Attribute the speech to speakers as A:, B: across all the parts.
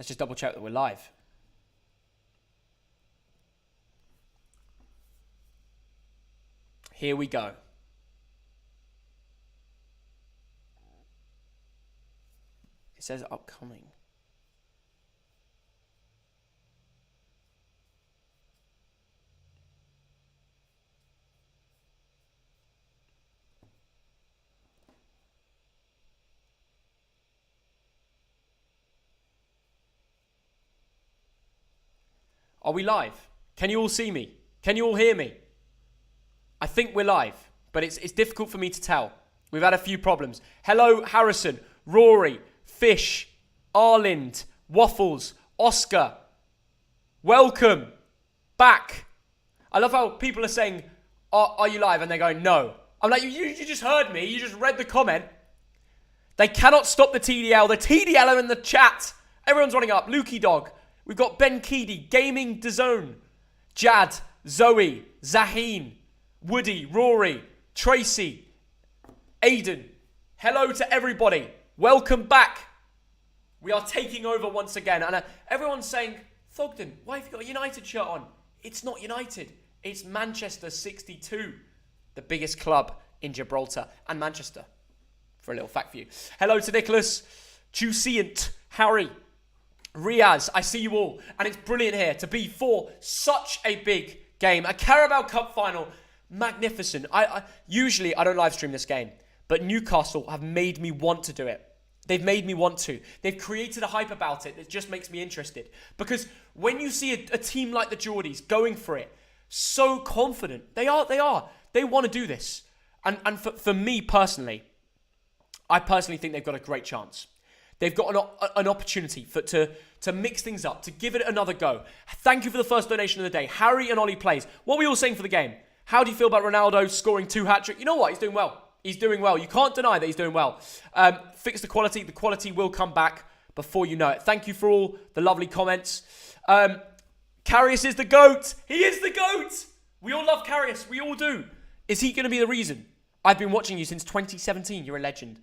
A: Let's just double check that we're live. Here we go. It says upcoming. Are we live? Can you all see me? Can you all hear me? I think we're live, but it's difficult for me to tell. We've had a few problems. Hello, Harrison, Rory, Fish, Arlind, Waffles, Oscar. Welcome back. I love how people are saying, are you live? And they're going, no. I'm like, you just heard me. You just read the comment. They cannot stop the TDL. The TDL are in the chat. Everyone's running up. Lukey Dog. We've got Ben Keedy, Gaming DAZN, Jad, Zoe, Zaheen, Woody, Rory, Tracy, Aiden. Hello to everybody. Welcome back. We are taking over once again. And everyone's saying, Thogden, why have you got a United shirt on? It's not United. It's Manchester 62, the biggest club in Gibraltar and Manchester. For a little fact for you. Hello to Nicholas, Juicient, Harry, Riaz, I see you all. And it's brilliant here to be for such a big game. A Carabao Cup final. Magnificent. Usually I don't live stream this game, but Newcastle have made me want to do it. They've made me want to. They've created a hype about it that just makes me interested. Because when you see a team like the Geordies going for it, so confident. They are. They want to do this. And for me personally, I personally think they've got a great chance. They've got an opportunity to mix things up, to give it another go. Thank you for the first donation of the day. Harry and Ollie Plays. What were we all saying for the game? How do you feel about Ronaldo scoring 2 hat-tricks? You know what? He's doing well. He's doing well. You can't deny that he's doing well. Fix the quality. The quality will come back before you know it. Thank you for all the lovely comments. Karius is the GOAT. He is the GOAT. We all love Karius. We all do. Is he going to be the reason? I've been watching you since 2017. You're a legend.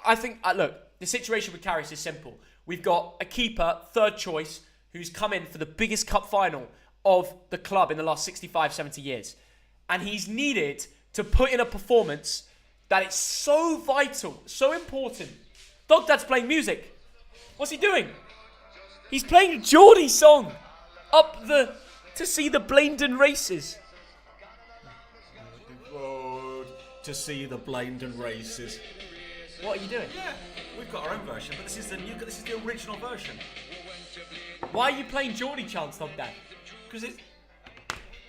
A: I think, look, the situation with Karius is simple. We've got a keeper, third choice, who's come in for the biggest cup final of the club in the last 65, 70 years. And he's needed to put in a performance that is so vital, so important. Dog Dad's playing music. What's he doing? He's playing a Geordie song to see the Blaindon races.
B: To see the Blaindon races.
A: What are you doing?
B: Yeah, we've got our own version, but this is the original version.
A: Why are you playing Geordie chants, Dog Dad? Because it's...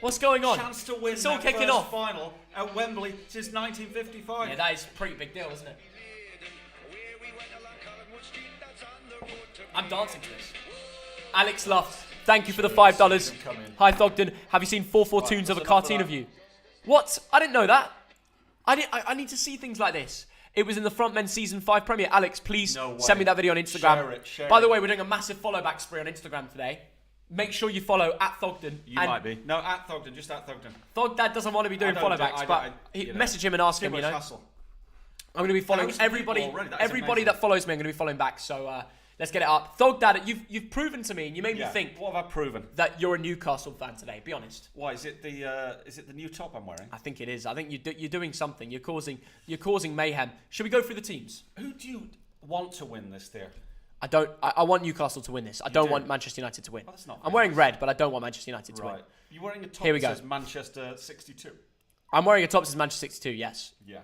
A: What's going on?
B: Chance to win
A: it's all
B: that
A: kicking
B: first
A: off.
B: final at Wembley since 1955.
A: Yeah, that is a pretty big deal, isn't it? I'm dancing to this. Alex Luft, thank you for the $5. Hi Thogden, have you seen 4 tunes of a cartoon of you? What? I didn't know that. I need to see things like this. It was in the Front Men Season 5 premiere. Alex, please send me that video on Instagram.
B: Share it.
A: By the way, we're doing a massive follow back spree on Instagram today. Make sure you follow at Thogden.
B: You might be. No, at Thogden, just at Thogden.
A: Thogdad doesn't want to be doing follow backs, but message him and ask him,
B: Hustle.
A: I'm going to be following everybody that follows me. I'm going to be following back. So let's get it up. Thogdad, you've proven to me, and you made me think.
B: What have I proven?
A: That you're a Newcastle fan today. Be honest.
B: Why is it the new top I'm wearing?
A: I think it is. I think you're doing something. You're causing mayhem. Should we go through the teams?
B: Who do you want to win this there?
A: I want Newcastle to win this. I don't want Manchester United to win.
B: Well, that's not
A: I'm wearing red, but I don't want Manchester United to win.
B: You're wearing a top
A: Here we
B: that
A: go.
B: says Manchester 62.
A: I'm wearing a top that says Manchester 62, yes.
B: Yeah.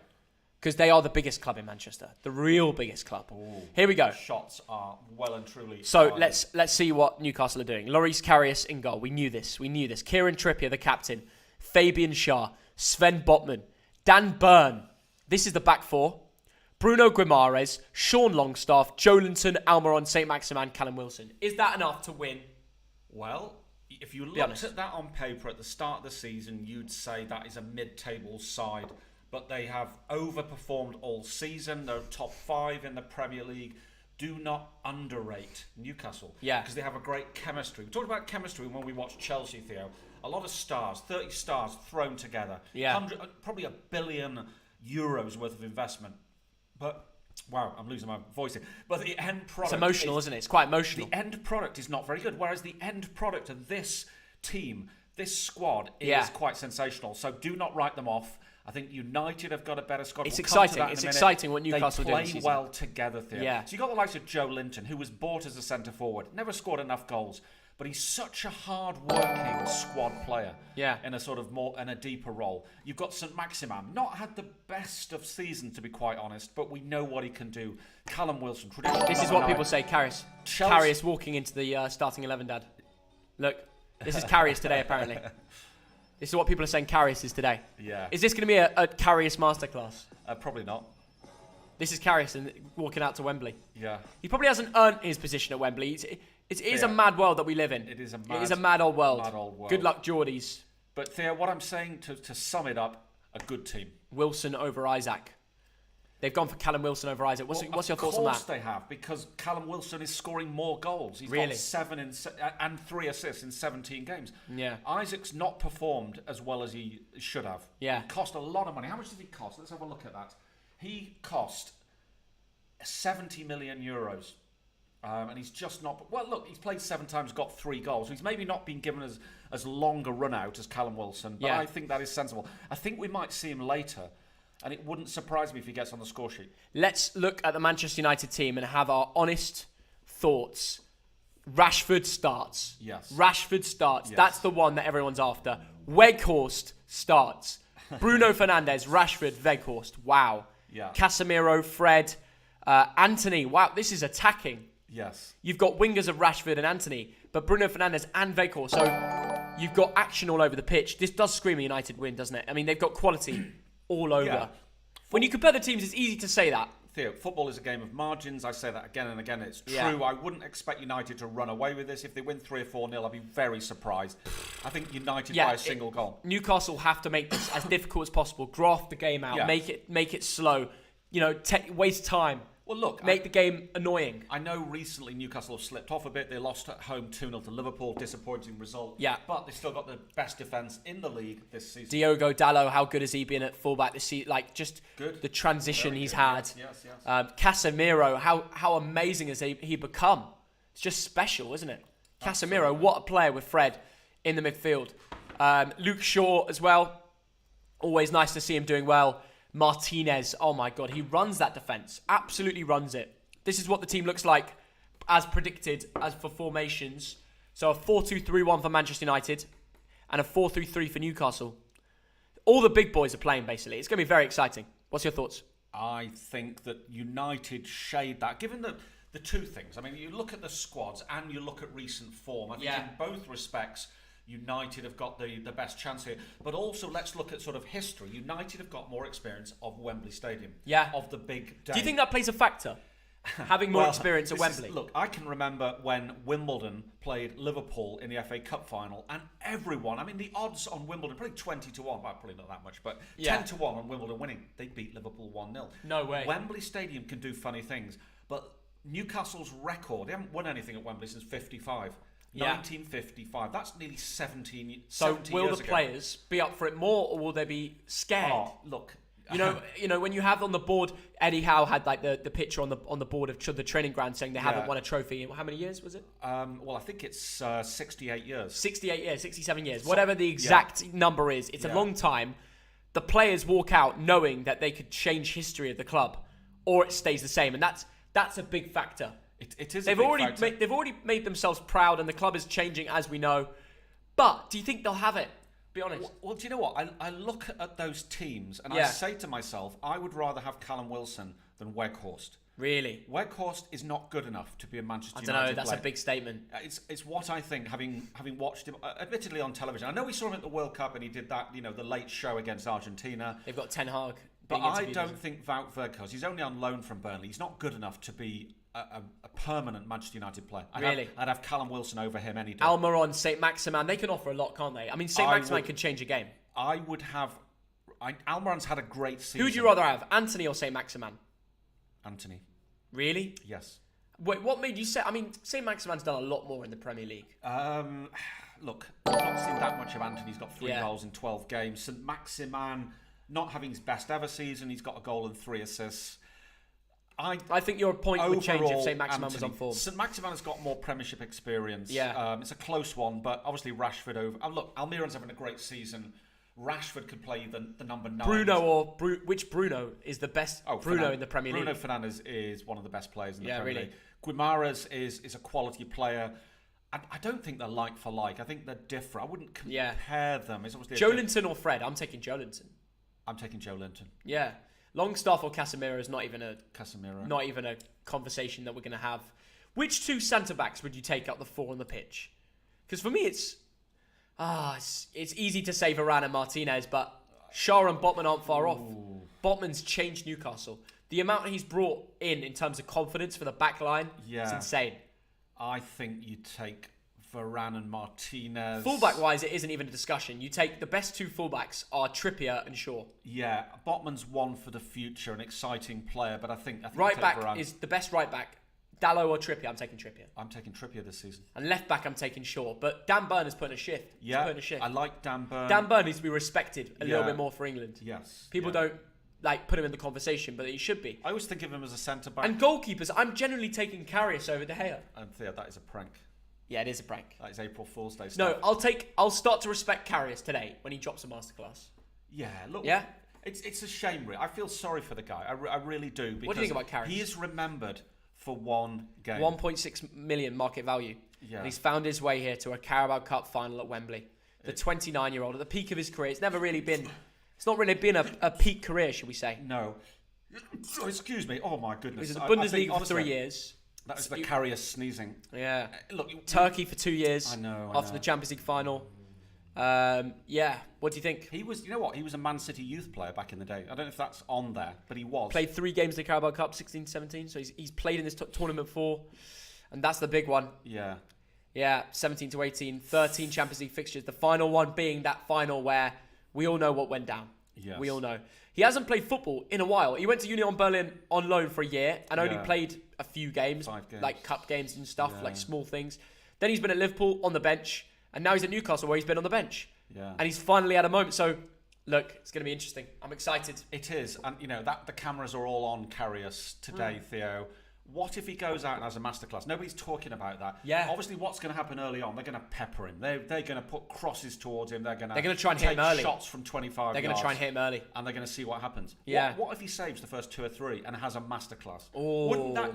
A: Because they are the biggest club in Manchester. The real biggest club.
B: Ooh.
A: Here we go.
B: Shots are well and truly
A: So
B: fired.
A: let's see what Newcastle are doing. Lloris Karius in goal. We knew this. Kieran Trippier, the captain. Fabian Schär. Sven Botman. Dan Burn. This is the back four. Bruno Guimaraes, Sean Longstaff, Joelinton, Almiron, St. Maximin, Callum Wilson. Is that enough to win?
B: Well, if you looked at that on paper at the start of the season, you'd say that is a mid-table side. But they have overperformed all season. They're top 5 in the Premier League. Do not underrate Newcastle.
A: Yeah.
B: Because they have a great chemistry. We talked about chemistry when we watched Chelsea, Theo. A lot of stars, 30 stars thrown together.
A: Yeah.
B: Probably €1 billion worth of investment. But Wow, I'm losing my voice here. But the end product...
A: It's emotional, isn't it? It's quite emotional.
B: The end product is not very good, whereas the end product of this team, this squad, is quite sensational. So do not write them off. I think United have got a better squad.
A: It's exciting. It's exciting what Newcastle do.
B: They play well together, Theo.
A: Yeah.
B: So you got the likes of Joe Linton, who was bought as a centre forward, never scored enough goals, but he's such a hard-working squad player.
A: Yeah.
B: In a sort of more in a deeper role. You've got St Maximin, not had the best of seasons to be quite honest, but we know what he can do. Callum Wilson, traditional.
A: This is what people say. Karius. Karius walking into the starting 11, Dad. Look, this is Karius today apparently. This is what people are saying Karius is today.
B: Yeah.
A: Is this going to be a Karius masterclass?
B: Probably not.
A: This is Karius and walking out to Wembley.
B: Yeah.
A: He probably hasn't earned his position at Wembley. It is a mad world that we live in.
B: It is a
A: mad old world.
B: Mad old world.
A: Good luck, Geordies.
B: But Theo, what I'm saying to sum it up, a good team.
A: Wilson over Isaac. They've gone for Callum Wilson over Isaac. What's your thoughts on that?
B: Of course they have, because Callum Wilson is scoring more goals. He's got 7 and 3 assists in 17 games.
A: Yeah.
B: Isaac's not performed as well as he should have.
A: Yeah.
B: He cost a lot of money. How much did he cost? Let's have a look at that. He cost 70 million euros. And he's just not... Well, look, he's played 7 times, got 3 goals. He's maybe not been given as long a run-out as Callum Wilson, but I think that is sensible. I think we might see him later, and it wouldn't surprise me if he gets on the score sheet.
A: Let's look at the Manchester United team and have our honest thoughts. Rashford starts.
B: Yes.
A: Rashford starts.
B: Yes.
A: That's the one that everyone's after. Weghorst starts. Bruno Fernandes, Rashford, Weghorst. Wow.
B: Yeah.
A: Casemiro, Fred, Anthony. Wow, this is attacking.
B: Yes.
A: You've got wingers of Rashford and Anthony, but Bruno Fernandes and Weghorst. So you've got action all over the pitch. This does scream a United win, doesn't it? I mean, they've got quality all over.
B: Yeah.
A: When you compare the teams, it's easy to say that.
B: Theo, football is a game of margins. I say that again and again. It's true.
A: Yeah.
B: I wouldn't expect United to run away with this. If they win 3 or 4-0, I'd be very surprised. I think United by a single goal.
A: Newcastle have to make this as difficult as possible. Graft the game out.
B: Yeah.
A: Make it slow. You know, waste time.
B: Well, look,
A: make the game annoying.
B: I know recently Newcastle have slipped off a bit. They lost at home 2-0 to Liverpool. Disappointing result.
A: Yeah.
B: But they've still got the best defence in the league this season.
A: Diogo Dalot, how good has he been at fullback this season? Like, just
B: good.
A: The transition
B: Very
A: he's
B: good.
A: had.
B: Yes.
A: Casemiro, how amazing has he become? It's just special, isn't it?
B: Absolutely.
A: Casemiro, what a player with Fred in the midfield. Luke Shaw as well. Always nice to see him doing well. Martinez, oh my God, he runs that defence. Absolutely runs it. This is what the team looks like as predicted as for formations. So a 4-2-3-1 for Manchester United and a 4-3-3 for Newcastle. All the big boys are playing, basically. It's going to be very exciting. What's your thoughts?
B: I think that United shade that. Given the two things, I mean, you look at the squads and you look at recent form. I think in both respects, United have got the best chance here. But also, let's look at sort of history. United have got more experience of Wembley Stadium.
A: Yeah.
B: Of the big day.
A: Do you think that plays a factor? Having more experience at Wembley?
B: Look, I can remember when Wimbledon played Liverpool in the FA Cup final, and everyone, I mean, the odds on Wimbledon, probably 20 to 1, well, probably not that much, but 10 to 1 on Wimbledon winning. They beat Liverpool 1-0.
A: No way.
B: Wembley Stadium can do funny things, but Newcastle's record, they haven't won anything at Wembley since 55. 1955. That's nearly 17 years ago.
A: So will the players be up for it more, or will they be scared?
B: Oh, look.
A: You know, when you have on the board, Eddie Howe had like the picture on the board of the training ground saying they haven't won a trophy in how many years was it?
B: Well, I think it's 68 years.
A: 68 years, 67 years, whatever the exact number is. It's a long time. The players walk out knowing that they could change history of the club, or it stays the same, and that's a big factor.
B: It is.
A: They've already made themselves proud, and the club is changing as we know. But do you think they'll have it? Be honest.
B: Well, do you know what? I look at those teams and I say to myself, I would rather have Callum Wilson than Weghorst.
A: Really?
B: Weghorst is not good enough to be a Manchester United
A: player. I don't know. That's
B: player.
A: a big statement.
B: It's what I think, having watched him, admittedly on television. I know we saw him at the World Cup and he did that, the late show against Argentina.
A: They've got Ten Hag.
B: But I don't think Wout Weghorst, he's only on loan from Burnley. He's not good enough to be a permanent Manchester United player. I'd have Callum Wilson over him any day.
A: Almiron, St Maximin, they can offer a lot, can't they? I mean, St Maximin can change a game.
B: I would have... Almiron's had a great season.
A: Who would you rather have, Anthony or St Maximin?
B: Anthony.
A: Really?
B: Yes.
A: Wait, what made you say... I mean, St Maximin's done a lot more in the Premier League.
B: Look, I've not seen that much of Anthony. He's got 3 goals in 12 games. St Maximin, not having his best ever season. He's got a goal and 3 assists.
A: I think your point would change if St. Maximin was on form.
B: St. Maximin has got more Premiership experience.
A: Yeah.
B: It's a close one, but obviously Rashford over. Look, Almiron's having a great season. Rashford could play the number 9.
A: Which Bruno is the best Bruno in the Premier League?
B: Bruno Fernandes is one of the best players in the Premier League. Guimaraes is a quality player. I don't think they're like for like. I think they're different. I wouldn't compare them. It's obviously
A: Joelinton or Fred? I'm taking Joelinton.
B: I'm taking Joelinton.
A: Yeah. Longstaff or Casemiro is not even a conversation that we're going to have. Which two centre-backs would you take out the 4 on the pitch? Because for me, it's easy to say Varane and Martinez, but Shaw and Botman aren't far off. Botman's changed Newcastle. The amount he's brought in terms of confidence for the back line is insane.
B: I think you take Varane and Martinez.
A: Fullback-wise, it isn't even a discussion. You take the best 2 fullbacks are Trippier and Shaw.
B: Yeah, Botman's one for the future, an exciting player, but I think
A: right back Varane is the best right back. Dalot or Trippier? I'm taking Trippier.
B: I'm taking Trippier this season.
A: And left back, I'm taking Shaw. But Dan Burn is putting a shift.
B: Yeah, I like Dan Burn.
A: Dan Burn needs to be respected a little bit more for England.
B: Yes.
A: People don't put him in the conversation, but he should be.
B: I always think of him as a centre-back.
A: And goalkeepers, I'm generally taking Karius over De Gea.
B: And Theo, that is a prank.
A: Yeah, it is a prank.
B: That is April Fool's Day stuff.
A: No, I'll start to respect Karius today when he drops a masterclass.
B: Yeah, look.
A: Yeah?
B: It's a shame, really. I feel sorry for the guy. I really do. Because
A: what do you think about Karius?
B: He is remembered for one game.
A: 1.6 million market value.
B: Yeah.
A: And he's found his way here to a Carabao Cup final at Wembley. The 29-year-old at the peak of his career. It's not really been a peak career, should we say?
B: No. Oh, excuse me. Oh my goodness.
A: He was in the Bundesliga for 3 years.
B: That was the Karius sneezing.
A: Yeah.
B: Look,
A: Turkey for 2 years.
B: I know.
A: After the Champions League final. Yeah. What do you think?
B: He was, you know what? He was a Man City youth player back in the day. I don't know if that's on there, but he was.
A: Played 3 games in the Carabao Cup, 16-17. So he's played in this tournament before. And that's the big one.
B: Yeah.
A: Yeah, 17-18, 13 Champions League fixtures. The final one being that final where we all know what went down.
B: Yes.
A: We all know. He hasn't played football in a while. He went to Union Berlin on loan for a year and only played a few games,
B: 5 games.
A: like cup games and stuff, like small things. Then he's been at Liverpool on the bench, and now he's at Newcastle where he's been on the bench.
B: Yeah.
A: And he's finally had a moment. So, look, it's going to be interesting. I'm excited.
B: It is. And, that the cameras are all on Karius today, Theo. What if he goes out and has a masterclass? Nobody's talking about that.
A: Yeah.
B: Obviously, what's going to happen early on? They're going to pepper him. They're going to put crosses towards him. They're going to
A: try and hit him early.
B: Shots from 25 yards.
A: They're going to try and hit him early.
B: And they're going to see what happens.
A: Yeah.
B: What if he saves the first 2 or 3 and has a masterclass?
A: Oh.
B: Wouldn't that,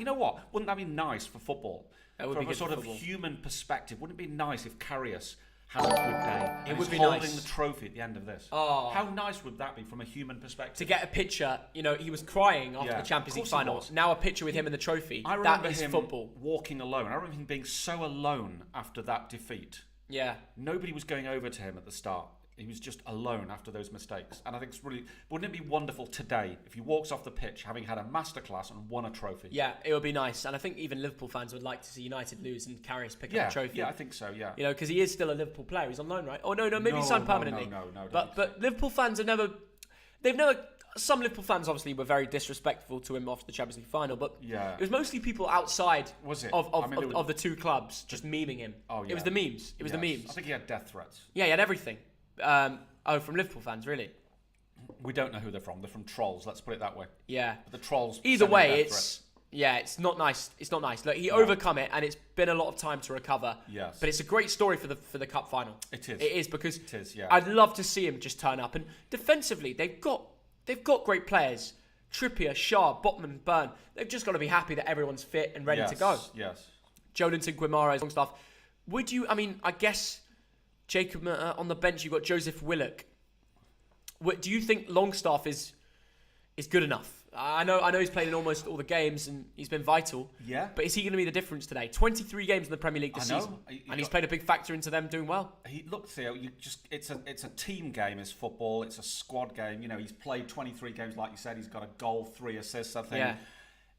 B: Wouldn't that be nice for football?
A: That would
B: From
A: be good
B: a sort
A: for
B: of
A: football.
B: human perspective, wouldn't it be nice if Karius had a good day?
A: It would be
B: holding
A: nice.
B: the trophy at the end of this.
A: Oh.
B: How nice would that be from a human perspective?
A: To get a picture, he was crying after the Champions League final. Now a picture with him and the trophy.
B: I remember
A: that is
B: him
A: football.
B: walking alone. I remember him being so alone after that defeat.
A: Yeah.
B: Nobody was going over to him at the start. He was just alone after those mistakes. And I think it's really... Wouldn't it be wonderful today if he walks off the pitch having had a masterclass and won a trophy?
A: Yeah, it would be nice. And I think even Liverpool fans would like to see United lose and Karius pick up a trophy.
B: Yeah, I think so, yeah.
A: Because he is still a Liverpool player. He's on loan, right? Oh, no, maybe he's signed permanently.
B: No.
A: But Liverpool fans some Liverpool fans obviously were very disrespectful to him after the Champions League final, but it was mostly people outside of the two clubs just memeing him.
B: Oh, yeah.
A: It was the memes. The memes.
B: I think he had death threats.
A: Yeah, he had everything. From Liverpool fans, really?
B: We don't know who they're from. They're from trolls, let's put it that way.
A: Yeah.
B: But the trolls...
A: Either way, it's not nice. It's not nice. Look, he overcome it, and it's been a lot of time to recover.
B: Yes.
A: But it's a great story for the cup final.
B: It is.
A: It is, because
B: it is, yeah.
A: I'd love to see him just turn up. And defensively, they've got great players. Trippier, Shaw, Botman, Burn. They've just got to be happy that everyone's fit and ready to go.
B: Yes.
A: Joelinton, Guimaraes, long stuff. I guess, Jacob, on the bench, you've got Joseph Willock. Do you think Longstaff is good enough? I know he's played in almost all the games and he's been vital.
B: Yeah.
A: But is he going to be the difference today? 23 games in the Premier League this season. And he's played a big factor into them doing well.
B: Look, Theo, it's a team game, is football. It's a squad game. He's played 23 games, like you said. He's got a goal, 3 assists, I think.
A: Yeah.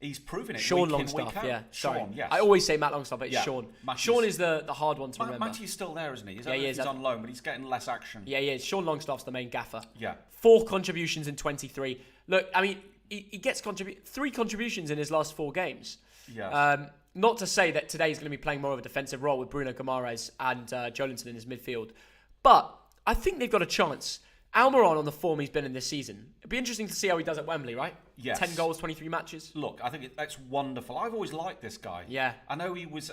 B: He's proven it.
A: Sean
B: week
A: Longstaff,
B: in, week out.
A: yeah. Sorry.
B: Sean, yes.
A: I always say Matt Longstaff, but it's Sean.
B: Matthew's,
A: Sean is the hard one to remember.
B: Matthew's still there, isn't he?
A: He's
B: on loan, but he's getting less action.
A: Yeah, he is. Sean Longstaff's the main gaffer.
B: Yeah.
A: 4 contributions in 23. Look, he gets 3 contributions in his last 4 games.
B: Yeah.
A: Not to say that today he's going to be playing more of a defensive role with Bruno Guimaraes and Joelinton in his midfield, but I think they've got a chance. Almiron on the form he's been in this season. It'd be interesting to see how he does at Wembley, right?
B: Yes.
A: 10 goals, 23 matches.
B: Look, I think that's wonderful. I've always liked this guy.
A: Yeah.
B: I know he was,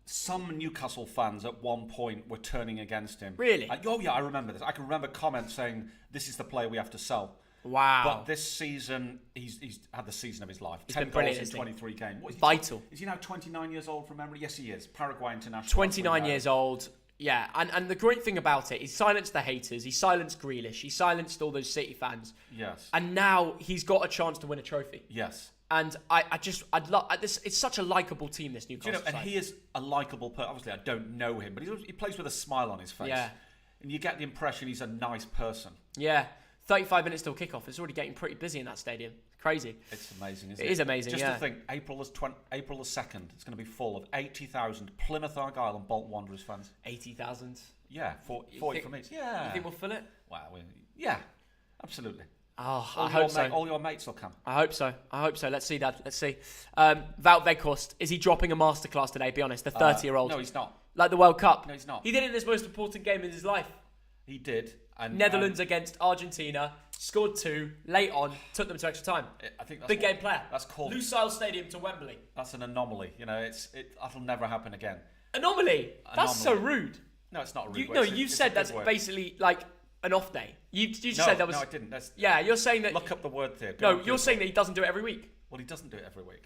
B: some Newcastle fans at one point were turning against him.
A: Really?
B: Oh, yeah, I remember this. I can remember comments saying, this is the player we have to sell.
A: Wow.
B: But this season, he's had the season of his life.
A: He's
B: 10
A: been
B: goals
A: brilliant,
B: in 23 games. What,
A: Vital.
B: Is he now 29 years old from memory? Yes, he is. Paraguay international.
A: 29 years old. Yeah, and the great thing about it, he silenced the haters, he silenced Grealish, he silenced all those City fans.
B: Yes.
A: And now he's got a chance to win a trophy.
B: Yes.
A: And I'd love this. It's such a likable team, this Newcastle
B: and
A: side.
B: he is a likable person. Obviously, I don't know him, but he plays with a smile on his face.
A: Yeah.
B: And you get the impression he's a nice person.
A: Yeah. 35 minutes till kickoff. It's already getting pretty busy in that stadium. Crazy.
B: It's amazing, isn't it?
A: It is amazing,
B: Just
A: yeah.
B: to think, April the 2nd, it's going to be full of 80,000 Plymouth Argyle and Bolton Wanderers fans.
A: 80,000?
B: Yeah, 40 for me. Yeah.
A: You think we'll fill it?
B: Wow. Yeah, absolutely.
A: Oh, I hope so.
B: All your mates will come.
A: I hope so. Let's see, Dad. Let's see. Wout Weghorst, is he dropping a masterclass today? Be honest, the 30-year-old.
B: No, he's not.
A: Like the World Cup.
B: No, he's not.
A: He did it in his most important game in his life.
B: He did. And
A: Netherlands against Argentina, scored 2, late on, took them to extra time.
B: I think that's
A: big game player.
B: That's called
A: Lusail Stadium to Wembley.
B: That's an anomaly. That'll never happen again.
A: Anomaly. That's so rude.
B: No, it's not rude.
A: You said that's basically like an off day. You just said that was.
B: No, I didn't.
A: Yeah, you're saying that.
B: Look up the word there.
A: You're saying that he doesn't do it every week.
B: Well, he doesn't do it every week.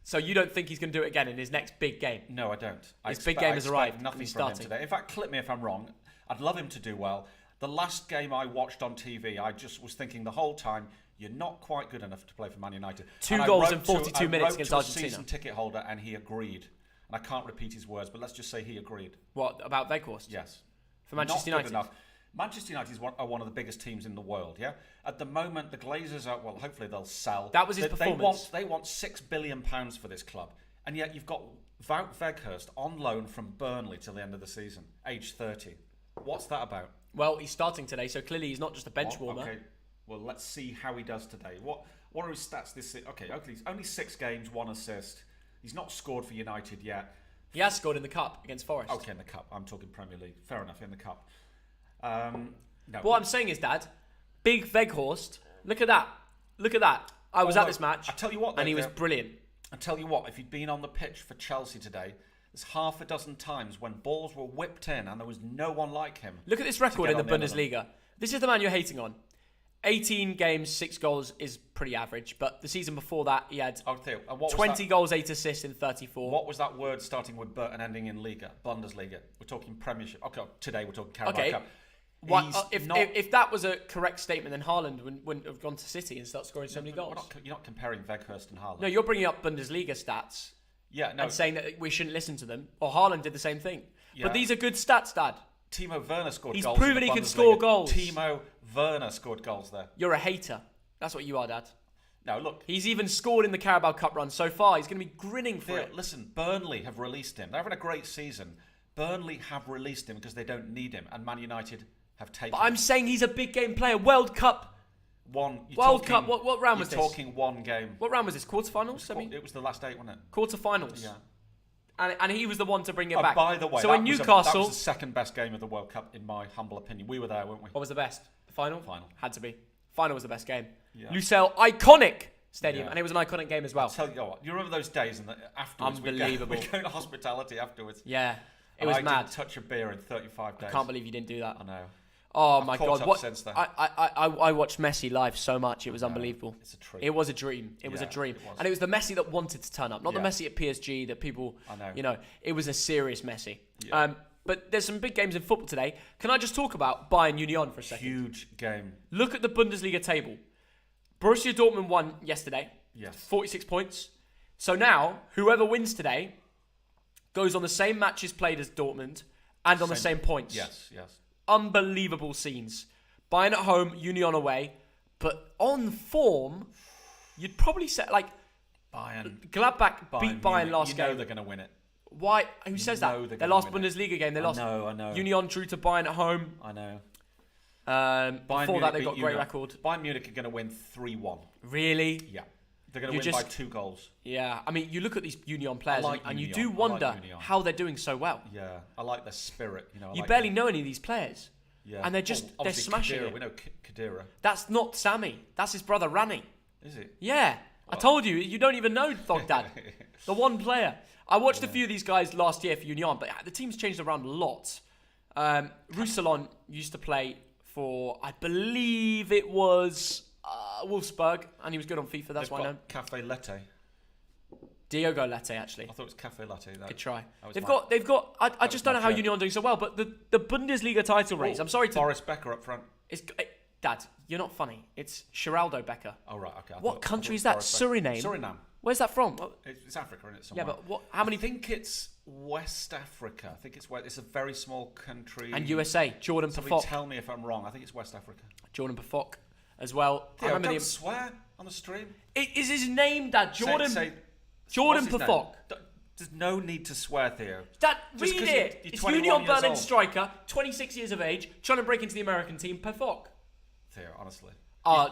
A: So you don't think he's going to do it again in his next big game?
B: No, I don't.
A: His big game has arrived.
B: Nothing from him today. In fact, clip me if I'm wrong. I'd love him to do well. The last game I watched on TV, I just was thinking the whole time, you're not quite good enough to play for Man United.
A: 2 goals in 42 minutes against
B: I wrote
A: Argentina.
B: to a season ticket holder and he agreed. And I can't repeat his words, but let's just say he agreed.
A: What, about Weghorst?
B: Yes.
A: For Manchester United?
B: Not good enough. Manchester United are one of the biggest teams in the world, yeah? At the moment, the Glazers are, well, hopefully they'll sell.
A: That was his performance.
B: They want £6 billion for this club. And yet you've got Wout Weghorst on loan from Burnley till the end of the season, age 30. What's that about?
A: Well, he's starting today, so clearly he's not just a bench warmer.
B: Okay, well, let's see how he does today. What are his stats this season? Okay, he's only 6 games, 1 assist. He's not scored for United yet.
A: He has scored in the Cup against Forest.
B: Okay, in the Cup. I'm talking Premier League. Fair enough, in the Cup. No.
A: What I'm saying is, Dad, big Weghorst, look at that. Look at that. I was at this match.
B: I tell you what,
A: and he was brilliant.
B: I tell you what, if he'd been on the pitch for Chelsea today, there's half a dozen times when balls were whipped in and there was no one like him.
A: Look at this record in the Bundesliga. This is the man you're hating on. 18 games, 6 goals is pretty average, but the season before that, he had 20 goals, 8 assists in 34.
B: What was that word starting with B and ending in Liga? Bundesliga. We're talking Premiership. Okay, today we're talking Carabao Cup.
A: If that was a correct statement, then Haaland wouldn't have gone to City and start scoring so many goals.
B: You're not comparing Weghorst and Haaland.
A: No, you're bringing up Bundesliga stats.
B: Yeah, no.
A: And saying that we shouldn't listen to them. Or Haaland did the same thing.
B: Yeah.
A: But these are good stats, Dad.
B: Timo Werner scored
A: He's
B: goals.
A: He's proven he can score goals.
B: Timo Werner scored goals there.
A: You're a hater. That's what you are, Dad.
B: No, look.
A: He's even scored in the Carabao Cup run so far. He's going to be grinning for it.
B: Listen, Burnley have released him. They're having a great season. Burnley have released him because they don't need him. And Man United have taken him.
A: But I'm saying he's a big game player. World Cup. World Cup. What round was this?
B: You're talking one game.
A: What round was this? Quarterfinals?
B: It was the last 8, wasn't it?
A: Quarterfinals.
B: Yeah.
A: And he was the one to bring it back.
B: By the way,
A: so in Newcastle,
B: that was the second best game of the World Cup, in my humble opinion. We were there, weren't we?
A: What was the best? The final?
B: Final.
A: Had to be. Final was the best game.
B: Yeah.
A: Lusail, iconic stadium. And it was an iconic game as well.
B: I'll tell you what, you remember those days and afterwards
A: Unbelievable.
B: we go to hospitality afterwards.
A: Yeah. It was mad.
B: I didn't touch a beer in 35 days.
A: I can't believe you didn't do that.
B: I know.
A: Oh my God! What?
B: Since then.
A: I watched Messi live so much; it was unbelievable.
B: It's a treat.
A: It was a dream. It was a dream, and it was the Messi that wanted to turn up, not the Messi at PSG that people.
B: I know.
A: You know, it was a serious Messi.
B: Yeah.
A: But there's some big games in football today. Can I just talk about Bayern Union for a second?
B: Huge game.
A: Look at the Bundesliga table. Borussia Dortmund won yesterday.
B: Yes.
A: 46 points. So now, whoever wins today goes on the same matches played as Dortmund and on the same points.
B: Yes, yes.
A: Unbelievable scenes. Bayern at home, Union away. But on form, you'd probably say, like,
B: Bayern.
A: Gladbach beat Bayern last game.
B: You know they're going to win it.
A: Why? Who says that? Their last Bundesliga game, they lost.
B: I know.
A: Union drew to Bayern at home.
B: I know.
A: Before that, they got a great record.
B: Bayern Munich are going to win 3-1.
A: Really?
B: Yeah. They're going to win by 2 goals.
A: Yeah. I mean, you look at these Union players and you do
B: Union.
A: wonder how they're doing so well.
B: Yeah. I like their spirit.
A: You barely know any of these players.
B: Yeah.
A: And they're smashing
B: Khedira,
A: it.
B: We know Khedira.
A: That's not Sammy. That's his brother Rani.
B: Is it?
A: Yeah. I told you. You don't even know Thogden. The one player. I watched a few of these guys last year for Union, but the team's changed around a lot. Roussillon used to play for, I believe it was Wolfsburg, and he was good on FIFA. That's why I know.
B: Cafe Latte.
A: Diogo Latte, actually.
B: I thought it was Cafe Latte.
A: Good try. They've got. I just don't know how Union are doing so well, but the Bundesliga title race. I'm sorry to.
B: Boris Becker up front.
A: Dad, you're not funny. It's Geraldo Becker.
B: Oh right, okay.
A: What country is that? Suriname.
B: Suriname.
A: Where's that from?
B: It's Africa, isn't it? Somewhere.
A: Yeah, but how many?
B: I think it's West Africa. I think it's a very small country.
A: And USA. Jordan Pafok.
B: Tell me if I'm wrong. I think it's West Africa.
A: Jordan Pafok as well.
B: Theo, don't swear on the stream.
A: It is his name, Dad. Jordan Pafok.
B: There's no need to swear, Theo.
A: Dad, read it. It's Union Berlin striker, 26 years of age, trying to break into the American team. Pafok.
B: Theo, honestly.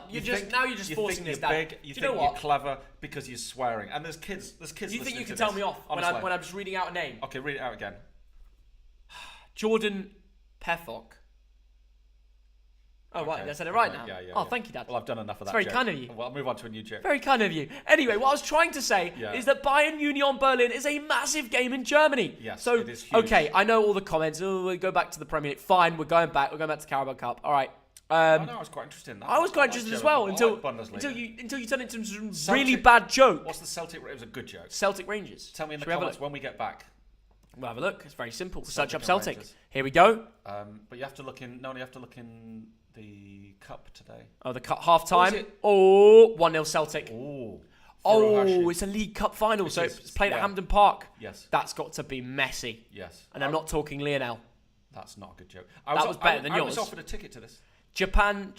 A: You're just forcing this, Dad.
B: You think you're clever because you're swearing, and there's kids.
A: You think you can tell me off when I'm just reading out a name?
B: Okay, read it out again.
A: Jordan Pafok. Oh, right, I said it right now.
B: Yeah.
A: Thank you, Dad.
B: Well, I've done enough of that.
A: It's very kind of you.
B: Well, I'll move on to a new joke.
A: Very kind of you. Anyway, what I was trying to say is that Bayern Union Berlin is a massive game in Germany.
B: Yes,
A: so,
B: it is huge.
A: Okay, I know all the comments. Oh, we'll go back to the Premier League. Fine, we're going back. We're going back to Carabao Cup. All right.
B: I was quite interested in that.
A: I was quite interested as well until you turned into some really bad joke.
B: What's the Celtic? It was a good joke.
A: Celtic Rangers.
B: Tell me in the comments when we get back.
A: We'll have a look. It's very simple. Search up Celtic. Rangers. Here we go.
B: But you have to look in. No, you have to look in the cup today.
A: Oh, the cup half time. Oh, 1-0 Celtic.
B: Oh,
A: it's a League Cup final, so it's played at Hampden Park.
B: Yes.
A: That's got to be messy.
B: Yes.
A: And I'm not talking Lionel.
B: That's not a good joke.
A: That was better than yours.
B: I was offered a ticket to this.
A: Japan.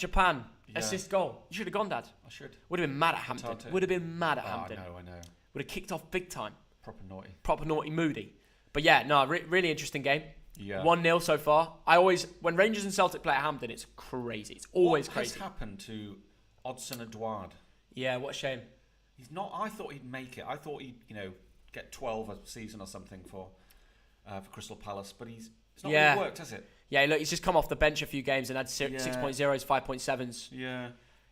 A: Assist goal. You should have gone, Dad.
B: I should.
A: Would have been mad at Hampden. Would have been mad at Hampden.
B: I know.
A: Would have kicked off big time.
B: Proper
A: naughty, moody. But yeah, no, really interesting game.
B: Yeah.
A: 1-0 so far. When Rangers and Celtic play at Hampden, it's crazy. It's always crazy.
B: What has happened to Odsonne Edouard?
A: Yeah, what a shame.
B: He's not. I thought he'd make it. I thought he'd, get 12 a season or something for Crystal Palace, but it's not really worked, has it?
A: Yeah, look, he's just come off the bench a few games and had 6.0s, 5.7s.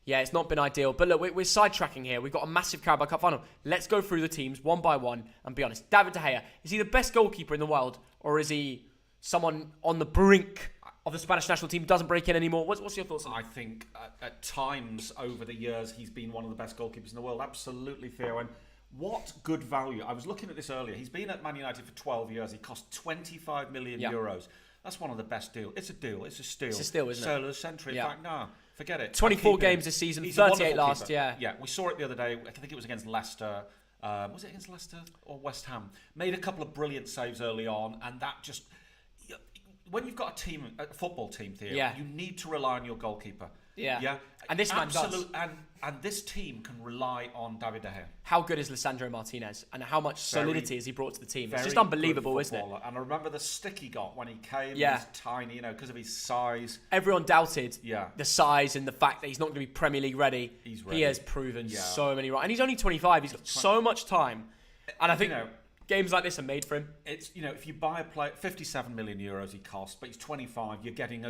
A: Yeah, it's not been ideal. But look, we're sidetracking here. We've got a massive Carabao Cup final. Let's go through the teams one by one and be honest. David De Gea, is he the best goalkeeper in the world, or is he someone on the brink of the Spanish national team who doesn't break in anymore? What's your thoughts on that?
B: I think at times over the years he's been one of the best goalkeepers in the world. Absolutely, Theo. And what good value. I was looking at this earlier. He's been at Man United for 12 years. He cost 25 million euros. That's one of the best deals. It's a deal. It's a steal.
A: It's a steal, isn't it?
B: Sale of the century. In fact, forget it.
A: 24 games this season, 38 last.
B: Yeah, we saw it the other day. I think it was against Leicester. Was it against Leicester or West Ham? Made a couple of brilliant saves early on, and that just... When you've got a football team, Theo, you need to rely on your goalkeeper.
A: Yeah. And this man does.
B: And this team can rely on David De Gea.
A: How good is Lisandro Martinez? And how much solidity has he brought to the team? It's just unbelievable, isn't it?
B: And I remember the stick he got when he came. He was tiny, because of his size.
A: Everyone doubted the size and the fact that he's not going to be Premier League ready.
B: He's ready.
A: He has proven so many right. And he's only 25. He's got so much time. And I think... games like this are made for him.
B: It's if you buy a player, 57 million euros he costs, but he's 25. You're getting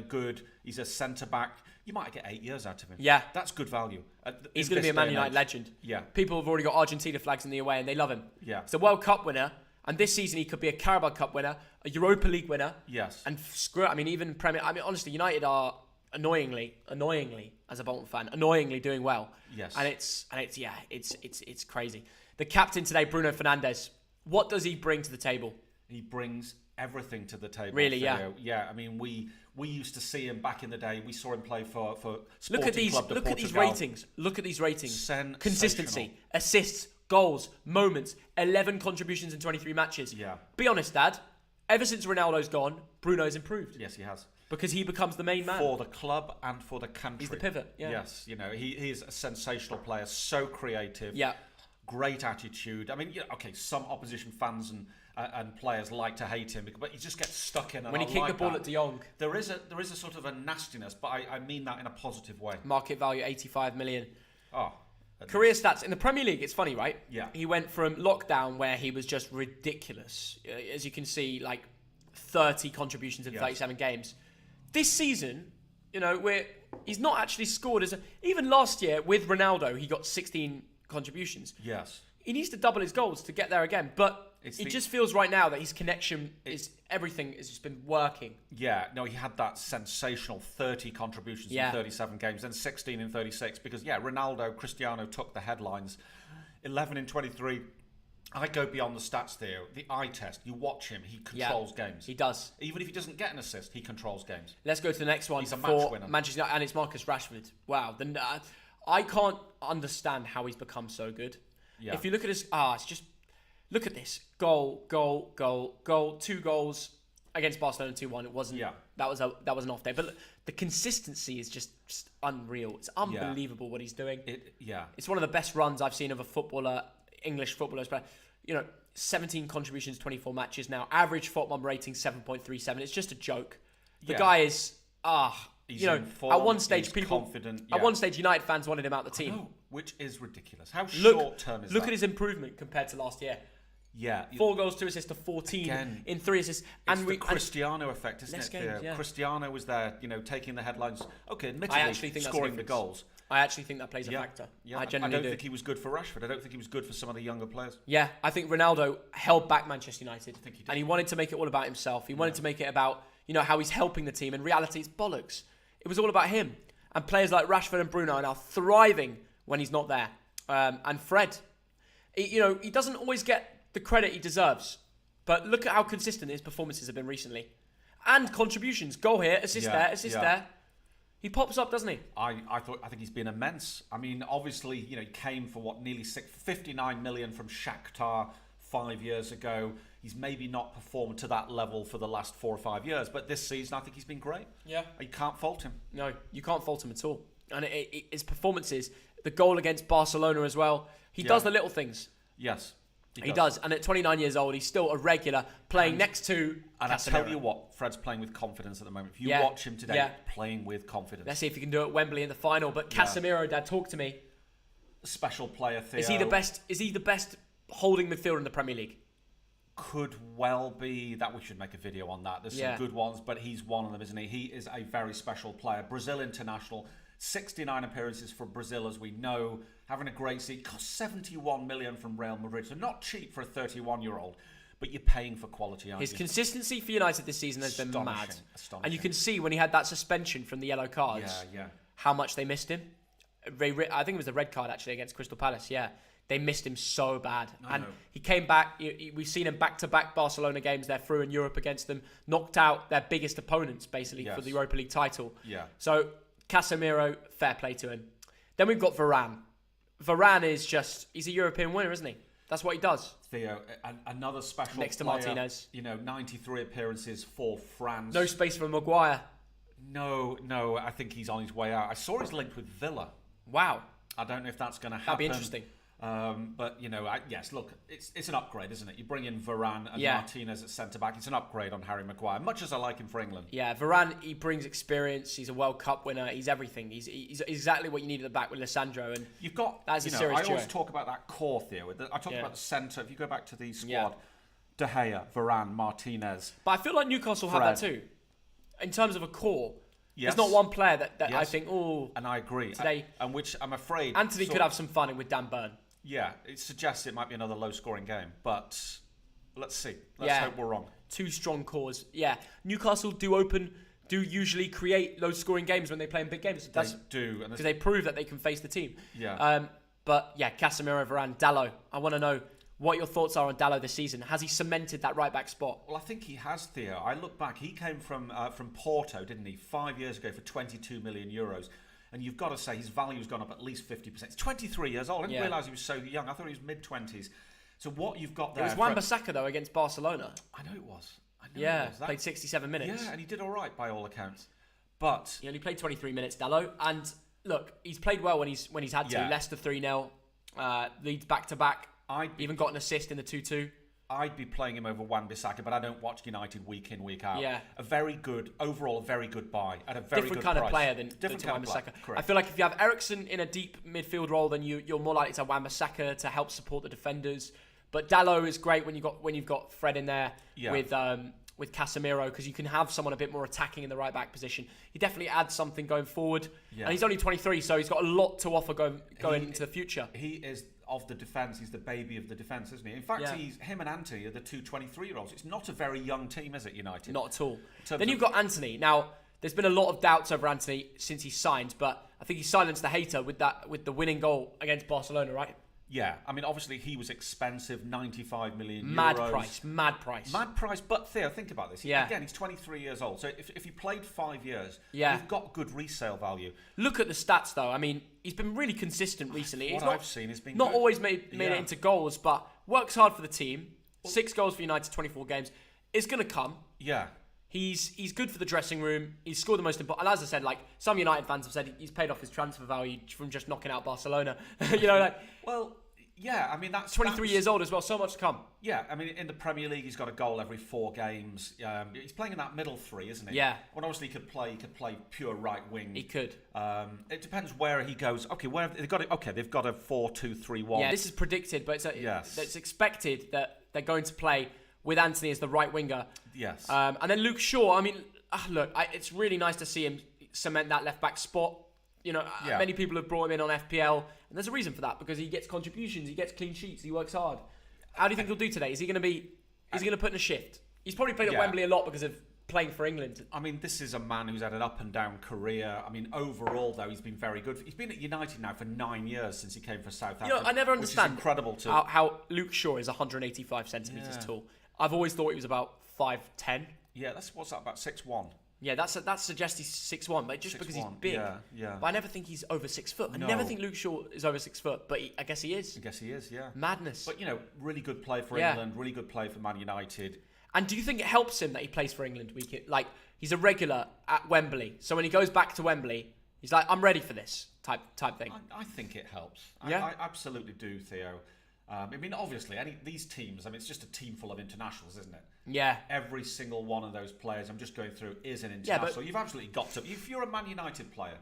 B: he's a centre back. You might get 8 years out of him.
A: Yeah,
B: that's good value.
A: He's going to be a Man United legend.
B: Yeah,
A: people have already got Argentina flags in the away, and they love him.
B: Yeah,
A: he's a World Cup winner, and this season he could be a Carabao Cup winner, a Europa League winner.
B: Yes,
A: and screw it. I mean, even Premier. I mean, honestly, United are annoyingly as a Bolton fan, annoyingly doing well.
B: Yes,
A: and it's crazy. The captain today, Bruno Fernandes. What does he bring to the table?
B: He brings everything to the table.
A: Really,
B: Theo. Yeah. I mean, we used to see him back in the day. We saw him play for Sporting
A: Look at these ratings. Look at these ratings. Consistency, assists, goals, moments, 11 contributions in 23 matches.
B: Yeah.
A: Be honest, Dad. Ever since Ronaldo's gone, Bruno's improved.
B: Yes, he has.
A: Because he becomes the main man.
B: For the club and for the country.
A: He's the pivot,
B: Yes, he is a sensational player, so creative.
A: Yeah.
B: Great attitude. I mean, some opposition fans and players like to hate him, but he just gets stuck in. And
A: when he kicked the ball at De Jong,
B: there is a sort of a nastiness, but I mean that in a positive way.
A: Market value 85 million.
B: Oh,
A: career stats in the Premier League. It's funny, right?
B: Yeah.
A: He went from lockdown where he was just ridiculous, as you can see, like 30 contributions in 37 games, this season, he's not actually scored even last year with Ronaldo, he got 16 contributions.
B: Yes.
A: He needs to double his goals to get there again, but it just feels right now that his connection everything has just been working.
B: Yeah, no, he had that sensational 30 contributions in 37 games, then 16 in 36, because, Ronaldo, Cristiano took the headlines. 11 in 23. I go beyond the stats there. The eye test. You watch him. He controls games.
A: He does.
B: Even if he doesn't get an assist, he controls games.
A: Let's go to the next one.
B: He's a match winner.
A: Manchester United, and it's Marcus Rashford. Wow. I can't understand how he's become so good. Yeah. If you look at his... it's just... Look at this. Goal. 2 goals against Barcelona 2-1. It wasn't... Yeah. That was an off day. But the consistency is just unreal. It's unbelievable what he's doing. It's one of the best runs I've seen of a footballer... English footballers, but 17 contributions, 24 matches now. Average FOTMOB rating 7.37. It's just a joke. The guy is
B: he's in form,
A: at one stage
B: confident.
A: At one stage United fans wanted him out the team.
B: No, which is ridiculous. How short term is that?
A: Look at his improvement compared to last year.
B: Yeah.
A: 4 goals, 2 assists to 14 in 3 assists.
B: It's the Cristiano effect, isn't it?
A: Games,
B: Cristiano was there, taking the headlines. Okay, admittedly, scoring the goals.
A: I actually think that plays a factor.
B: Yeah. I don't think he was good for Rashford. I don't think he was good for some of the younger players.
A: Yeah, I think Ronaldo held back Manchester United. I think he did. And he wanted to make it all about himself. He wanted to make it about, how he's helping the team. In reality, it's bollocks. It was all about him. And players like Rashford and Bruno are now thriving when he's not there. And Fred, he doesn't always get the credit he deserves. But look at how consistent his performances have been recently. And contributions. Goal here, assist there. He pops up, doesn't he?
B: I think he's been immense. I mean, obviously, he came for nearly 59 million from Shakhtar 5 years ago. He's maybe not performed to that level for the last 4 or 5 years, but this season I think he's been great.
A: Yeah,
B: you can't fault him.
A: No, you can't fault him at all. And his performances, the goal against Barcelona as well. He does the little things.
B: Yes.
A: He does. And at 29 years old, he's still a regular playing next to
B: And Casemiro. I tell you what, Fred's playing with confidence at the moment. If you watch him today, playing with confidence.
A: Let's see if he can do it at Wembley in the final. But Casemiro, Dad, talk to me.
B: Special player, Theo.
A: Is he the best holding midfielder in the Premier League?
B: Could well be that. We should make a video on that. There's some good ones, but he's one of them, isn't he? He is a very special player. Brazil international. 69 appearances for Brazil, as we know. Having a great season. Cost 71 million from Real Madrid. So not cheap for a 31-year-old. But you're paying for quality, aren't you?
A: His consistency for United this season has been mad. And you can see when he had that suspension from the yellow cards, how much they missed him. I think it was the red card, actually, against Crystal Palace, They missed him so bad. He came back. We've seen him back-to-back Barcelona games. They're through in Europe against them. Knocked out their biggest opponents, basically, for the Europa League title.
B: Yeah.
A: So, Casemiro, fair play to him. Then we've got Varane. Varane is he's a European winner, isn't he? That's what he does.
B: Theo, another special
A: next to
B: player,
A: Martinez.
B: 93 appearances for France.
A: No space for Maguire.
B: No, I think he's on his way out. I saw he's linked with Villa.
A: Wow.
B: I don't know if that's going to happen.
A: That'd be interesting.
B: But, yes, look, it's an upgrade, isn't it? You bring in Varane and Martinez at centre-back. It's an upgrade on Harry Maguire, much as I like him for England. Yeah,
A: Varane, he brings experience. He's a World Cup winner. He's everything. He's exactly what you need at the back with Lissandro. And
B: you've got, that's a serious I always talk about that core, Theo. I talk about the centre. If you go back to the squad, De Gea, Varane, Martinez.
A: But I feel like Newcastle have that too. In terms of a core. Yes. There's not one player that I think,
B: and I agree.
A: Today,
B: and which I'm afraid...
A: Anthony could have some fun with Dan Burn.
B: Yeah, it suggests it might be another low-scoring game, but let's see. Let's hope we're wrong.
A: 2 strong cores. Yeah, Newcastle do usually create low-scoring games when they play in big games.
B: They do.
A: Because they prove that they can face the team.
B: Yeah.
A: But yeah, Casemiro, Varane, Dalot. I want to know what your thoughts are on Dalot this season. Has he cemented that right-back spot?
B: Well, I think he has, Theo. I look back. He came from Porto, didn't he, 5 years ago for 22 million euros. And you've got to say his value's gone up at least 50%. He's 23 years old. I didn't realise he was so young. I thought he was mid-20s. So what you've got there...
A: It was Wan-Bissaka, though, against Barcelona.
B: I know it was.
A: Played 67 minutes.
B: Yeah, and he did all right by all accounts. But...
A: He only played 23 minutes, Dalot. And, look, he's played well when he's had to. Leicester 3-0. Leeds back-to-back. Even got an assist in the 2-2.
B: I'd be playing him over Wan-Bissaka, but I don't watch United week in, week out.
A: Yeah.
B: A very good buy at a very
A: different
B: good
A: kind
B: price.
A: of player than Wan-Bissaka. I feel like if you have Eriksen in a deep midfield role, then you're more likely to have Wan-Bissaka to help support the defenders. But Dalot is great when you've got Fred in there with Casemiro because you can have someone a bit more attacking in the right back position. He definitely adds something going forward. Yeah. And he's only 23, so he's got a lot to offer going into the future.
B: He is of the defence. He's the baby of the defence, isn't he? In fact, him and Anthony are the two 23-year-olds. It's not a very young team, is it, United?
A: Not at all. Then you've got Anthony. Now, there's been a lot of doubts over Anthony since he signed, but I think he silenced the hater with the winning goal against Barcelona, right?
B: Yeah, I mean, obviously he was expensive, 95 million euros.
A: Mad price.
B: But Theo, think about this.
A: Yeah.
B: Again, he's 23 years old. So if he played 5 years,
A: yeah,
B: you've got good resale value.
A: Look at the stats, though. I mean, he's been really consistent recently.
B: I've seen has been
A: not
B: good.
A: Always made it into goals, but works hard for the team. 6 goals for United, 24 games. It's going to come.
B: Yeah.
A: He's good for the dressing room. He's scored the most important. And as I said, like some United fans have said, he's paid off his transfer value from just knocking out Barcelona.
B: Well, yeah. I mean, that's
A: 23 years old as well. So much to come.
B: Yeah. I mean, in the Premier League, he's got a goal every 4 games. He's playing in that middle three, isn't he?
A: Yeah.
B: Well, obviously, he could play pure right wing.
A: He could.
B: It depends where he goes. Okay, where they've got it. Okay, they've got a 4-2-3-1.
A: Yeah, this is predicted, but it's expected that they're going to play with Anthony as the right winger.
B: Yes.
A: And then Luke Shaw, I mean, look, it's really nice to see him cement that left-back spot. Many people have brought him in on FPL, and there's a reason for that, because he gets contributions, he gets clean sheets, he works hard. How do you think he'll do today? Is he going to put in a shift? He's probably played at Wembley a lot because of playing for England.
B: I mean, this is a man who's had an up-and-down career. I mean, overall, though, he's been very good. He's been at United now for 9 years since he came for Southampton.
A: I never understand
B: which is incredible
A: how Luke Shaw is 185 centimetres tall. I've always thought he was about 5'10".
B: Yeah, what's that, about 6'1"?
A: Yeah, that suggests he's 6'1", but just 6'1", because he's big.
B: Yeah.
A: But I never think he's over 6 foot. I never think Luke Shaw is over 6 foot, but I guess he is.
B: Yeah.
A: Madness.
B: But, really good play for England, really good play for Man United.
A: And do you think it helps him that he plays for England like he's a regular at Wembley, so when he goes back to Wembley, he's like, I'm ready for this type thing?
B: I think it helps.
A: Yeah?
B: I absolutely do, Theo. I mean, obviously, these teams, it's just a team full of internationals, isn't it?
A: Yeah.
B: Every single one of those players I'm just going through is an international.
A: Yeah, but
B: you've absolutely got to. If you're a Man United player,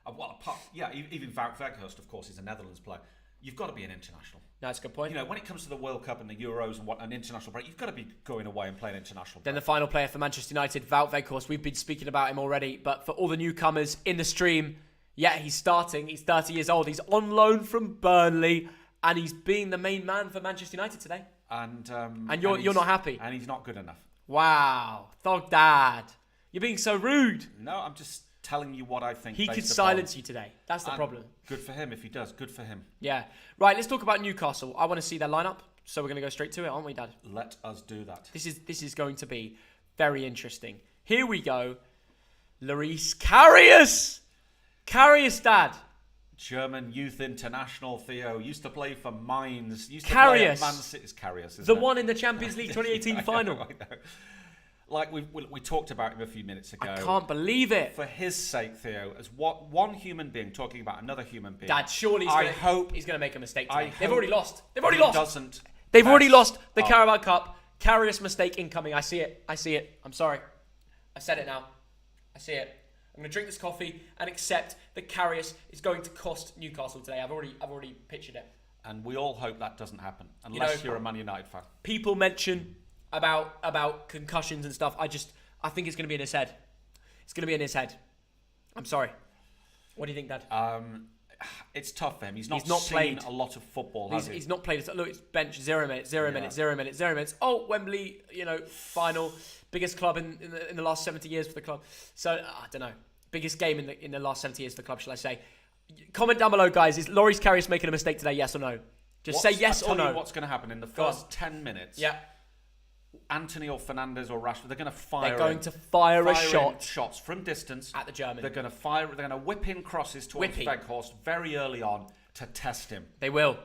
B: even Wout Weghorst, of course, is a Netherlands player. You've got to be an international.
A: No, that's a good point.
B: When it comes to the World Cup and the Euros and what an international break, you've got to be going away and playing international.
A: Then the final player for Manchester United, Wout Weghorst. We've been speaking about him already, but for all the newcomers in the stream, he's starting. He's 30 years old. He's on loan from Burnley. And he's being the main man for Manchester United today.
B: And
A: you're not happy.
B: And he's not good enough.
A: Wow, Thog Dad, you're being so rude.
B: No, I'm just telling you what I think.
A: He could silence you today. That's the problem.
B: Good for him if he does. Good for him.
A: Yeah. Right. Let's talk about Newcastle. I want to see their lineup, so we're going to go straight to it, aren't we, Dad?
B: Let us do that.
A: This is going to be very interesting. Here we go. Lloris Karius, Dad.
B: German youth international, Theo. Used to play for Mainz.
A: Karius.
B: Man City's Karius,
A: the one in the Champions League 2018 final.
B: I know. Like we talked about him a few minutes ago.
A: I can't believe it.
B: For his sake, Theo, as one human being talking about another human being.
A: Dad, surely he's going to make a mistake today. They've already lost. They've already lost the Carabao Cup. Karius mistake incoming. I see it. I'm sorry. I said it now. I see it. I'm going to drink this coffee and accept that Karius is going to cost Newcastle today. I've already pictured it.
B: And we all hope that doesn't happen, unless you're a Man United fan.
A: People mention about concussions and stuff. I think it's going to be in his head. It's going to be in his head. I'm sorry. What do you think, Dad?
B: It's tough for him. He's not
A: played
B: a lot of football, has he?
A: He's not played. Look, it's bench 0 minutes, 0 minutes, 0 minutes, 0 minutes. Oh, Wembley, final, biggest club in the last 70 years for the club. So I don't know, biggest game in the last 70 years for the club, shall I say? Comment down below, guys. Is Lloris Karius making a mistake today? Yes or no? Say yes or no.
B: I'll tell you what's going to happen in the first 10 minutes.
A: Yeah.
B: Anthony or Fernandes or Rashford, they're going to
A: fire a shot.
B: Shots from distance
A: at the German.
B: They're going to whip in crosses towards Weghorst very early on to test him.
A: They will.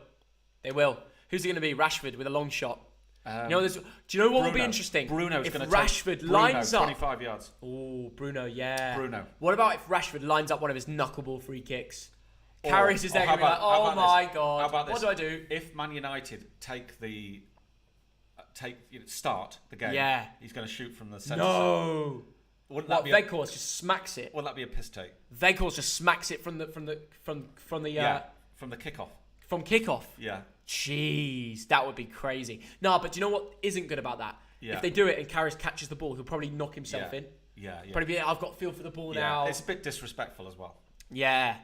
A: Who's it going to be? Rashford with a long shot. Do you know what will be interesting?
B: Bruno's
A: if
B: going to
A: Rashford lines up
B: 25 yards.
A: Oh, Bruno, yeah.
B: Bruno.
A: What about if Rashford lines up one of his knuckleball free kicks? Karius is there going to be like, oh my God,
B: how about this?
A: What do I do?
B: If Man United start the game, he's going to shoot from the centre.
A: No. Weghorst just smacks it.
B: Wouldn't that be a piss take?
A: Weghorst just smacks it from the
B: kickoff.
A: From kickoff.
B: Yeah.
A: Jeez, that would be crazy. No, but do you know what isn't good about that?
B: Yeah.
A: If they do it and Karras catches the ball, he'll probably knock himself in.
B: Yeah.
A: Probably be, I've got feel for the ball now.
B: It's a bit disrespectful as well.
A: Yeah.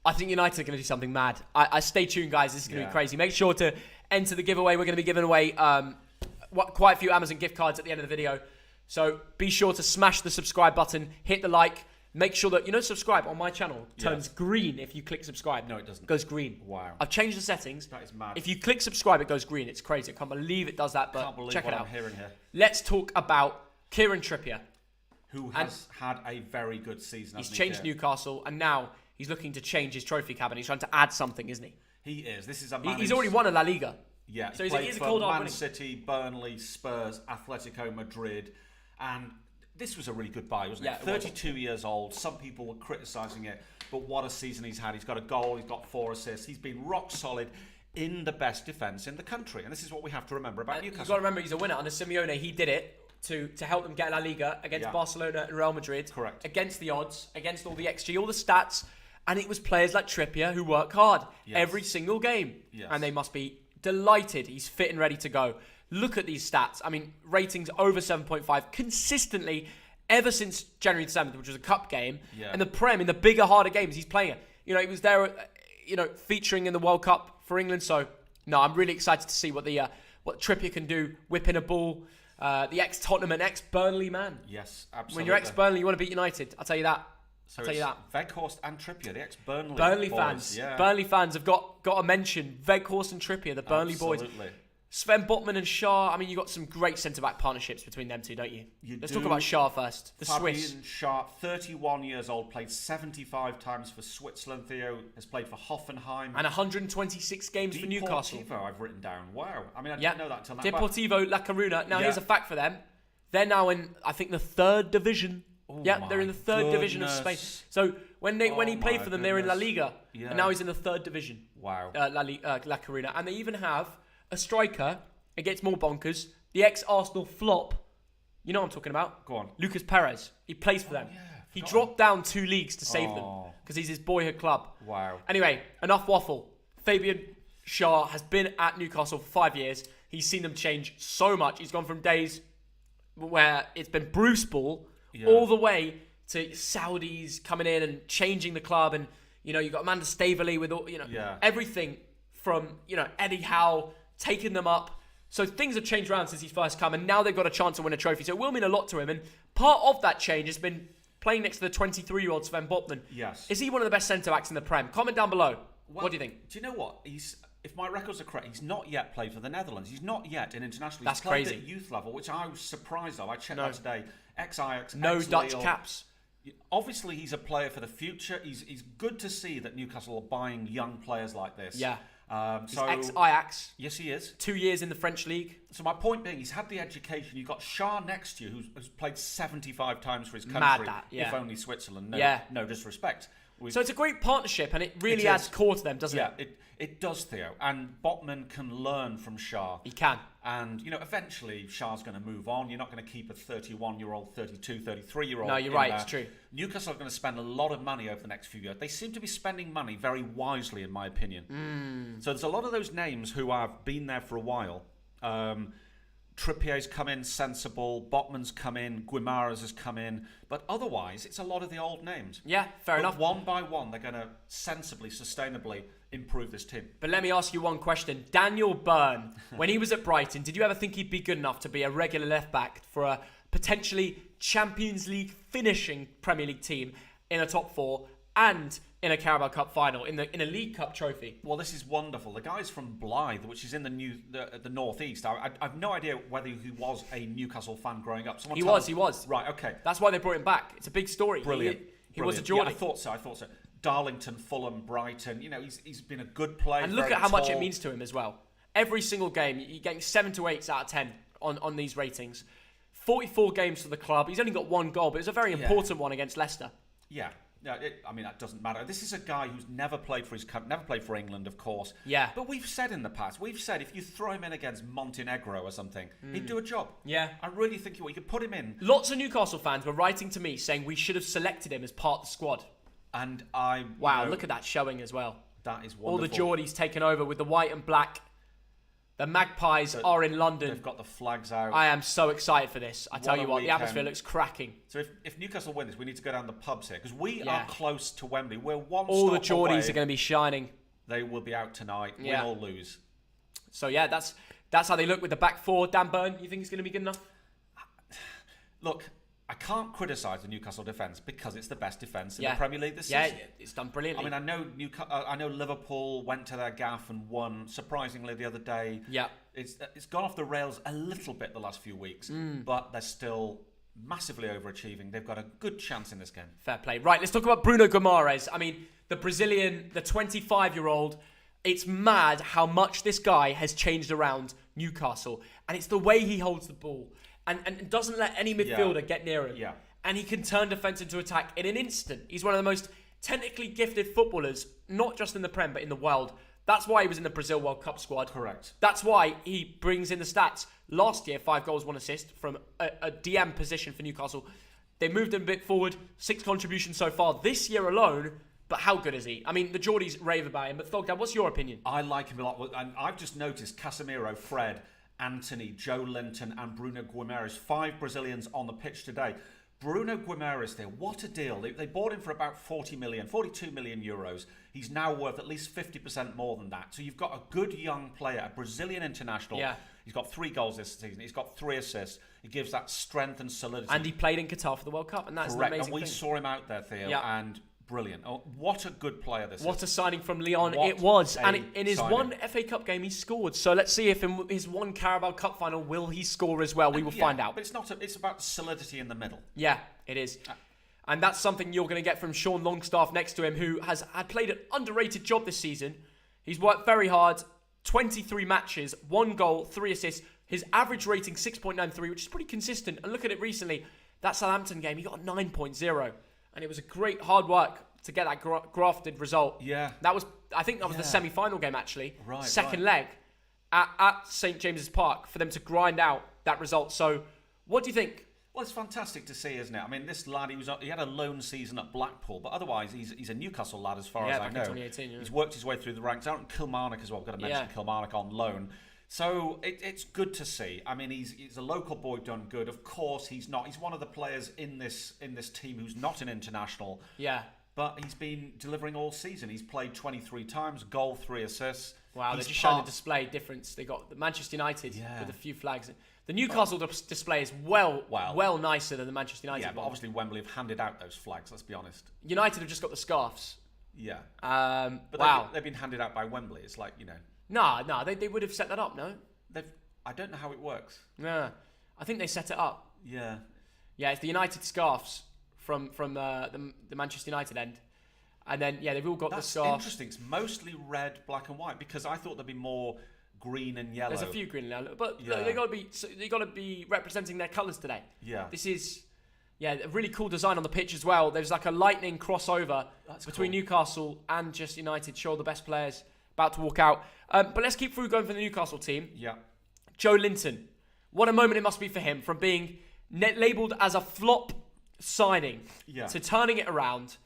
A: I think United are going to do something mad. I stay tuned, guys. This is going to be crazy. Make sure to enter the giveaway. We're going to be giving away quite a few Amazon gift cards at the end of the video. So be sure to smash the subscribe button, hit the like. Make sure that, subscribe on my channel turns green if you click subscribe.
B: No, it doesn't.
A: It goes green.
B: Wow.
A: I've changed the settings.
B: That is mad.
A: If you click subscribe, it goes green. It's crazy. I can't believe it does that, but check it out.
B: I'm hearing here.
A: Let's talk about Kieran Trippier.
B: Who has had a very good season.
A: He's changed Newcastle, and now he's looking to change his trophy cabinet. He's trying to add something, isn't he?
B: He is. This is a man.
A: He's already won a La Liga.
B: Yeah.
A: So
B: he's
A: a cold
B: Man City, Burnley, Spurs, Atletico Madrid, and this was a really good buy, wasn't it? 32 years old. Some people were criticising it, but what a season he's had. He's got a goal. He's got 4 assists. He's been rock solid in the best defence in the country, and this is what we have to remember about Newcastle.
A: You've got to remember he's a winner. Under Simeone, he did it to help them get La Liga against Barcelona and Real Madrid.
B: Correct.
A: Against the odds, against all the XG, all the stats, and it was players like Trippier who work hard every single game, and they must be delighted he's fit and ready to go. Look at these stats. I mean, ratings over 7.5 consistently ever since January the 7th, which was a cup game. Yeah. And the Prem, in the bigger, harder games, he's playing it. He was there, featuring in the World Cup for England. So, no, I'm really excited to see what Trippier can do, whipping a ball. The ex-Tottenham and ex-Burnley man.
B: Yes, absolutely.
A: When you're ex-Burnley, you want to beat United. I'll tell you that.
B: So Weghorst and Trippier, the ex-Burnley
A: Burnley
B: boys.
A: fans.
B: Yeah.
A: Burnley fans have got to mention Weghorst and Trippier, the Burnley boys. Sven Botman and Schär. I mean, you've got some great centre-back partnerships between them two, don't you? Let's talk about Schär first. The Swiss.
B: Schär, 31 years old, played 75 times for Switzerland. Theo has played for Hoffenheim.
A: And 126 games for Newcastle.
B: Deportivo, I've written down. Wow. I mean, I didn't know that until now.
A: Deportivo La Coruna. Now, here's a fact for them. They're now in, I think, the 3rd division. They're in the 3rd division of Spain. So when he played for them, they were in La Liga. Yeah. And now he's in the 3rd division.
B: Wow.
A: La Coruna. And they even have a striker, it gets more bonkers, the ex-Arsenal flop. You know what I'm talking about?
B: Go on.
A: Lucas Perez. He plays for them. Yeah, he dropped down 2 leagues to save them because he's his boyhood club.
B: Wow.
A: Anyway, enough waffle. Fabian Schär has been at Newcastle for 5 years. He's seen them change so much. He's gone from days where it's been Bruce ball all the way to Saudis coming in and changing the club. And, you've got Amanda Staveley with all, everything from, Eddie Howe taking them up. So things have changed around since he's first come, and now they've got a chance to win a trophy. So it will mean a lot to him. And part of that change has been playing next to the 23-year-old Sven Botman.
B: Yes.
A: Is he one of the best centre-backs in the Prem? Comment down below.
B: Well,
A: what do you think?
B: Do you know what? If my records are correct, he's not yet played for the Netherlands. He's not yet in international.
A: That's
B: he's played
A: crazy.
B: At youth level, which I was surprised of. I checked that today. Ex-Ajax,
A: no Dutch caps.
B: Obviously, he's a player for the future. He's good to see that Newcastle are buying young players like this.
A: Yeah.
B: He's
A: ex-Ajax.
B: Yes, he is.
A: 2 years in the French league.
B: So my point being, he's had the education. You've got Schär next to you, who's played 75 times for his country.
A: Mad that,
B: if only Switzerland. No disrespect.
A: So it's a great partnership, and it really adds core to them, doesn't it?
B: Yeah, it does, Theo. And Botman can learn from Schär.
A: He can.
B: And, eventually Schär's going to move on. You're not going to keep a 31-year-old, 32, 33-year-old.
A: No, you're right. It's true.
B: Newcastle are going to spend a lot of money over the next few years. They seem to be spending money very wisely, in my opinion. So there's a lot of those names who have been there for a while. Trippier's come in sensible, Botman's come in, Guimaraes has come in, but otherwise it's a lot of the old names.
A: Yeah, fair enough.
B: One by one, they're going to sensibly, sustainably improve this team.
A: But let me ask you one question. Daniel Byrne, when he was at Brighton, did you ever think he'd be good enough to be a regular left-back for a potentially Champions League finishing Premier League team in a top 4 and in a Carabao Cup final, in a League Cup trophy?
B: Well, this is wonderful. The guy's from Blythe, which is in the northeast. I've no idea whether he was a Newcastle fan growing up.
A: He was.
B: Right, okay.
A: That's why they brought him back. It's a big story.
B: Brilliant.
A: He was a Geordie.
B: Yeah, I thought so. Darlington, Fulham, Brighton. He's been a good player.
A: And look at how much it means to him as well. Every single game, you're getting 7 to 8 out of 10 on these ratings. 44 games for the club. He's only got 1 goal, but it's a very important one against Leicester.
B: Yeah. No, that doesn't matter. This is a guy who's never played for his country, never played for England, of course.
A: Yeah.
B: But we've said in the past, if you throw him in against Montenegro or something, he'd do a job.
A: Yeah.
B: I really think you could put him in.
A: Lots of Newcastle fans were writing to me saying we should have selected him as part of the squad.
B: And
A: Wow, look at that showing as well.
B: That is wonderful.
A: All the Geordies taken over with the white and black. The Magpies are in London.
B: They've got the flags out.
A: I am so excited for this. I tell you what, the
B: weekend.
A: atmosphere looks cracking.
B: So if Newcastle win this, we need to go down the pubs here because we are close to Wembley. We're one
A: All
B: stop
A: the Geordies
B: away.
A: are going to be shining.
B: They will be out tonight, win or lose.
A: So yeah, that's how they look with the back four. Dan Burn, you think it's going to be good enough?
B: Look, I can't criticise the Newcastle defence because it's the best defence in the Premier League this season.
A: Yeah, it's done brilliantly.
B: I mean, I know Liverpool went to their gaff and won surprisingly the other day.
A: Yeah,
B: it's gone off the rails a little bit the last few weeks, but they're still massively overachieving. They've got a good chance in this game.
A: Fair play. Right, let's talk about Bruno Guimaraes. I mean, the Brazilian, the 25-year-old. It's mad how much this guy has changed around Newcastle, and it's the way he holds the ball. And doesn't let any midfielder get near him.
B: Yeah.
A: And he can turn defence into attack in an instant. He's one of the most technically gifted footballers, not just in the Prem, but in the world. That's why he was in the Brazil World Cup squad.
B: Correct.
A: That's why he brings in the stats. Last year, 5 goals, 1 assist from a DM position for Newcastle. They moved him a bit forward, 6 contributions so far this year alone. But how good is he? I mean, the Geordies rave about him. But Thogden, what's your opinion?
B: I like him a lot. And I've just noticed Casemiro, Fred, Anthony, Joe Linton and Bruno Guimaraes, 5 Brazilians on the pitch today. Bruno Guimaraes there, what a deal. They bought him for about 42 million euros. He's now worth at least 50% more than that. So you've got a good young player, a Brazilian international.
A: Yeah.
B: He's got 3 goals this season. He's got 3 assists. He gives that strength and solidity.
A: And he played in Qatar for the World Cup, and that's
B: Correct.
A: an amazing
B: And we
A: thing.
B: saw him out there, Theo, and brilliant. Oh, what a good player this is.
A: What a signing from Lyon
B: What
A: it was.
B: a
A: And in his
B: signing.
A: one FA Cup game, he scored. So let's see if in his one Carabao Cup final, will he score as well? We will find out.
B: But it's about solidity in the middle.
A: Yeah, it is. And that's something you're going to get from Sean Longstaff next to him, who had played an underrated job this season. He's worked very hard. 23 matches, 1 goal, 3 assists. His average rating, 6.93, which is pretty consistent. And look at it recently. That Southampton game, he got a 9.0. And it was a great hard work to get that grafted result.
B: Yeah.
A: I think that was the semi-final game, actually.
B: Right,
A: Second leg at St. James's Park for them to grind out that result. So what do you think?
B: Well, it's fantastic to see, isn't it? I mean, this lad, he had a loan season at Blackpool, but otherwise he's a Newcastle lad as far as I know.
A: Back in 2018,
B: He's worked his way through the ranks. Out in Kilmarnock as well. I've got to mention Kilmarnock on loan. So it's good to see. I mean, he's a local boy done good. Of course, he's not. He's one of the players in this team who's not an international.
A: Yeah.
B: But he's been delivering all season. He's played 23 times, goal, 3 assists.
A: Wow, they're just showing the display difference. They got the Manchester United with a few flags. The Newcastle display is well nicer than the Manchester United.
B: Yeah, but obviously Wembley have handed out those flags. Let's be honest.
A: United have just got the scarves.
B: Yeah.
A: But
B: they've been handed out by Wembley. It's like,
A: No, they would have set that up. No.
B: I don't know how it works.
A: Yeah, I think they set it up.
B: Yeah.
A: Yeah, it's the United scarves from the Manchester United end, and then they've all got the scarf.
B: That's interesting. It's mostly red, black, and white because I thought there'd be more green and yellow.
A: There's a few green and yellow, but look, they got to be representing their colours today.
B: Yeah.
A: This is a really cool design on the pitch as well. There's like a lightning crossover between Newcastle and just United. Show the best players about to walk out. But let's keep through going for the Newcastle team.
B: Yeah.
A: Joe Linton. What a moment it must be for him from being labelled as a flop signing to turning it around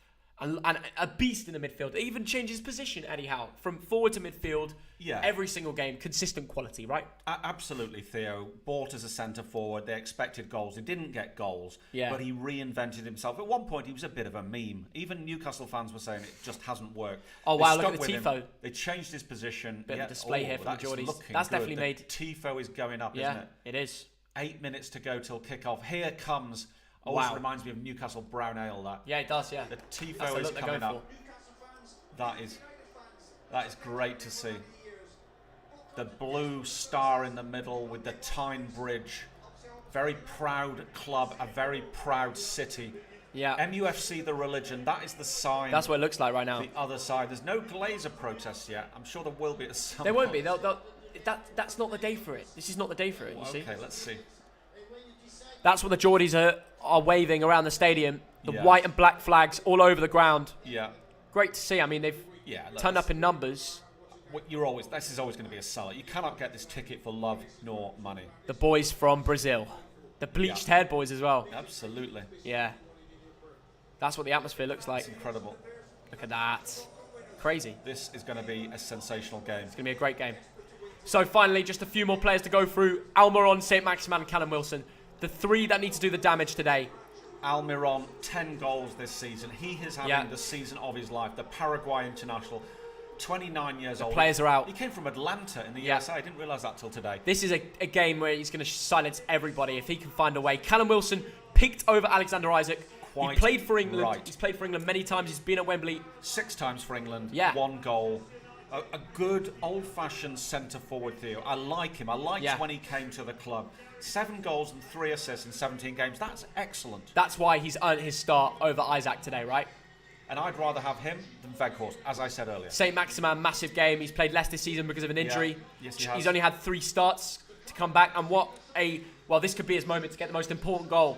A: and a beast in the midfield. It even changes position anyhow from forward to midfield.
B: Yeah.
A: Every single game, consistent quality, right?
B: Absolutely, Theo. Bought as a centre forward. They expected goals. They didn't get goals.
A: Yeah.
B: But he reinvented himself. At one point, he was a bit of a meme. Even Newcastle fans were saying it just hasn't worked.
A: Oh, wow, look at the tifo.
B: They changed his position.
A: Bit of a display here from the Geordies. That's definitely made.
B: Tifo is going up, isn't it?
A: It is.
B: 8 minutes to go till kick-off. Here comes... Always reminds me of Newcastle Brown Ale, that.
A: Yeah, it does, yeah.
B: The tifo is coming up. That is great to see. The blue star in the middle with the Tyne Bridge. Very proud club, a very proud city.
A: Yeah.
B: MUFC, the religion, that is the sign.
A: That's what it looks like right now.
B: The other side. There's no Glazer protests yet. I'm sure there will be at some
A: There won't be.
B: point.
A: That's not the day for it. This is not the day for it, you see.
B: Okay, let's see.
A: That's what the Geordies are waving around the stadium. The white and black flags all over the ground.
B: Yeah.
A: Great to see. I mean, they've turned up in numbers.
B: This is always going to be a seller. You cannot get this ticket for love nor money.
A: The boys from Brazil. The bleached haired boys as well.
B: Absolutely.
A: Yeah. That's what the atmosphere looks like.
B: It's incredible.
A: Look at that. Crazy.
B: This is going to be a sensational game.
A: It's going to be a great game. So finally, just a few more players to go through. Almiron, St. Maximin, and Callum Wilson. The 3 that need to do the damage today.
B: Almiron, 10 goals this season. He is having the season of his life. The Paraguay international, 29 years old.
A: Players are out.
B: He came from Atlanta in the USA. I didn't realise that till today.
A: This is a game where he's going to silence everybody if he can find a way. Callum Wilson picked over Alexander Isaac. He played for England.
B: Right.
A: He's played for England many times. He's been at Wembley.
B: 6 times for England. 1 goal. A good old-fashioned centre-forward Theo. I like him. I liked when he came to the club. 7 goals and 3 assists in 17 games. That's excellent.
A: That's why he's earned his start over Isaac today, right?
B: And I'd rather have him than Weghorst, as I said earlier.
A: St. Maximin, massive game. He's played less this season because of an injury.
B: Yeah. Yes, he has.
A: He's only had 3 starts to come back. And this could be his moment to get the most important goal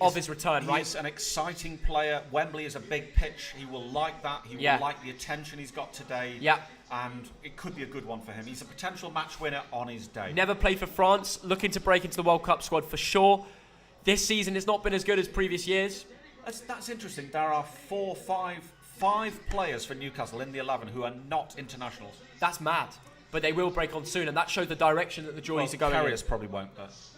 A: of his return, right?
B: He's an exciting player. Wembley is a big pitch. He will like that. He will like the attention he's got today.
A: Yeah.
B: And it could be a good one for him. He's a potential match winner on his day.
A: Never played for France. Looking to break into the World Cup squad for sure. This season has not been as good as previous years.
B: That's interesting. There are 5 players for Newcastle in the 11 who are not internationals.
A: That's mad. But they will break on soon, and that shows the direction that the Joys are going
B: Carriers
A: in.
B: probably won't.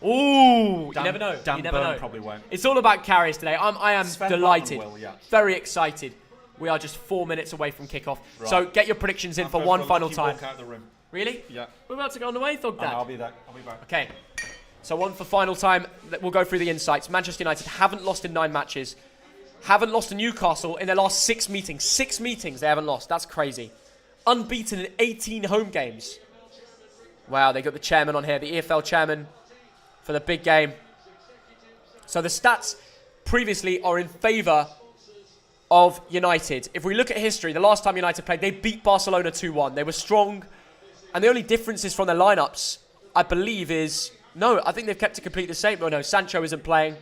A: Ooh, you never know.
B: Dan
A: You never know.
B: probably won't.
A: It's all about Carriers today. I am
B: Sven
A: delighted.
B: Botman will,
A: Very excited. We are just 4 minutes away from kickoff.
B: Right.
A: So get your predictions in for one final time.
B: Walk out of the room.
A: Really?
B: Yeah.
A: We're about to go on the way, Thogden.
B: I'll be there. I'll be back.
A: Okay. So one for final time. We'll go through the insights. Manchester United haven't lost in 9 matches. Haven't lost to Newcastle in their last 6 meetings. 6 meetings they haven't lost. That's crazy. Unbeaten in 18 home games. Wow, they got the chairman on here, the EFL chairman for the big game. So the stats previously are in favour of United. If we look at history, the last time United played, they beat Barcelona 2-1. They were strong. And the only differences from their lineups, I believe, is... No, I think they've kept it completely the same. Oh, no, Sancho isn't playing.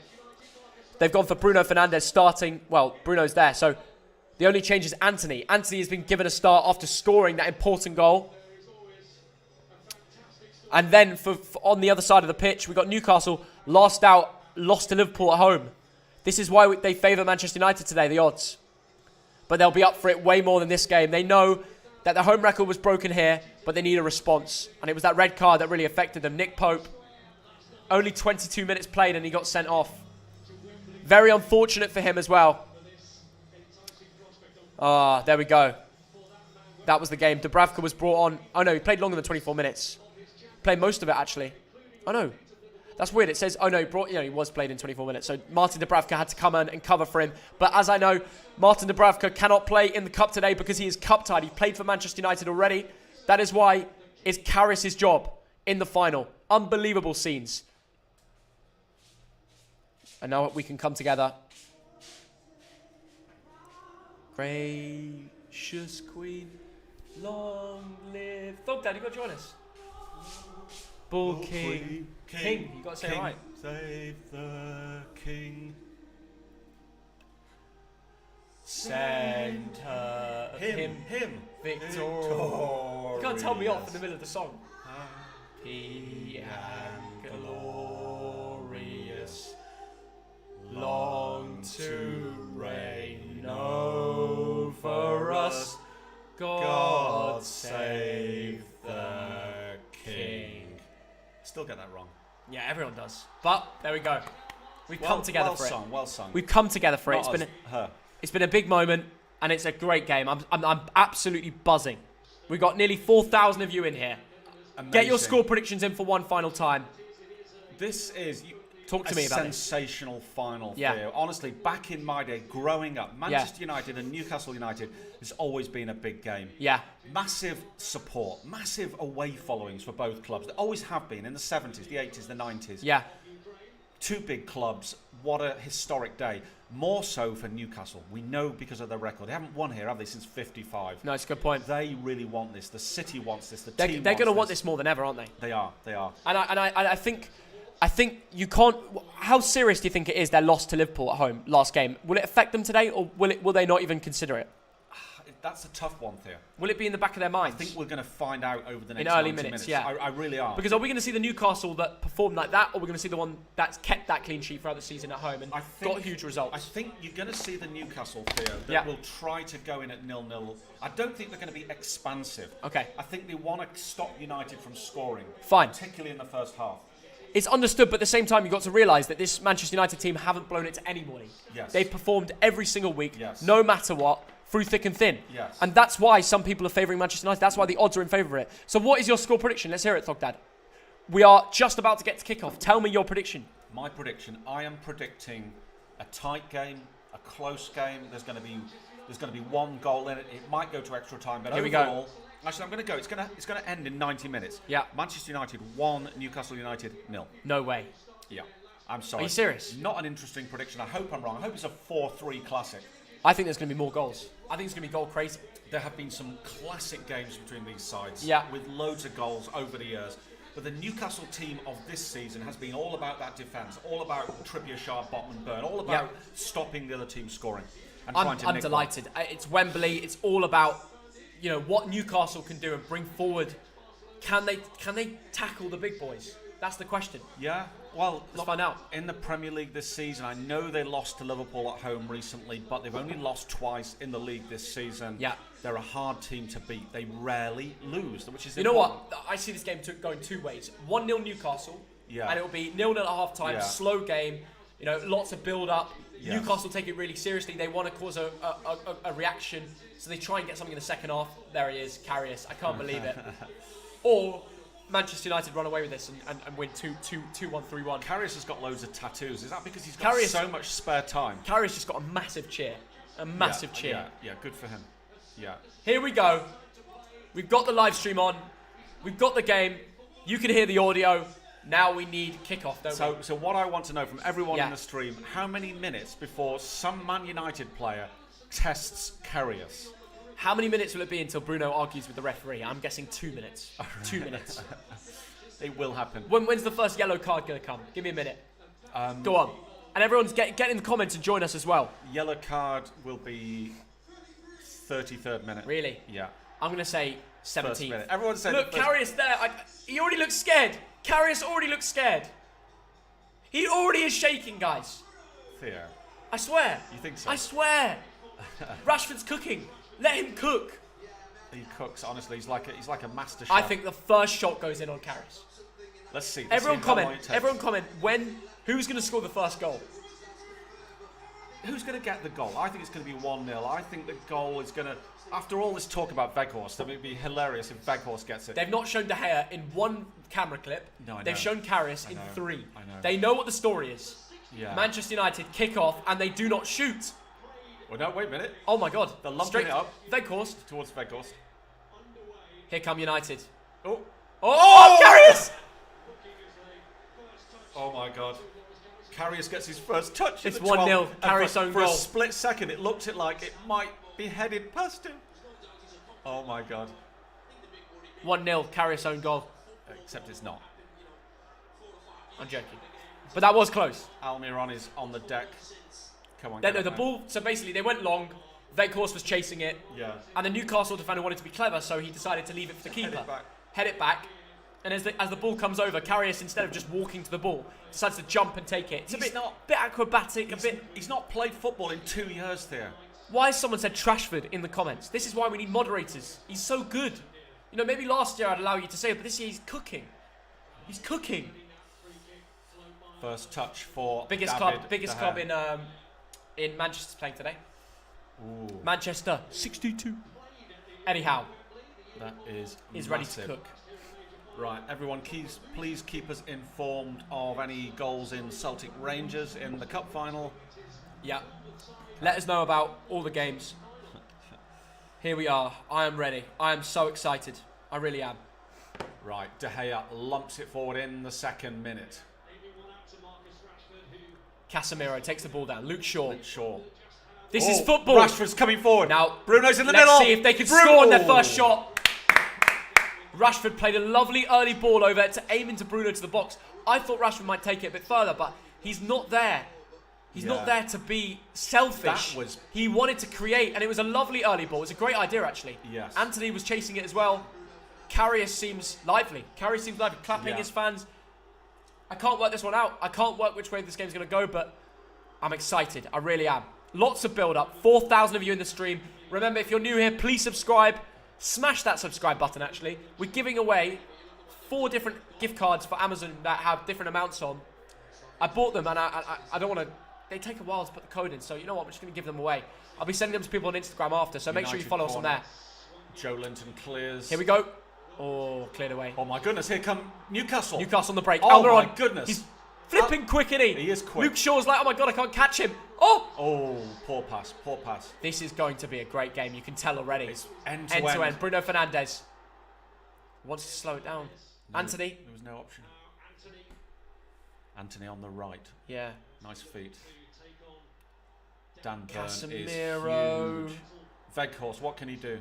A: They've gone for Bruno Fernandes starting. Well, Bruno's there, so the only change is Anthony. Anthony has been given a start after scoring that important goal. And then for on the other side of the pitch, we've got Newcastle lost to Liverpool at home. This is why they favour Manchester United today, the odds. But they'll be up for it way more than this game. They know that the home record was broken here, but they need a response. And it was that red card that really affected them. Nick Pope, only 22 minutes played and he got sent off. Very unfortunate for him as well. There we go. That was the game. Dubravka was brought on. Oh no, he played longer than 24 minutes. Played most of it actually. Oh no. That's weird. It says, oh no, he was played in 24 minutes. So Martin Dubravka had to come in and cover for him. But as I know, Martin Dubravka cannot play in the cup today because he is cup tied. He played for Manchester United already. That is why it's Karius' job in the final. Unbelievable scenes. And now we can come together. Gracious Queen, long live... Thogden, you got to join us. Bull King. King, you got to say it right.
B: Save the King.
A: Send her him victorious. You can't tell me off in the middle of the song. Happy and glorious, long to reign over us. God save the King.
B: Still get that wrong.
A: Yeah, everyone does. But there we go. We've come together for it.
B: Well sung.
A: We've come together for it.
B: Her.
A: It's been a big moment, and it's a great game. I'm absolutely buzzing. We've got nearly 4,000 of you in here.
B: Amazing.
A: Get your score predictions in for one final time.
B: This is
A: Talk to me about
B: sensational final.
A: Yeah.
B: Theo. Honestly, back in my day, growing up, Manchester United and Newcastle United has always been a big game.
A: Yeah.
B: Massive support, massive away followings for both clubs. They always have been in the 70s, the 80s, the 90s.
A: Yeah.
B: 2 big clubs. What a historic day. More so for Newcastle. We know because of their record. They haven't won here, have they, since 55?
A: No, it's a good point.
B: They really want this. The city wants this. The team
A: They're going to want
B: wants
A: this more than ever, aren't they?
B: They are.
A: And I think you can't... How serious do you think it is their loss to Liverpool at home last game? Will it affect them today, or will they not even consider it?
B: That's a tough one, Theo.
A: Will it be in the back of their minds?
B: I think we're going to find out over the next
A: in early
B: 90
A: minutes.
B: Yeah, I really are.
A: Because are we going to see the Newcastle that performed like that, or are we going to see the one that's kept that clean sheet throughout the season at home and got huge results?
B: I think you're going to see the Newcastle, Theo, that will try to go in at 0-0. I don't think they're going to be expansive.
A: Okay.
B: I think they want to stop United from scoring.
A: Fine.
B: Particularly in the first half.
A: It's understood, but at the same time, you've got to realise that this Manchester United team haven't blown it to anybody.
B: Yes.
A: They've performed every single week,
B: yes,
A: no matter what, through thick and thin.
B: Yes.
A: And that's why some people are favouring Manchester United. That's why the odds are in favour of it. So what is your score prediction? Let's hear it, Thogdad. We are just about to get to kick-off. Tell me your prediction.
B: My prediction, I am predicting a tight game, a close game. There's going to be one goal in it. It might go to extra time, but
A: Here
B: overall...
A: we go.
B: Actually, I'm going to go. It's going to end in 90 minutes.
A: Yeah.
B: Manchester United 1, Newcastle United 0.
A: No way.
B: Yeah. I'm sorry.
A: Are you serious?
B: Not an interesting prediction. I hope I'm wrong. I hope it's a 4-3 classic.
A: I think there's going to be more goals. I think it's going to be goal crazy.
B: There have been some classic games between these sides.
A: Yeah.
B: With loads of goals over the years. But the Newcastle team of this season has been all about that defence, all about Trippier, Sharp, Botman, Burn, all about stopping the other team scoring. And
A: I'm delighted. It's Wembley. It's all about what Newcastle can do and bring forward. Can they tackle the big boys? That's the question.
B: Yeah. Well,
A: let's find out.
B: In the Premier League this season, I know they lost to Liverpool at home recently, but they've only lost twice in the league this season.
A: Yeah.
B: They're a hard team to beat. They rarely lose, which is
A: important. You know what? I see this game going two ways. 1-0 Newcastle. Yeah. And it will be 0-0 at half time, slow game, lots of build up. Yes. Newcastle take it really seriously. They want to cause a reaction, so they try and get something in the second half. There he is, Karius. I can't believe it. Or Manchester United run away with this and win 2-1, 3-1.
B: Karius has got loads of tattoos. Is that because he's got so much spare time?
A: Karius just got a massive cheer. A massive cheer.
B: Yeah, good for him. Yeah.
A: Here we go. We've got the live stream on. We've got the game. You can hear the audio. Now we need kickoff, don't we?
B: So what I want to know from everyone in the stream, how many minutes before some Man United player tests Karius?
A: How many minutes will it be until Bruno argues with the referee? I'm guessing 2 minutes. 2 minutes.
B: It will happen.
A: When's the first yellow card going to come? Give me a minute. Go on. And everyone's get in the comments and join us as well.
B: Yellow card will be 33rd minute.
A: Really?
B: Yeah.
A: I'm going to say 17th.
B: Everyone's saying
A: look, Karius there. He already looks scared. Karius already looks scared. He already is shaking, guys.
B: Theo.
A: I swear.
B: You think so?
A: I swear. Rashford's cooking. Let him cook.
B: He cooks, honestly. He's like a master chef.
A: I think the first shot goes in on Karius.
B: Let's see.
A: Everyone comment. Who's going to score the first goal?
B: Who's going to get the goal? I think it's going to be 1-0. I think the goal is going to... After all this talk about Weghorst, it would be hilarious if Weghorst gets it.
A: They've not shown De Gea in one camera clip.
B: No, I know.
A: They've shown Karius in 3.
B: I know.
A: They know what the story is.
B: Yeah.
A: Manchester United kick off and they do not shoot.
B: Well, no, wait a minute.
A: Oh my God.
B: They're lumping it up.
A: Weghorst.
B: Towards Weghorst.
A: Here come United.
B: Oh,
A: Karius!
B: Oh my God. Karius gets his first touch.
A: It's 1-0. Karius own goal.
B: For a split second, it looked like it might be headed past him. Oh my God.
A: 1-0. Karius own goal.
B: Except it's not.
A: I'm joking. But that was close.
B: Almiron is on the deck. Come on.
A: The ball. So basically, they went long. Weghorst was chasing it.
B: Yeah.
A: And the Newcastle defender wanted to be clever, so he decided to leave it for the keeper. Head it back. And as the ball comes over, Karius, instead of just walking to the ball, decides to jump and take it. It's a bit acrobatic.
B: He's not played football in 2 years there.
A: Why has someone said Trashford in the comments? This is why we need moderators. He's so good. Maybe last year I'd allow you to say it, but this year he's cooking. He's cooking.
B: First touch for
A: biggest club in Manchester playing today.
B: Ooh.
A: Manchester 62. Anyhow,
B: that is
A: ready to cook.
B: Right, everyone, please keep us informed of any goals in Celtic Rangers in the cup final.
A: Yeah. Let us know about all the games. Here we are. I am ready. I am so excited. I really am.
B: Right, De Gea lumps it forward in the second minute.
A: Casemiro takes the ball down. Luke Shaw. This
B: is
A: is football.
B: Rashford's coming forward.
A: Now,
B: Bruno's in the middle.
A: Let's see if they can score on their first shot. Rashford played a lovely early ball over to aim into Bruno to the box. I thought Rashford might take it a bit further, but he's not there. He's not there to be selfish. He wanted to create, and it was a lovely early ball. It was a great idea, actually.
B: Yes.
A: Anthony was chasing it as well. Karius seems lively. Clapping his fans. I can't work this one out. I can't work which way this game's going to go, but I'm excited. I really am. Lots of build-up. 4,000 of you in the stream. Remember, if you're new here, please subscribe. Smash that subscribe button, actually. We're giving away 4 different gift cards for Amazon that have different amounts on. I bought them, and I don't want to... They take a while to put the code in, so you know what? I'm just going to give them away. I'll be sending them to people on Instagram after, so make sure you follow us on there.
B: Joe Linton clears.
A: Here we go. Oh, cleared away.
B: Oh my goodness, here come Newcastle.
A: Newcastle on the break.
B: Oh my goodness.
A: He's flipping quick, isn't he?
B: He is quick.
A: Luke Shaw's like, oh my God, I can't catch him. Oh!
B: Oh, poor pass.
A: This is going to be a great game. You can tell already.
B: It's end to end.
A: Bruno Fernandes wants to slow it down.
B: No,
A: Anthony.
B: There was no option. Anthony on the right.
A: Yeah.
B: Nice feet. Dan Burn
A: Casemiro.
B: is huge. Weghorst, what can he do?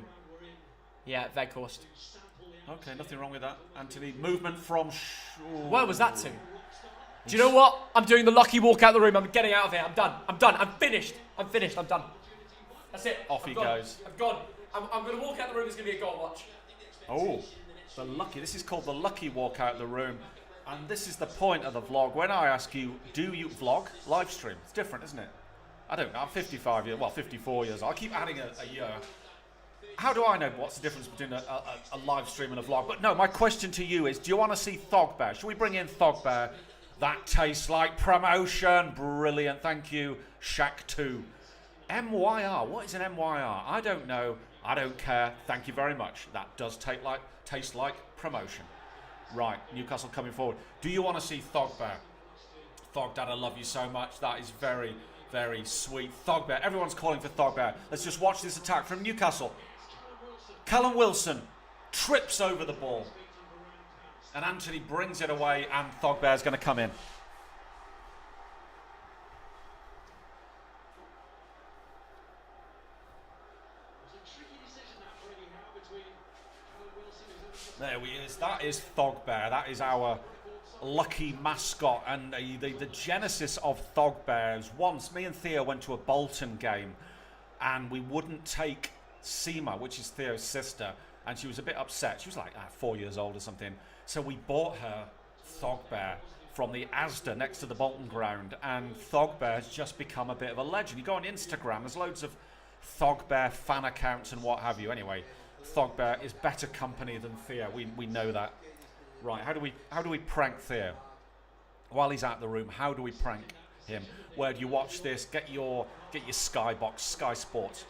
A: Yeah, Weghorst.
B: Okay, nothing wrong with that. Anthony, movement from...
A: Where was that to? Do you know what? I'm doing the lucky walk out the room. I'm getting out of here. I'm done. I'm finished. I'm done. That's it.
B: Off he goes.
A: I've gone. I'm going to walk out the room. There's going to be a goal watch.
B: Oh, this is called the lucky walk out the room. And this is the point of the vlog. When I ask you, do you vlog? Live stream. It's different, isn't it? I don't know. I'm 54 years old. I keep adding a year. How do I know what's the difference between a live stream and a vlog? But no, my question to you is, do you want to see Thogbear? Should we bring in Thogbear? That tastes like promotion. Brilliant. Thank you. Shaq 2. MYR. What is an MYR? I don't know. I don't care. Thank you very much. That does taste like promotion. Right. Newcastle coming forward. Do you want to see Thogbear? Thogdad, I love you so much. That is very, very sweet. Thogbear. Everyone's calling for Thogbear. Let's just watch this attack from Newcastle. Callum Wilson trips over the ball. And Anthony brings it away, and Thogbear's going to come in. There he is. That is Thogbear. That is our lucky mascot. And the genesis of Thogbear is once me and Theo went to a Bolton game, and we wouldn't take Seema, which is Theo's sister, and she was a bit upset. She was like 4 years old or something. So we bought her Thogbear from the Asda next to the Bolton ground, and Thogbear has just become a bit of a legend. You go on Instagram, there's loads of Thogbear fan accounts and what have you. Anyway, Thogbear is better company than Theo. We know that. Right, how do we prank Theo? While he's out the room, how do we prank him? Where do you watch this? Get your Sky box, Sky Sports.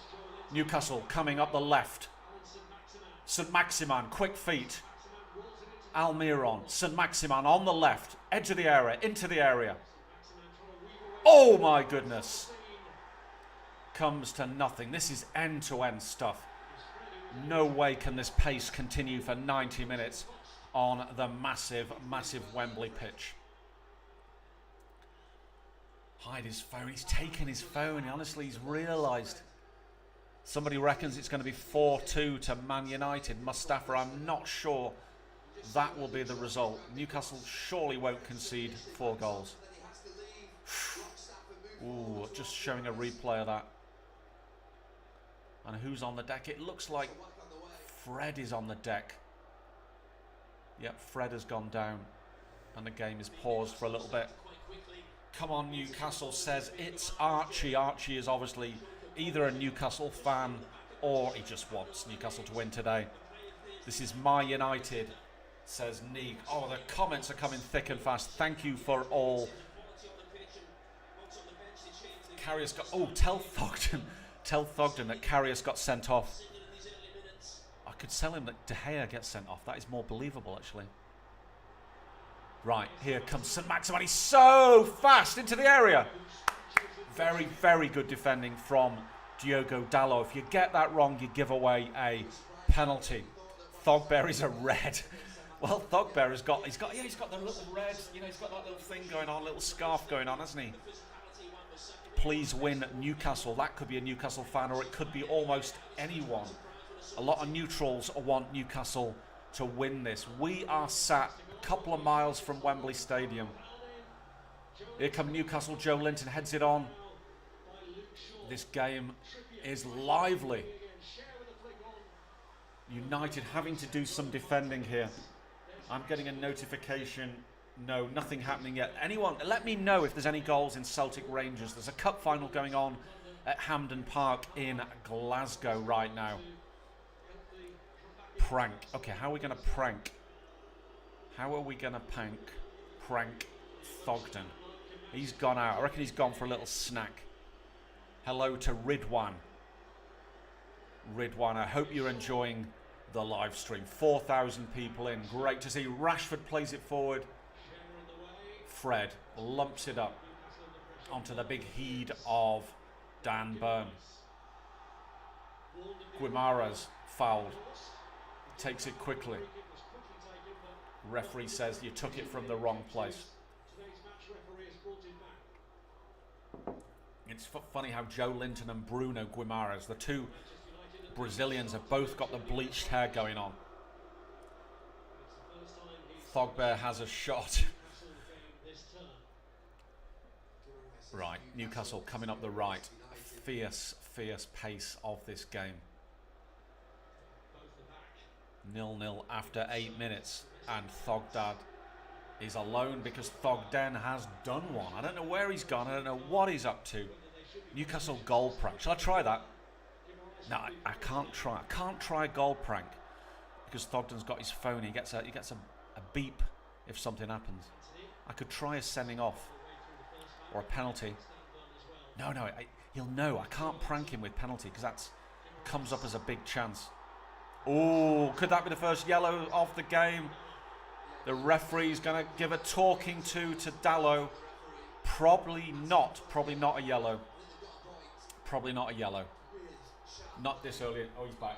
B: Newcastle coming up the left. St Maximan, quick feet. Almiron, St Maximan on the left, edge of the area, into the area. Oh my goodness. Comes to nothing. This is end-to-end stuff. No way can this pace continue for 90 minutes on the massive, massive Wembley pitch. Hide his phone. He's taken his phone. Honestly, he's realised. Somebody reckons it's going to be 4-2 to Man United. Mustafa, I'm not sure that will be the result. Newcastle surely won't concede 4 goals. Ooh, just showing a replay of that. And who's on the deck? It looks like Fred is on the deck. Yep, Fred has gone down. And the game is paused for a little bit. Come on, Newcastle, says it's Archie. Archie is obviously either a Newcastle fan or he just wants Newcastle to win today. This is my United, says Neeg. Oh, the comments are coming thick and fast. Thank you for all. Karius got... Oh, tell Thogden that Karius got sent off. I could tell him that De Gea gets sent off. That is more believable, actually. Right, here comes St Maximan. He's so fast into the area. Very, very good defending from Diogo Dalot. If you get that wrong, you give away a penalty. Thogbear is a red. Well, Thogbear he's got the little red, he's got that little thing going on, little scarf going on, hasn't he? Please win Newcastle. That could be a Newcastle fan, or it could be almost anyone. A lot of neutrals want Newcastle to win this. We are sat a couple of miles from Wembley Stadium. Here come Newcastle. Joe Linton heads it on. This game is lively. United having to do some defending here. I'm getting a notification. No, nothing happening yet. Anyone, let me know if there's any goals in Celtic Rangers. There's a cup final going on at Hampden Park in Glasgow right now. Prank. Okay, how are we going to prank? How are we going to prank Thogden? He's gone out. I reckon he's gone for a little snack. Hello to Ridwan. Ridwan, I hope you're enjoying the live stream. 4,000 people in. Great to see. Rashford plays it forward. Fred lumps it up onto the big head of Dan Burn. Guimaraes fouled. Takes it quickly. Referee says you took it from the wrong place. It's funny how Joe Linton and Bruno Guimaraes, the two Brazilians, have both got the bleached hair going on. Thogbear has a shot. Right, Newcastle coming up the right. Fierce pace of this game. 0-0 after 8 minutes, and Thogdad is alone because Thogden has done one. I don't know where he's gone. I don't know what he's up to. Newcastle goal prank. Shall I try that? No, I can't try. I can't try a goal prank because Thogden's got his phone. He gets a beep if something happens. I could try a sending off or a penalty. No, he'll know. I can't prank him with penalty because that comes up as a big chance. Oh, could that be the first yellow of the game? The referee's going to give a talking to Dallo. Probably not a yellow. Probably not a yellow. Not this early. Oh, he's back.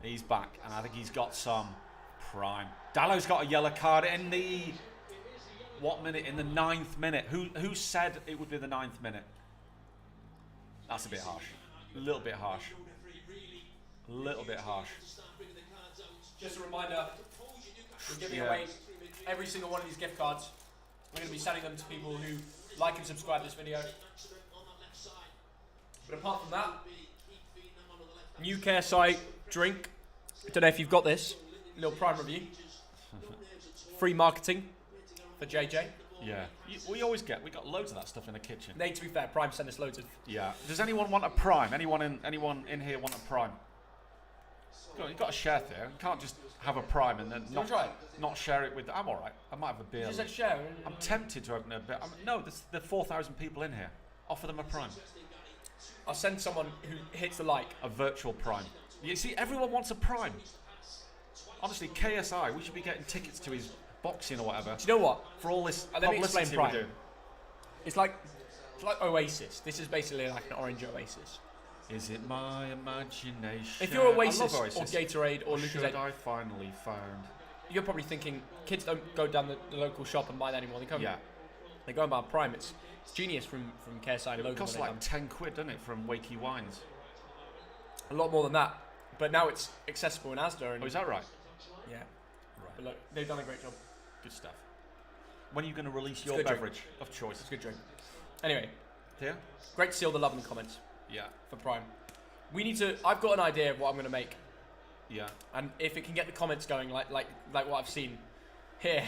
B: He's back, and I think he's got some prime. Dallo's got a yellow card in the... What minute? In the 9th minute. Who said it would be the 9th minute? That's a bit harsh. A little bit harsh. A little bit harsh.
A: Just a reminder, we're giving away every single one of these gift cards. We're going to be sending them to people who like and subscribe to this video. But apart from that, Newcastle drink. I don't know if you've got this. Little prime review. Free marketing for JJ.
B: Yeah. We got loads of that stuff in the kitchen.
A: They, to be fair, Prime sent us loads of.
B: Yeah. Does anyone want a prime? Anyone in here want a prime? You've got to share there. You can't just have a prime and then not share it with... I'm all right. I might have a beer.
A: You said share.
B: I'm tempted to open a bit. No, there's 4,000 people in here. Offer them a prime.
A: I'll send someone who hits the like.
B: A virtual prime. You see, everyone wants a prime. Honestly, KSI, we should be getting tickets to his boxing or whatever.
A: Do you know what?
B: For all this
A: let me explain
B: publicity
A: prime.
B: we do.
A: It's like Oasis. This is basically like an orange Oasis.
B: Is it my imagination?
A: If you're Oasis or Gatorade or
B: Lucozade, I finally found.
A: You're probably thinking kids don't go down the local shop and buy that anymore. They come.
B: Yeah.
A: They go and buy Prime. It's genius from KSI and Logan.
B: It costs like 10 quid, doesn't it, from Wakey Wines?
A: A lot more than that. But now it's accessible in Asda. And
B: is that right?
A: Yeah.
B: Right.
A: But look, they've done a great job.
B: Good stuff. When are you going to release your beverage of choice?
A: It's a good drink. Anyway.
B: Yeah?
A: Great to see all the love in the comments.
B: Yeah.
A: For Prime. We need to... I've got an idea of what I'm going to make.
B: Yeah.
A: And if it can get the comments going like what I've seen here,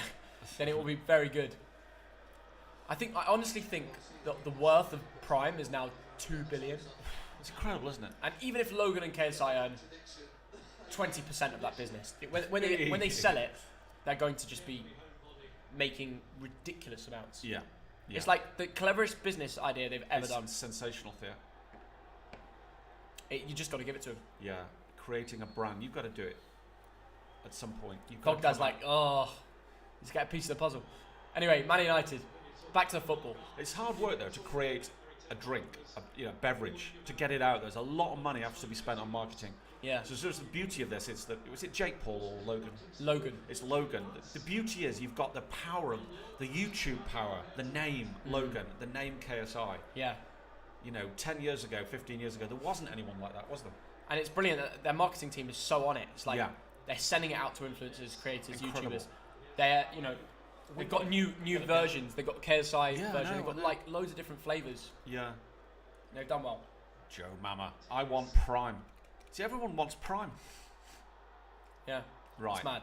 A: then it will be very good. I honestly think that the worth of Prime is now 2 billion.
B: It's incredible, isn't it?
A: And even if Logan and KSI earn 20% of that business, when they sell it, they're going to just be making ridiculous amounts.
B: Yeah.
A: It's like the cleverest business idea they've ever done.
B: Sensational theatre.
A: You just got to give it to them.
B: Yeah. Creating a brand. You've got to do it at some point.
A: Cogdad's like, let's get a piece of the puzzle. Anyway, Man United. Back to the football.
B: It's hard work though to create a drink, a beverage, to get it out. There's a lot of money has to be spent on marketing.
A: Yeah.
B: So the beauty of this is that, was it Jake Paul or Logan?
A: Logan.
B: It's Logan. The beauty is you've got the power of the YouTube power, the name Logan, the name KSI.
A: Yeah.
B: 10 years ago, 15 years ago, there wasn't anyone like that, was there?
A: And it's brilliant that their marketing team is so on it. It's like they're sending it out to influencers, creators,
B: Incredible.
A: YouTubers. They're, They've got new versions. They've got KSI version. They've got like loads of different flavours.
B: Yeah.
A: They've done well.
B: Joe Mama. I want Prime. See, everyone wants Prime.
A: Yeah.
B: Right.
A: It's mad.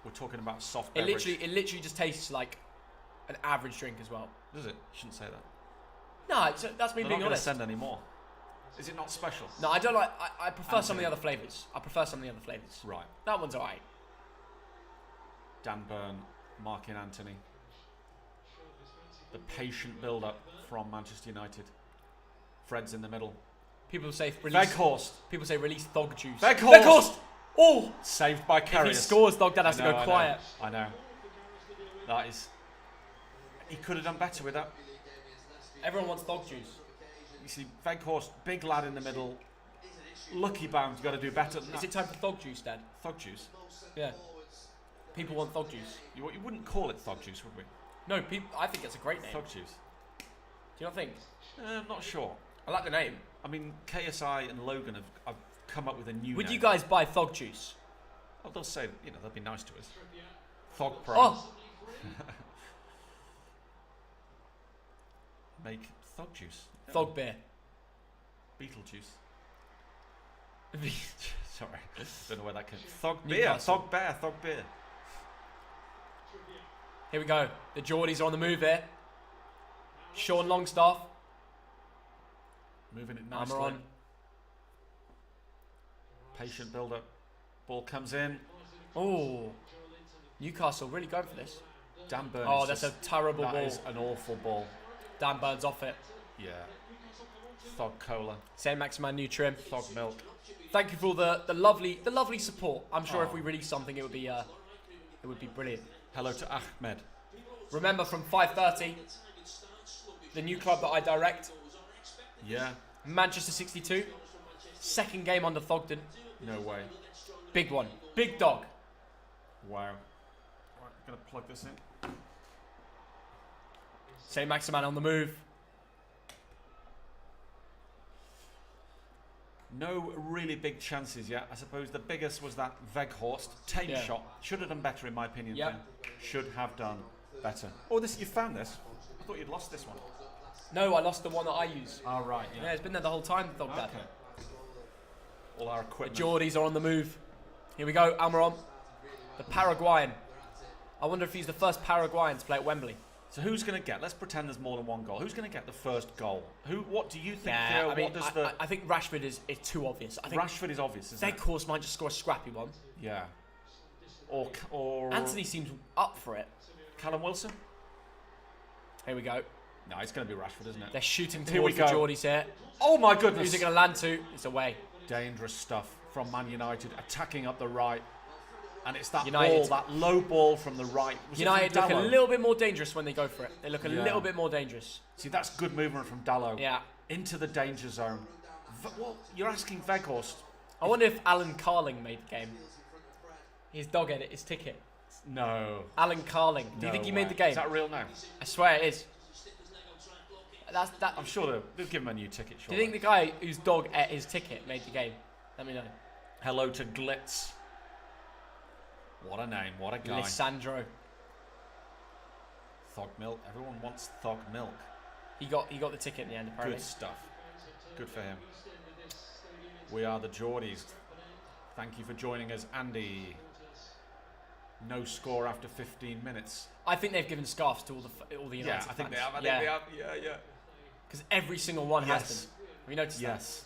B: We're talking about soft beverage.
A: It literally just tastes like an average drink as well.
B: Does it? You shouldn't say that.
A: No, that's me
B: They're
A: being
B: not
A: honest.
B: Send any more. Is it not special?
A: No, I don't like. I prefer some of the other flavours.
B: Right.
A: That one's alright.
B: Dan Burn, Markin Anthony. The patient build-up from Manchester United. Fred's in the middle.
A: People say release.
B: Weghorst.
A: People say release Thog Juice.
B: Weghorst.
A: Oh!
B: Saved by Karius.
A: If he scores, Thog Dad has to go quiet.
B: I know. That is. He could have done better with that.
A: Everyone wants Thog Juice.
B: You see, Weghorst, big lad in the middle. Lucky bound, got to do better than that.
A: Is it time for Thog Juice, Dad?
B: Thog Juice?
A: Yeah. People want Thog Juice.
B: You wouldn't call it Thog Juice, would we?
A: No, I think it's a great name.
B: Thog Juice.
A: Do you not think?
B: I'm not sure.
A: I like the name.
B: I mean, KSI and Logan have come up with a new
A: Would
B: name.
A: you guys buy Thog Juice?
B: Oh, they'll say, they'll be nice to us. Thog Pro.
A: Oh!
B: Make Thog Juice.
A: Thog Beer.
B: Beetlejuice. Sorry. Don't know where that came from. Thog Beer.
A: Newcastle.
B: Thog Bear. Thog Beer.
A: Here we go. The Geordies are on the move here. Sean Longstaff.
B: Moving it nicely.
A: Amaron.
B: Patient build-up. Ball comes in.
A: Oh. Newcastle really going for this.
B: Dan Burns.
A: Oh, that's a terrible ball.
B: That is an awful ball.
A: Dan Burns off it.
B: Yeah. Thog Cola.
A: Saint Maximan new trim.
B: Thog Milk.
A: Thank you for all the lovely support. I'm sure if we release something, it would be brilliant.
B: Hello to Ahmed.
A: Remember, from 5:30, the new club that I direct,
B: Yeah.
A: Manchester 62, second game under Thogden.
B: No way.
A: Big one, big dog.
B: Wow. Right, I'm gonna plug this in.
A: Saint Maximan on the move.
B: No really big chances yet. I suppose the biggest was that Weghorst tame shot. Should have done better in my opinion.
A: Yep.
B: Finn. Should have done better. Oh, you found this? I thought you'd lost this one.
A: No, I lost the one that I use.
B: Oh, right.
A: Yeah, it's been there the whole time, Thog Dad.
B: Okay. All our
A: The
B: equipment.
A: Geordies are on the move. Here we go, Almiron. The Paraguayan. I wonder if he's the first Paraguayan to play at Wembley.
B: So who's going to get? Let's pretend there's more than one goal. Who's going to get the first goal? What do you think?
A: Yeah, I mean,
B: what does
A: I think Rashford is too obvious. I think
B: Rashford is obvious, isn't it?
A: Weghorst might just score a scrappy one.
B: Yeah. Or
A: Anthony seems up for it.
B: Callum Wilson?
A: Here we go.
B: No, it's going to be Rashford, isn't it?
A: They're shooting
B: Here we
A: towards the
B: go.
A: Geordies here.
B: Oh my goodness!
A: Who's it going to land to? It's away.
B: Dangerous stuff from Man United, attacking up the right. And it's that
A: United.
B: ball, that low ball from the right. Was it
A: United
B: from
A: look a
B: Dalot?
A: little bit more dangerous when they go for it. They look a
B: Yeah.
A: little bit more dangerous.
B: See, that's good movement from Dalot.
A: Yeah.
B: Into the danger zone. Well, you're asking Weghorst.
A: I wonder if Alan Carling made the game. His dog edit, his ticket.
B: No.
A: Alan Carling. Do you
B: No
A: think he
B: way.
A: made the game?
B: Is that real now?
A: I swear it is. That.
B: I'm sure they'll give him a new ticket,
A: Do
B: surely.
A: you think the guy whose dog ate his ticket made the game? Let me know.
B: Hello to Glitz. What a name, what a guy.
A: Lissandro.
B: Thog Milk. Everyone wants Thog Milk.
A: He got the ticket in the end, apparently.
B: Good stuff. Good for him. We are the Geordies. Thank you for joining us, Andy. No score after 15 minutes.
A: I think they've given scarves to all the United
B: Yeah, I think
A: fans.
B: they have. I think they have. Yeah.
A: Because every single one has
B: Yes.
A: them. Have you noticed that?
B: Yes.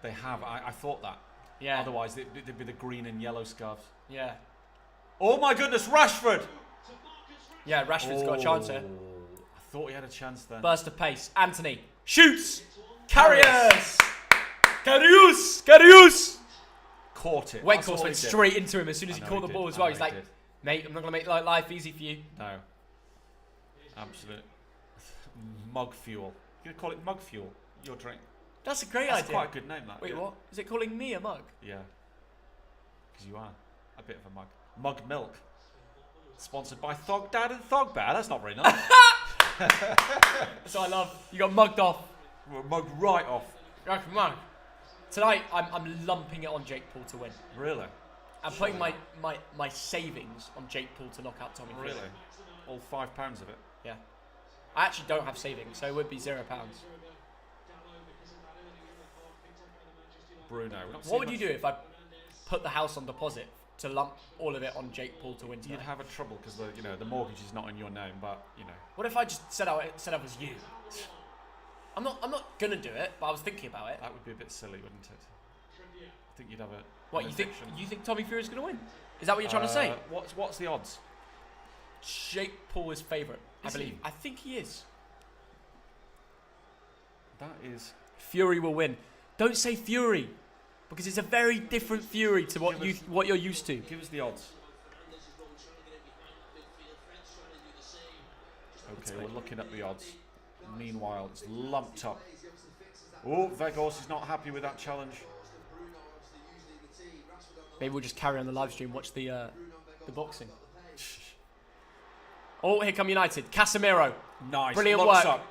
B: They have. I thought that.
A: Yeah.
B: Otherwise, they'd be the green and yellow scarves.
A: Yeah.
B: Oh my goodness, Rashford!
A: Yeah, Rashford's got a chance here.
B: I thought he had a chance then.
A: Burst of pace. Anthony shoots. Karius. Karius.
B: Caught it. That's all
A: Weghorst
B: he
A: went
B: did.
A: straight into him as soon as
B: I
A: he
B: know
A: caught
B: he
A: the
B: did.
A: ball as
B: I
A: well.
B: know
A: He's
B: he
A: like,
B: did.
A: mate, I'm not going to make life easy for you.
B: No. Absolute mug fuel. You're going to call it mug fuel, your drink.
A: That's a great
B: That's
A: idea.
B: quite a good name, that.
A: Wait,
B: yeah.
A: what? Is it calling me a mug?
B: Yeah. Because you are a bit of a mug. Mug Milk. Sponsored by Thog Dad and Thog Bear. That's not very nice.
A: That's what I love. You got mugged off.
B: We're mugged right off.
A: Like a mug. Tonight, I'm lumping it on Jake Paul to win.
B: Really?
A: I'm putting my savings on Jake Paul to knock out Tommy Fury.
B: Really? All £5 of it?
A: Yeah. I actually don't have savings, so it would be £0.
B: Bruno.
A: What would you do if I put the house on deposit to lump all of it on Jake Paul to win tonight?
B: You'd have a trouble because the mortgage is not in your name, but
A: What if I just said I was you? I'm not gonna do it, but I was thinking about it.
B: That would be a bit silly, wouldn't it? I think you'd have a.
A: What you think? You think Tommy Fury's gonna win? Is that what you're trying to say?
B: What's the odds?
A: Jake Paul is favourite, I believe.
B: He?
A: I think he is.
B: That is.
A: Fury will win. Don't say Fury, because it's a very different Fury to what you're used to.
B: Give us the odds. Okay, we're looking at the odds. Meanwhile, it's lumped up. Oh, Vegos is not happy with that challenge.
A: Maybe we'll just carry on the live stream, watch the boxing. Oh, here come United. Casemiro.
B: Nice.
A: Brilliant
B: Looks
A: work.
B: Up.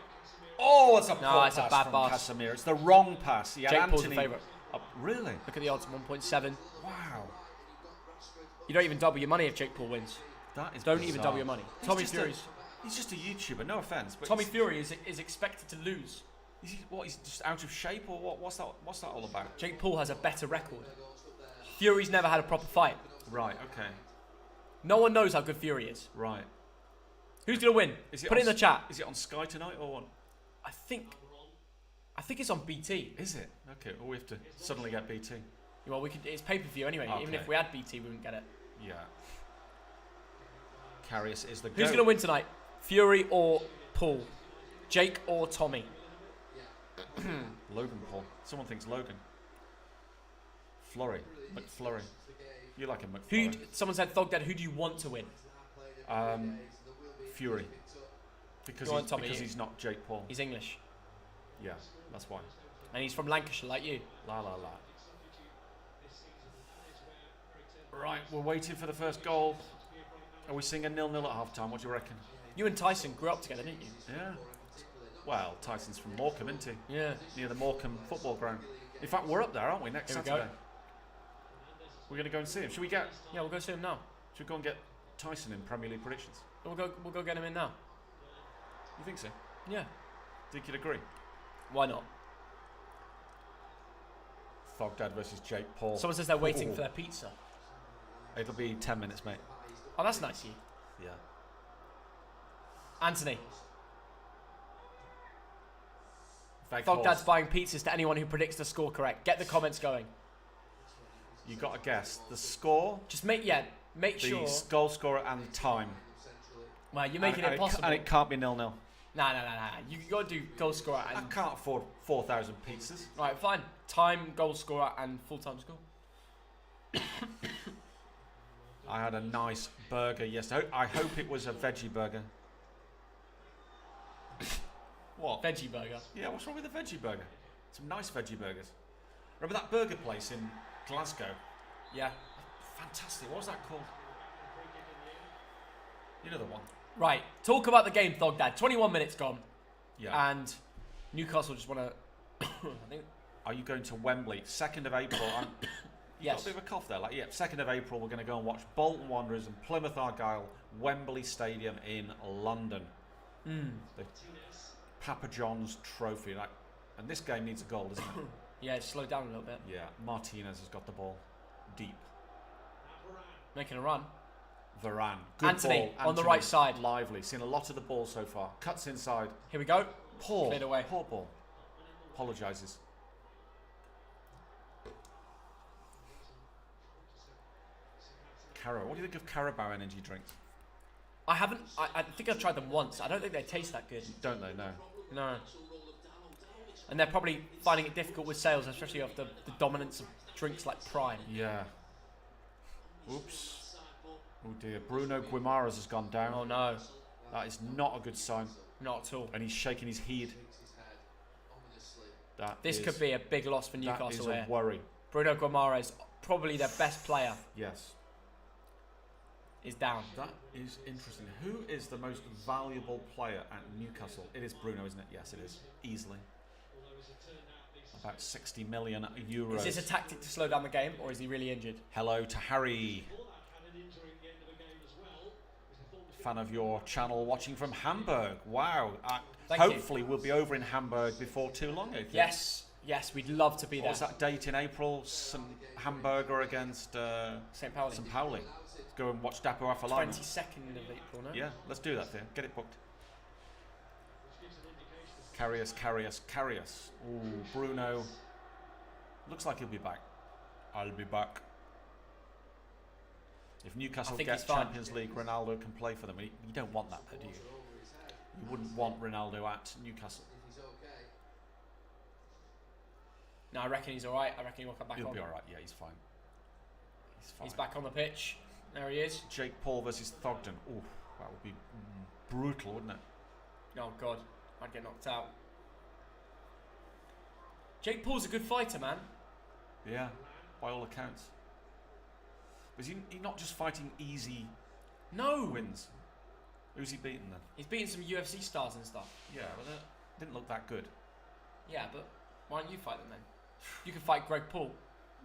B: Oh, it's a
A: No,
B: poor
A: it's a
B: pass
A: bad
B: from
A: pass.
B: Casemiro. It's the wrong pass. He had
A: Jake Paul's
B: Anthony
A: the favourite.
B: up. Really?
A: Look at the odds, 1.7.
B: Wow.
A: You don't even double your money if Jake Paul wins.
B: That is
A: Don't
B: bizarre.
A: even double your money.
B: He's just a YouTuber, no offence. But
A: Tommy Fury is expected to lose.
B: He's just out of shape, or what? What's that all about?
A: Jake Paul has a better record. Fury's never had a proper fight.
B: Right, okay.
A: No one knows how good Fury is.
B: Right.
A: Who's going to win? Put it in the chat.
B: Is it on Sky tonight or what?
A: I think it's on BT.
B: Is it? Okay, well, we have to suddenly get BT.
A: Well, it's pay-per-view anyway.
B: Okay.
A: Even if we had BT, we wouldn't get it.
B: Yeah. Karius is the
A: Who's going to win tonight? Fury or Paul? Jake or Tommy?
B: Logan Paul. Someone thinks Logan. McFlurry. You like a McFlurry?
A: Someone said Thogden. Who do you want to win?
B: Fury. Because he's not Jake Paul.
A: He's English.
B: Yeah, that's why.
A: And he's from Lancashire, like you.
B: La la la. Right, we're waiting for the first goal. Are we singing 0-0 at half time? What do you reckon?
A: You and Tyson grew up together, didn't you?
B: Yeah. Well, Tyson's from Morecambe, isn't he?
A: Yeah.
B: Near the Morecambe football ground. In fact, we're up there, aren't we, next Saturday? We're going to go and see him. Should we get...
A: Yeah, we'll go see him now.
B: Should we go and get Tyson in Premier League predictions?
A: We'll go get him in now.
B: You think so?
A: Yeah.
B: Think you'd agree?
A: Why not?
B: Thogdad versus Jake Paul.
A: Someone says they're waiting for their pizza.
B: It'll be 10 minutes, mate.
A: Oh, that's nice of you.
B: Yeah.
A: Anthony. Thogdad's buying pizzas to anyone who predicts the score correct. Get the comments going.
B: You got to guess the score.
A: Just make sure.
B: The goal scorer and the time.
A: Well, you're making it possible.
B: And it can't be 0-0.
A: Nah. You got to do goal scorer and...
B: I can't afford 4,000 pizzas.
A: Right, fine. Time, goal scorer and full-time score.
B: I had a nice burger yesterday. I hope it was a veggie burger. What?
A: Veggie burger.
B: Yeah, what's wrong with a veggie burger? Some nice veggie burgers. Remember that burger place in Glasgow?
A: Yeah.
B: Fantastic. What was that called? You know the one.
A: Right. Talk about the game, Thogdad. 21 minutes gone.
B: Yeah.
A: And Newcastle just want to... I think...
B: Are you going to Wembley? 2nd of April.
A: Yes.
B: Got a bit of a cough there. 2nd of April, we're going to go and watch Bolton Wanderers and Plymouth Argyle, Wembley Stadium in London. The Papa John's Trophy. And this game needs a goal, doesn't it?
A: Yeah, it's slowed down a little bit.
B: Yeah. Martinez has got the ball deep.
A: Making a run.
B: Varane. Good
A: Anthony,
B: ball.
A: on the right side.
B: Lively. Seen a lot of the ball so far. Cuts inside.
A: Here we go.
B: Poor.
A: Cleared away.
B: Poor ball. Apologises. What do you think of Carabao energy drinks?
A: I haven't. I think I've tried them once. I don't think they taste that good.
B: Don't they? No.
A: No. And they're probably finding it difficult with sales, especially after the dominance of drinks like Prime.
B: Yeah. Oops. Oh dear. Bruno Guimaraes has gone down.
A: Oh no.
B: That is not a good sign.
A: Not at all.
B: And he's shaking his head.
A: This could be a big loss for Newcastle here.
B: That is a worry.
A: Bruno Guimaraes, probably their best player,
B: Yes.
A: is down.
B: That is interesting. Who is the most valuable player at Newcastle? It is Bruno, isn't it? Yes, it is. Easily. about 60 million euros.
A: Is this a tactic to slow down the game, or is he really injured?
B: Hello to Harry. Fan of your channel, watching from Hamburg. Wow. Hopefully we'll be over in Hamburg before too long, I think.
A: Yes, we'd love to be there.
B: What's that date in April? Some hamburger against
A: St. Pauli.
B: St. Pauli. Let's go and watch Dapo Afalana.
A: 22nd of April, no?
B: Yeah, let's do that, Theo. Get it booked. Karius. Ooh, Bruno. Looks like he'll be back. I'll be back. If Newcastle gets Champions League, Ronaldo can play for them. You don't want that, though, do you? You wouldn't want Ronaldo at Newcastle.
A: No, I reckon he's all right. I reckon he'll come back on.
B: He'll be all right. Yeah, he's fine.
A: He's back on the pitch. There he is.
B: Jake Paul versus Thogden. Ooh, that would be brutal, wouldn't it?
A: Oh, God. I'd get knocked out. Jake Paul's a good fighter, man.
B: Yeah, by all accounts. But he's not just fighting easy wins. Who's he beaten then?
A: He's beaten some UFC stars and stuff.
B: Yeah, but that didn't look that good.
A: Yeah, but why don't you fight them then? You can fight Greg Paul.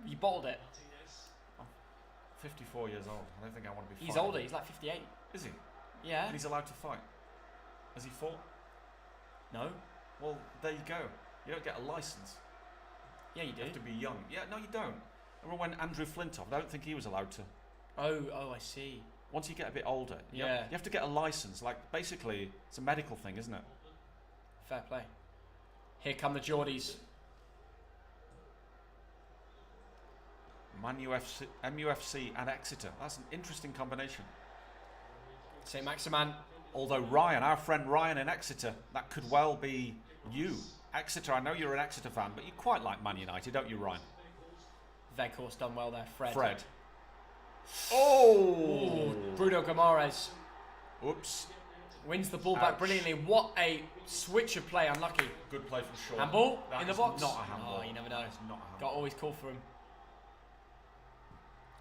A: You bottled it.
B: I'm 54 years old. I don't think I want to be
A: He's
B: fighting.
A: older. He's like 58.
B: Is he?
A: Yeah.
B: And he's allowed to fight. Has he fought?
A: No.
B: Well, there you go. You don't get a license.
A: Yeah, you do.
B: You have to be young. Yeah, no, you don't. Remember when Andrew Flintoff, I don't think he was allowed to.
A: Oh, I see.
B: Once you get a bit older, you have to get a license. Like, basically, it's a medical thing, isn't it?
A: Fair play. Here come the Geordies.
B: MUFC and Exeter. That's an interesting combination.
A: St. Maximan.
B: Although Ryan, our friend Ryan in Exeter, that could well be you. Exeter, I know you're an Exeter fan, but you quite like Man United, don't you, Ryan?
A: Weghorst done well there. Fred.
B: Oh!
A: Bruno Guimaraes.
B: Oops.
A: Wins the ball back brilliantly. What a switch of play. Unlucky.
B: Good play from Shaw.
A: Handball in the box.
B: Not a handball.
A: Oh, you never know.
B: Not a handball.
A: Got always call for him.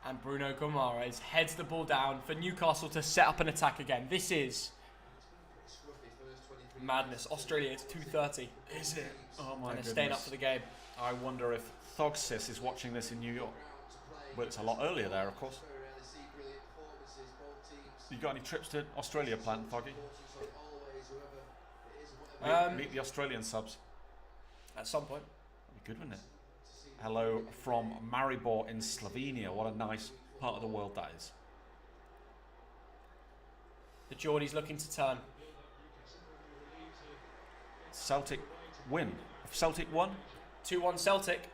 A: And Bruno Guimaraes heads the ball down for Newcastle to set up an attack again. This is madness. Australia, it's 2:30.
B: Is it? Oh my goodness.
A: And they're staying up for the game.
B: I wonder if Thogsis is watching this in New York. Well, it's a lot earlier there, of course. You got any trips to Australia planned, Thoggy? Meet the Australian subs.
A: At some point.
B: That'd be good, wouldn't it? Hello from Maribor in Slovenia. What a nice part of the world that is.
A: The Geordies looking to turn.
B: Celtic win. Celtic won?
A: 2-1 Celtic.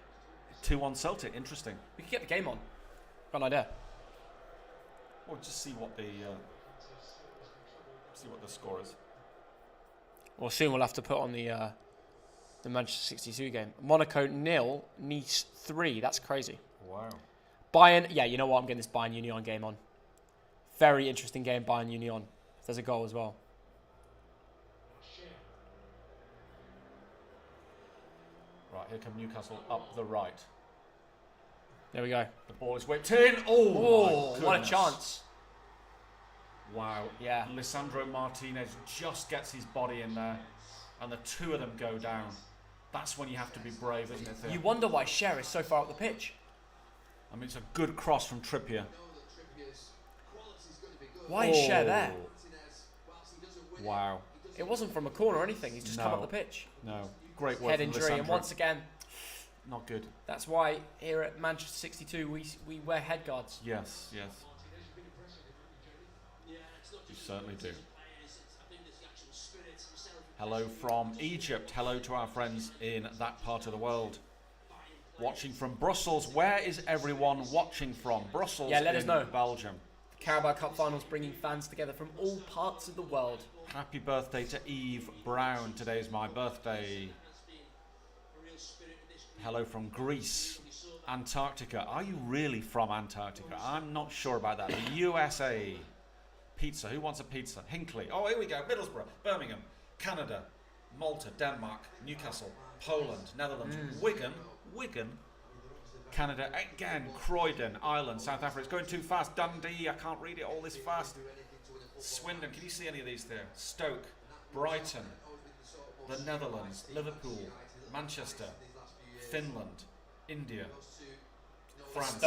B: 2-1 Celtic. Interesting.
A: We could get the game on. Got an idea.
B: We'll just see what the score is.
A: Well, soon we'll have to put on the Manchester 62 game. Monaco 0, Nice 3. That's crazy.
B: Wow.
A: Bayern. Yeah, you know what? I'm getting this Bayern Union game on. Very interesting game, Bayern Union. There's a goal as well.
B: Right, here come Newcastle up the right.
A: There we go.
B: The ball is whipped in. Oh,
A: what a chance.
B: Wow.
A: Yeah.
B: Lisandro Martinez just gets his body in there, and the two of them go down. That's when you have to be brave, isn't it, Theo?
A: You wonder why Cher is so far up the pitch.
B: I mean, it's a good cross from Trippier.
A: Why is Cher there?
B: Wow.
A: It wasn't from a corner or anything. He's just come up the pitch.
B: No. Great work
A: Head
B: from
A: injury,
B: Lisandro.
A: and once again,
B: not good.
A: that's why here at Manchester 62 we wear head guards.
B: Yes. You certainly do. Hello from Egypt. Hello to our friends in that part of the world. Watching from Brussels. Where is everyone watching from? Brussels.
A: Yeah, let us know.
B: Belgium.
A: The Carabao Cup finals bringing fans together from all parts of the world.
B: Happy birthday to Eve Brown. Today is my birthday. Hello from Greece. Antarctica. Are you really from Antarctica? I'm not sure about that. The USA. Pizza. Who wants a pizza? Hinkley. Oh, here we go. Middlesbrough. Birmingham. Canada. Malta. Denmark. Newcastle. Poland. Netherlands. Wigan. Canada. Again. Croydon. Ireland. South Africa. It's going too fast. Dundee. I can't read it all this fast. Swindon. Can you see any of these there? Stoke. Brighton. The Netherlands. Liverpool. Manchester. Finland, India, France.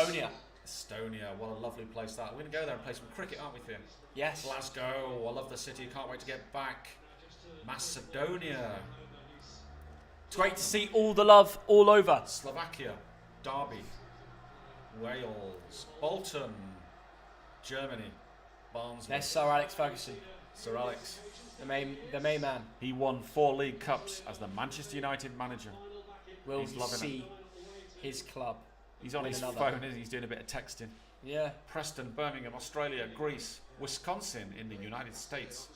B: Estonia, what a lovely place that. We're going to go there and play some cricket, aren't we, Finn?
A: Yes.
B: Glasgow, I love the city, can't wait to get back. Macedonia.
A: It's great to see all the love all over.
B: Slovakia, Derby, Wales, Bolton, Germany, Barnsley.
A: There's Sir Alex Ferguson.
B: Sir Alex.
A: The main man.
B: He won 4 League Cups as the Manchester United manager.
A: Will
B: He's loving
A: see his club.
B: He's on his phone, isn't he? He's doing a bit of texting.
A: Yeah.
B: Preston, Birmingham, Australia, Greece, Wisconsin in the United States,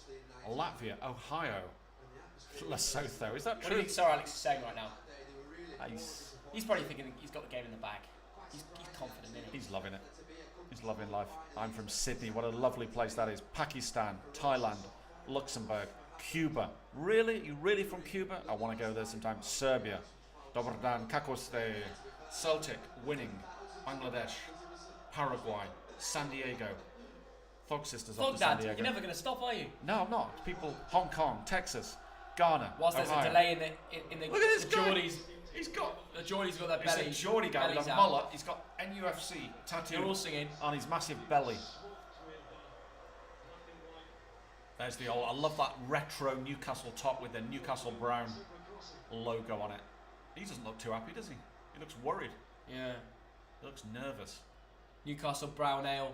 B: Latvia, Ohio, Lesotho. Is that true?
A: What do you think Sir Alex is saying right now?
B: He's
A: He's probably thinking he's got the game in the bag. He's confident in it.
B: He's loving it. He's loving life. I'm from Sydney. What a lovely place that is. Pakistan, Thailand, Luxembourg, Cuba. Really? You really from Cuba? I want to go there sometime. Serbia, Dobar dan, kako ste? Celtic, winning. Bangladesh, Paraguay, San Diego. Thog Sisters off to San Diego.
A: You're never going to stop, are you?
B: No, I'm not. People, Hong Kong, Texas, Ghana,
A: Whilst
B: Ohio.
A: there's a delay in the
B: Look at this guy.
A: Geordies.
B: He's got
A: The Geordies got their belly.
B: It's a Geordie guy with a
A: bellies
B: mullet. He's got NUFC tattooed
A: They're all singing.
B: on his massive belly. There's the old. I love that retro Newcastle top with the Newcastle Brown logo on it. He doesn't look too happy, does he? He looks worried.
A: Yeah.
B: He looks nervous.
A: Newcastle Brown Ale.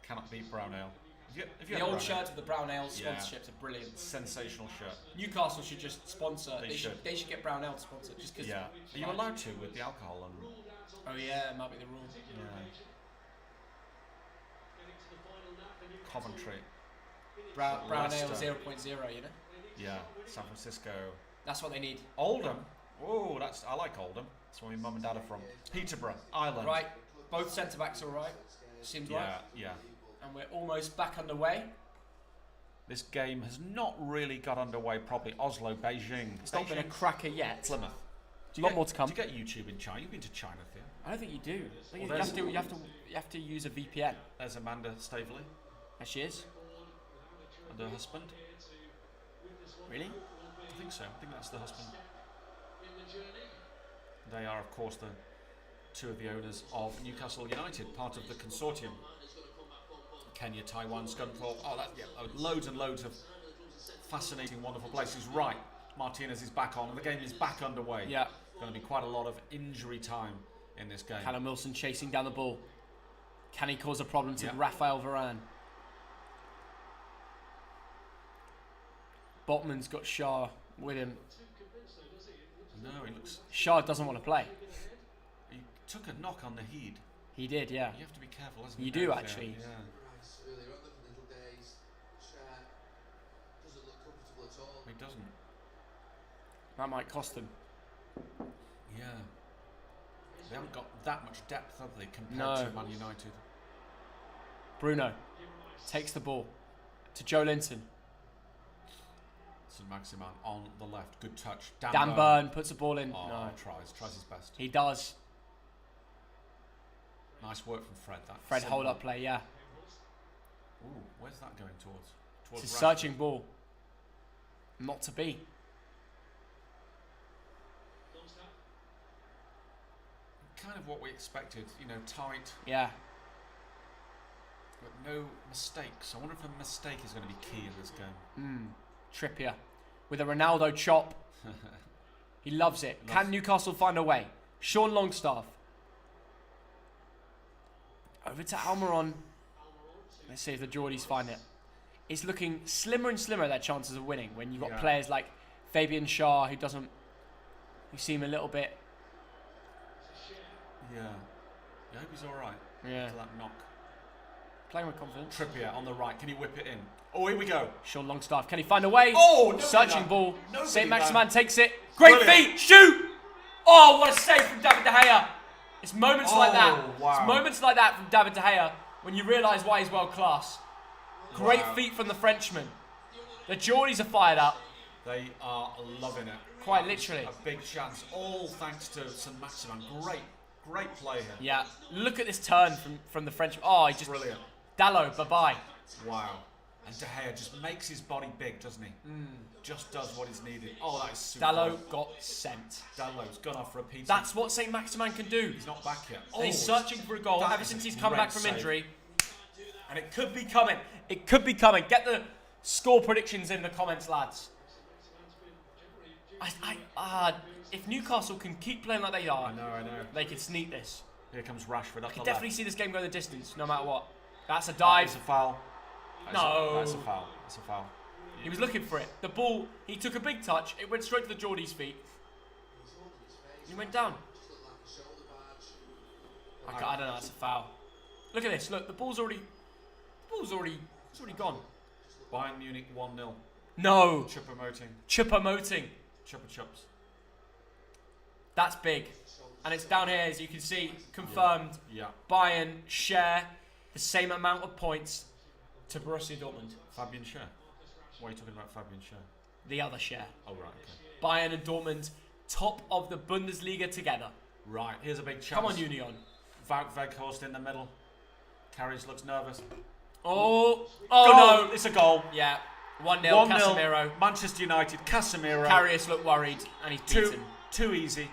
B: Cannot beat brown ale. Have you
A: The
B: had
A: old
B: brown
A: shirts
B: ale?
A: with the Brown Ale
B: Yeah.
A: sponsorships are brilliant.
B: Sensational shirt.
A: Newcastle should just sponsor.
B: They should.
A: They should get Brown Ale to sponsor just because.
B: Yeah. Are you allowed to with the alcohol and?
A: Oh yeah, it might be the rule.
B: Yeah. Coventry.
A: Brown Ale
B: Leicester.
A: 0.0, you know.
B: Yeah. San Francisco.
A: That's what they need.
B: Oldham. Oh, I like Oldham. That's where my mum and dad are from. Peterborough, Ireland.
A: Right, both centre backs are right. Seems
B: Yeah,
A: right.
B: yeah.
A: And we're almost back underway.
B: This game has not really got underway properly. Oslo, Beijing.
A: It's not been a cracker yet.
B: Plymouth.
A: A lot more to come.
B: Do you get YouTube in China? You've been to China, Theo.
A: I don't think you do. I think
B: Well,
A: you have to use a VPN.
B: There's Amanda Staveley
A: There she is.
B: and her husband.
A: Really?
B: I think so. I think that's the husband. They are, of course, the two of the owners of Newcastle United, part of the consortium. Kenya, Taiwan, Scunthorpe. Oh, loads and loads of fascinating, wonderful places. Right, Martinez is back on, and the game is back underway.
A: Yeah.
B: Going to be quite a lot of injury time in this game.
A: Callum Wilson chasing down the ball. Can he cause a problem to
B: Yeah.
A: Raphael Varane? Botman's got Shah with him.
B: No, he looks.
A: Shah doesn't want to play.
B: He took a knock on the head.
A: He did, yeah.
B: You have to be careful, isn't it?
A: You do, actually.
B: Yeah. He doesn't.
A: That might cost them.
B: Yeah. They haven't got that much depth, have they, compared
A: No.
B: to Man United?
A: Bruno takes the ball to Joe Linton.
B: St Maximan on the left. Good touch.
A: Dan Burn puts the ball in.
B: Oh,
A: No,
B: tries his best.
A: he does.
B: Nice work from Fred.
A: Fred
B: Simple.
A: hold up play, yeah.
B: Ooh, where's that going towards?
A: It's a
B: Rashford.
A: searching ball. Not to be.
B: Kind of what we expected, tight,
A: Yeah.
B: but no mistakes. I wonder if a mistake is going to be key in this game.
A: Trippier with a Ronaldo chop. He loves it. Can Newcastle find a way? Sean Longstaff. Over to Almiron. Let's see if the Geordies find it. It's looking slimmer and slimmer, their chances of winning, when you've got players like Fabian Schär who seem a little bit.
B: Yeah. I hope he's all right.
A: Yeah.
B: After that knock.
A: Playing with confidence.
B: Trippier on the right. Can he whip it in? Oh, here we go.
A: Sean Longstaff. Can he find a way?
B: Oh, nobody
A: searching
B: ran.
A: ball.
B: Nobody
A: St.
B: ran.
A: Maximan takes it. Great
B: Brilliant.
A: feet. Shoot. Oh, what a save from David De Gea. It's moments like that.
B: Wow.
A: It's moments like that from David De Gea when you realise why he's world class. Great
B: Wow.
A: feet from the Frenchman. The Geordies are fired up.
B: They are loving it.
A: Quite literally.
B: A big chance. All thanks to St Maximan. Great play here.
A: Yeah. Look at this turn from the Frenchman. Oh, he just.
B: Brilliant.
A: Dallo, bye bye.
B: Wow. And De Gea just makes his body big, doesn't he? Just does what is needed. Oh, that is super.
A: Dalot got sent.
B: Dalot's gone off for a pizza.
A: That's what St. Maximin can do.
B: He's not back yet.
A: And he's searching for a goal ever since he's come back from injury. And it could be coming. It could be coming. Get the score predictions in the comments, lads. If Newcastle can keep playing like they are,
B: I know.
A: they can sneak this.
B: Here comes Rashford up
A: I can
B: the
A: definitely
B: left.
A: see this game go the distance, no matter what. That's a dive.
B: That's a foul. That's a foul. That's a foul.
A: He was looking for it. The ball, he took a big touch. It went straight to the Geordie's feet. He went down. I don't know. That's a foul. Look at this. Look, the ball's already gone.
B: Bayern Munich 1-0.
A: No.
B: Choupo-Moting.
A: Chupa
B: Chups.
A: That's big. And it's down here, as you can see, confirmed.
B: Yeah.
A: Bayern share the same amount of points to Borussia Dortmund.
B: Fabian Schär. Why are you talking about Fabian Schär?
A: The other share.
B: Oh, right. Okay.
A: Bayern and Dortmund, top of the Bundesliga together.
B: Right. Here's a big chance.
A: Come on, Union.
B: Wout Weghorst in the middle. Karius looks nervous.
A: Oh
B: Goal.
A: no.
B: It's a goal.
A: Yeah. 1-0,
B: 1-0.
A: Casemiro.
B: Manchester United. Casemiro.
A: Karius looked worried and he's beaten.
B: Too easy.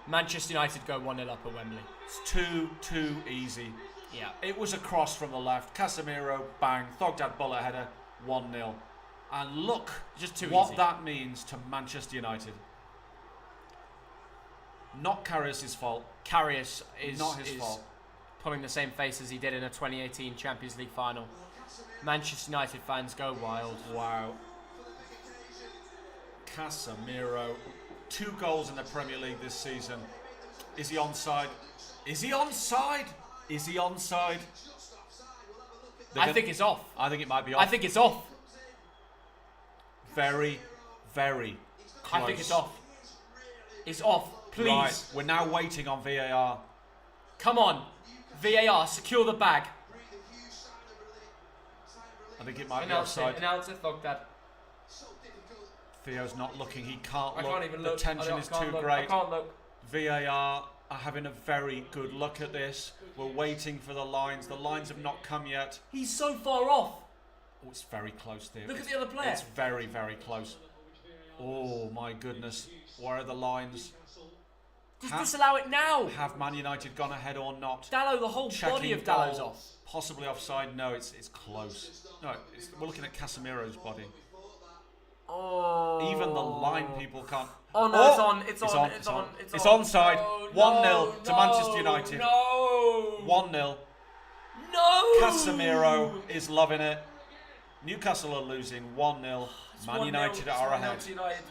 A: Manchester United go 1-0 up at Wembley.
B: It's too easy.
A: Yeah.
B: It was a cross from the left. Casemiro, bang. Thogden bullet header. 1-0. And look
A: Just too
B: what
A: easy.
B: that means to Manchester United. Not Karius' fault.
A: Karius is
B: Not his fault.
A: pulling the same face as he did in a 2018 Champions League final. Manchester United fans go wild.
B: Wow. Casemiro. 2 goals in the Premier League this season. Is he onside? Is he onside? Is he onside?
A: I think it's off.
B: I think it might be off.
A: I think it's off.
B: Very, very close.
A: I think it's off. It's off. Please.
B: Right. We're now waiting on VAR.
A: Come on. VAR, secure the bag.
B: I think it might be
A: Announce
B: offside.
A: it. Announce it, Thogdad.
B: Theo's not looking. He can't
A: I
B: look.
A: can't even
B: The
A: look.
B: tension is too
A: look.
B: great.
A: I can't look.
B: VAR are having a very good look at this. We're waiting for the lines. The lines have not come yet.
A: He's so far off.
B: Oh, it's very close, Theo.
A: Look at the other player.
B: It's very, very close. Oh, my goodness. Where are the lines?
A: Just disallow it now.
B: Have Man United gone ahead or not?
A: Dalot, the whole body of Dalot's
B: goal.
A: off.
B: Possibly offside. No, it's close. No, we're looking at Casemiro's body.
A: Oh.
B: Even the line people can't.
A: Oh no, it's on. It's on.
B: It's onside.
A: Oh,
B: 1-0 to Manchester United.
A: No.
B: 1-0.
A: No.
B: Casemiro is loving it. Newcastle are losing 1-0.
A: It's
B: Man
A: 1-0.
B: United
A: It's
B: are
A: 1-0
B: ahead.
A: to United.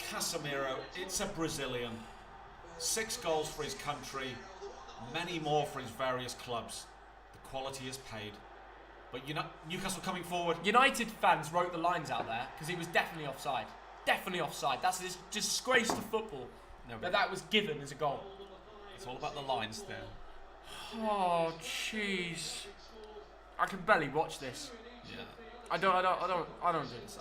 B: Casemiro, it's a Brazilian. 6 goals for his country, many more for his various clubs. The quality is paid. But Newcastle coming forward.
A: United fans wrote the lines out there because he was definitely offside. Definitely offside. That's a disgrace to football.
B: No,
A: that was given as a goal.
B: It's all about the lines there.
A: Oh, jeez. I can barely watch this.
B: Yeah.
A: I don't do this.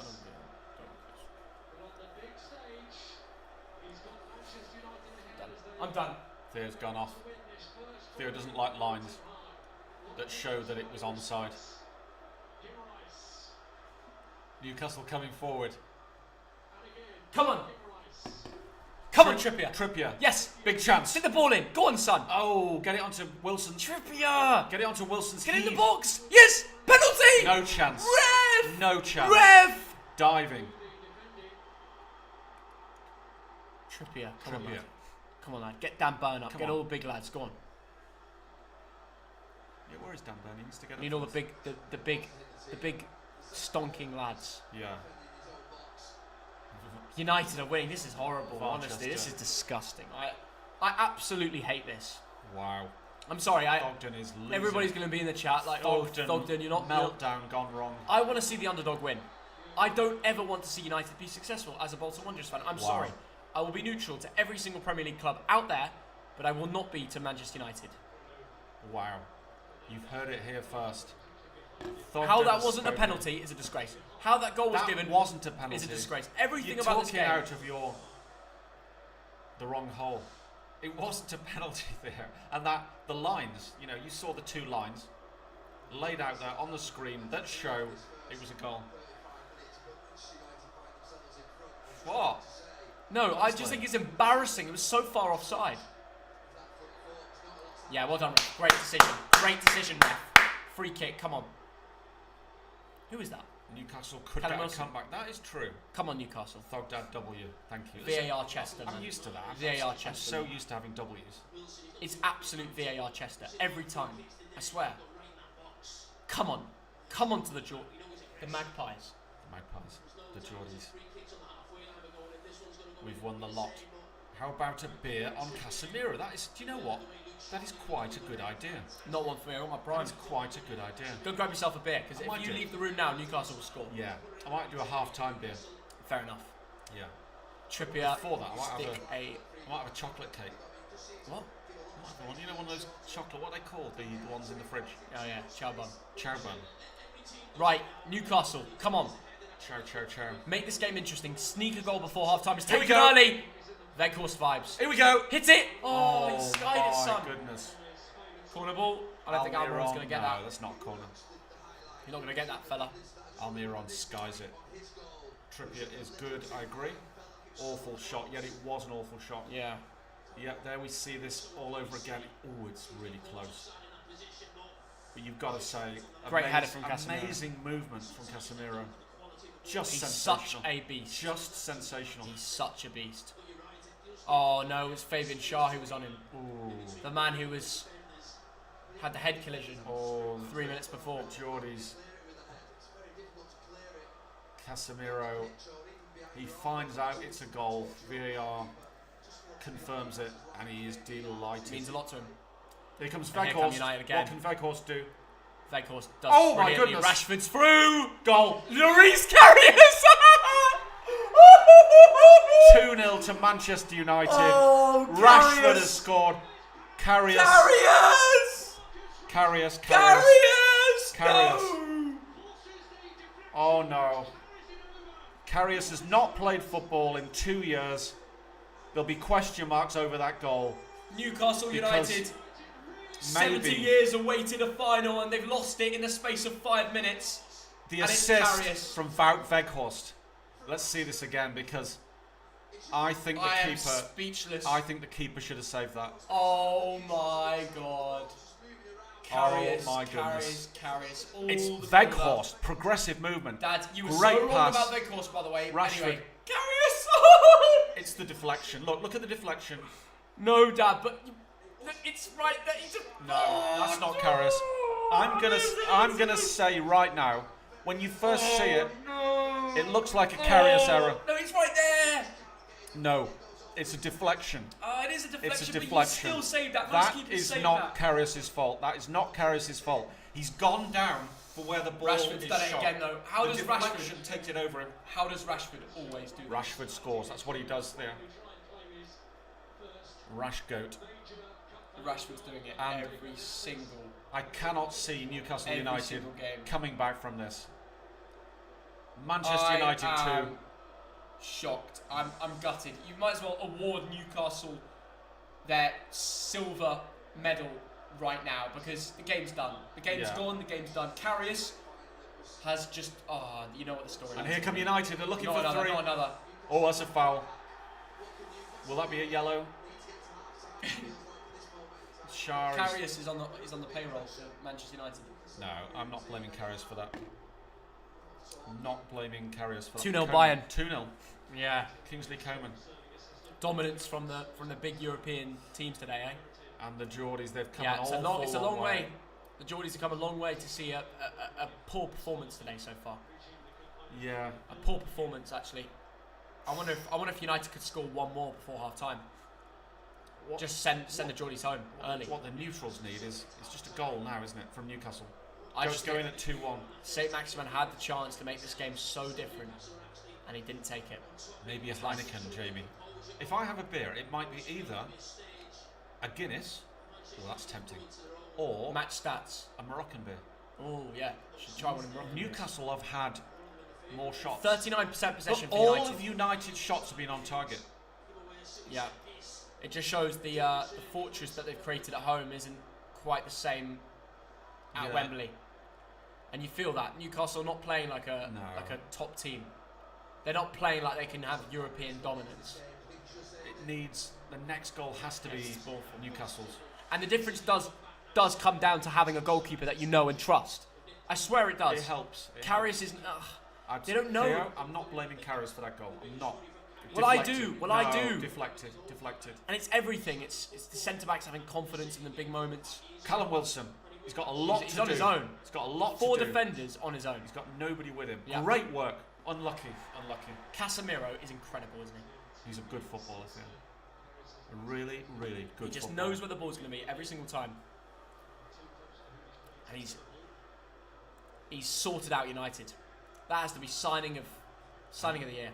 A: I'm done.
B: Theo's gone off. Theo doesn't like lines that show that it was onside. Newcastle coming forward.
A: Come on. Come on, Trippier.
B: Trippier.
A: Yes.
B: Big chance.
A: Stick the ball in. Go on, son.
B: Oh, get it onto Wilson.
A: Trippier.
B: Get it onto Wilson's
A: Get in the
B: heave.
A: box. Yes. Penalty.
B: No chance.
A: Ref.
B: No chance.
A: Ref.
B: Diving.
A: Trippier. Come on, lad. Come on, lad. Get Dan Burn up. Get all the big lads. Go on.
B: Yeah, where is Dan Burn? He needs to get
A: You need all the big stonking lads.
B: Yeah.
A: United are winning. This is horrible.
B: Manchester.
A: Honestly, this is disgusting. I absolutely hate this.
B: Wow.
A: I'm sorry.
B: Thogden is losing.
A: Everybody's going to be in the chat like, Thogden, you're not.
B: Meltdown gone wrong.
A: I want to see the underdog win. I don't ever want to see United be successful as a Bolton Wanderers fan. I'm sorry. I will be neutral to every single Premier League club out there, but I will not be to Manchester United.
B: Wow. You've heard it here first.
A: How that wasn't a penalty is a disgrace. How that goal was given
B: wasn't a penalty.
A: is a disgrace. Everything
B: You're
A: about this
B: talking
A: game.
B: out of the wrong hole. It wasn't a penalty there. And that the lines, you saw the 2 lines laid out there on the screen that show it was a goal. What?
A: No, I just think it's embarrassing. It was so far offside. Yeah, well done, ref. Great decision. Great decision, ref. Free kick, come on. Who is that?
B: Newcastle could get a comeback. That is true.
A: Come on, Newcastle.
B: Thogden W. Thank you.
A: VAR Chester.
B: I'm used to that.
A: VAR Chester.
B: I'm so used to having W's.
A: It's absolute VAR Chester. Every time. I swear. Come on. Come on to the Magpies.
B: The Magpies. The Geordies. We've won the lot. How about a beer on Casemiro? Do you know what? That is quite a good idea.
A: Not one for me, I want my prime.
B: That's quite a good idea.
A: Go grab yourself a beer, because if you leave the room now, Newcastle will score.
B: Yeah. I might do a half-time beer.
A: Fair enough.
B: Yeah.
A: Trippier.
B: Before that, I might have a chocolate cake.
A: What?
B: One of those chocolate, what are they called? The ones in the fridge.
A: Oh yeah, chow bun.
B: Chow bun.
A: Right, Newcastle, come on.
B: Chow.
A: Make this game interesting. Sneak a goal before half-time. It's
B: Here we
A: taken
B: go.
A: early. Veghorst vibes.
B: Here we go.
A: Hit it. Oh, he skied it, son.
B: My goodness.
A: Corner ball. I don't think Almiron's going to get that.
B: No, that's not corner.
A: You're not going to get that, fella.
B: Almiron skies it. Trippier is good, I agree. Awful shot, yet it was an awful shot.
A: Yeah.
B: Yeah, there we see this all over again. Oh, it's really close. But you've got to say,
A: great header from Casemiro.
B: Amazing movement from Casemiro. He's
A: such a beast.
B: Just sensational.
A: He's such a beast. Oh no, it's Fabian Schär who was on him.
B: Ooh.
A: The man who had the head collision 3 minutes before.
B: Geordies. Casemiro. He finds out it's a goal. VAR confirms it, and he is delighted.
A: Means a lot to him.
B: Here comes
A: Here come United again.
B: What can Veghorst do?
A: Veghorst does
B: Oh my
A: brilliantly.
B: goodness!
A: Rashford's through.
B: Goal.
A: Lloris Karius.
B: 2-0 to Manchester United.
A: Oh,
B: Rashford has scored. Karius.
A: No.
B: Oh no. Karius has not played football in 2 years. There'll be question marks over that goal.
A: Newcastle United, 70
B: maybe
A: years awaited a final and they've lost it in the space of 5 minutes.
B: the assist from Wout Weghorst. Let's see this again, because I think
A: am speechless.
B: I think the keeper should have saved that.
A: Oh my god. Karius,
B: oh my goodness.
A: Karius.
B: It's Weghorst. Progressive movement.
A: Dad, you were
B: Great
A: so wrong
B: pass.
A: about Weghorst, by the way.
B: Rashford.
A: Anyway, Karius.
B: It's the deflection. Look at the deflection.
A: No, Dad, but it's right there.
B: No, that's not Karius. I'm gonna say right now, when you first see it, it looks like a Karius error.
A: No, it's right there.
B: No, it's a deflection.
A: It is a deflection,
B: It's a
A: but
B: deflection.
A: you still saved that.
B: That is not Karius' fault. That is not Karius' fault. He's gone down for where the ball
A: Rashford's
B: is
A: done it
B: shot.
A: again, though. How
B: the
A: does
B: deflection takes it over him?
A: How does Rashford always do that?
B: Rashford scores. That's what he does there. Rash goat.
A: Rashford's doing it
B: And
A: every single.
B: I cannot see Newcastle
A: Every
B: United
A: single game.
B: coming back from this. Manchester United
A: I am
B: 2.
A: shocked. I'm gutted. You might as well award Newcastle their silver medal right now, because the game's done. The game's gone. The game's done. Karius has just. You know what the story is.
B: And here come United. They're looking
A: Not
B: for
A: another,
B: 3.
A: not another.
B: Oh, that's a foul. Will that be a yellow?
A: Karius is on the payroll for Manchester United.
B: No, I'm not blaming Karius for that. Not blaming Karius for that.
A: 2-0 Bayern.
B: 2-0.
A: Yeah.
B: Kingsley Coman.
A: Dominance from the big European teams today, eh?
B: And the Geordies, they've come
A: Yeah, it's a long way.
B: way.
A: The Geordies have come a long way to see a poor performance today so far.
B: Yeah.
A: A poor performance, actually. I wonder if United could score one more before half time. Just send the Geordies home early.
B: What the neutrals need is just a goal now, isn't it, from Newcastle?
A: Just
B: go in at 2-1.
A: St. Maximin had the chance to make this game so different, and he didn't take it.
B: Maybe a Heineken, Jamie. If I have a beer, it might be either a Guinness, well that's tempting, or
A: Match stats.
B: a Moroccan beer.
A: Oh yeah, should try one in Morocco.
B: Newcastle have had more shots.
A: 39% possession
B: but
A: for
B: all
A: United.
B: of United's shots have been on target.
A: Yeah. It just shows the fortress that they've created at home isn't quite the same at Wembley. And you feel that. Newcastle not playing like a top team. They're not playing like they can have European dominance.
B: It needs... The next goal has to be Newcastle's.
A: And the difference does come down to having a goalkeeper that you know and trust. I swear it does.
B: It helps.
A: Karius isn't... they don't know.
B: Theo, I'm not blaming Karius for that goal. I'm not.
A: I do. I do.
B: Deflected.
A: And it's everything. It's the centre-backs having confidence in the big moments.
B: Callum Wilson, he's got a lot to do.
A: He's on his own.
B: He's got a lot to do.
A: 4 defenders on his own.
B: He's got nobody with him.
A: Yeah.
B: Great work. Unlucky.
A: Casemiro is incredible, isn't he?
B: He's a good footballer, Theo. A really, really good
A: He just
B: footballer.
A: knows where the ball's going to be every single time. And he's sorted out United. That has to be signing of the year.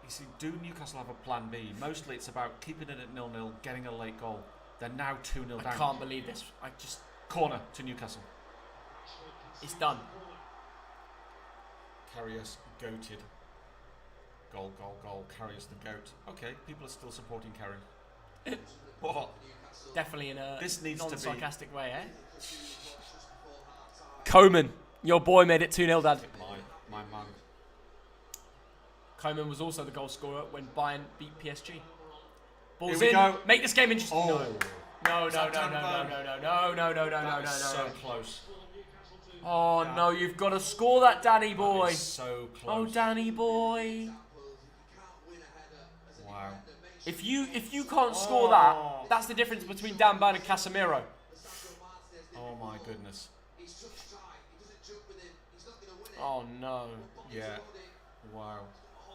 B: You see, do Newcastle have a plan B? Mostly it's about keeping it at 0-0, getting a late goal. They're now 2-0 down.
A: I can't believe this.
B: Corner to Newcastle.
A: It's done.
B: Karius goated. Goal. Karius the goat. Okay, people are still supporting Karius. What?
A: Definitely in a
B: this needs
A: non-sarcastic way, eh? Coman, your boy made it 2-0, Dad.
B: My man.
A: Coman was also the goal scorer when Bayern beat PSG. Ball's
B: Here we
A: in.
B: Go.
A: Make this game interesting.
B: Oh.
A: No.
B: So close.
A: Oh no, you've got to score that, Danny boy.
B: So close.
A: Oh, Danny boy.
B: Wow.
A: If you can't score that, that's the difference between Dan Burn and Casemiro.
B: Oh my goodness.
A: Oh no.
B: Yeah. Wow.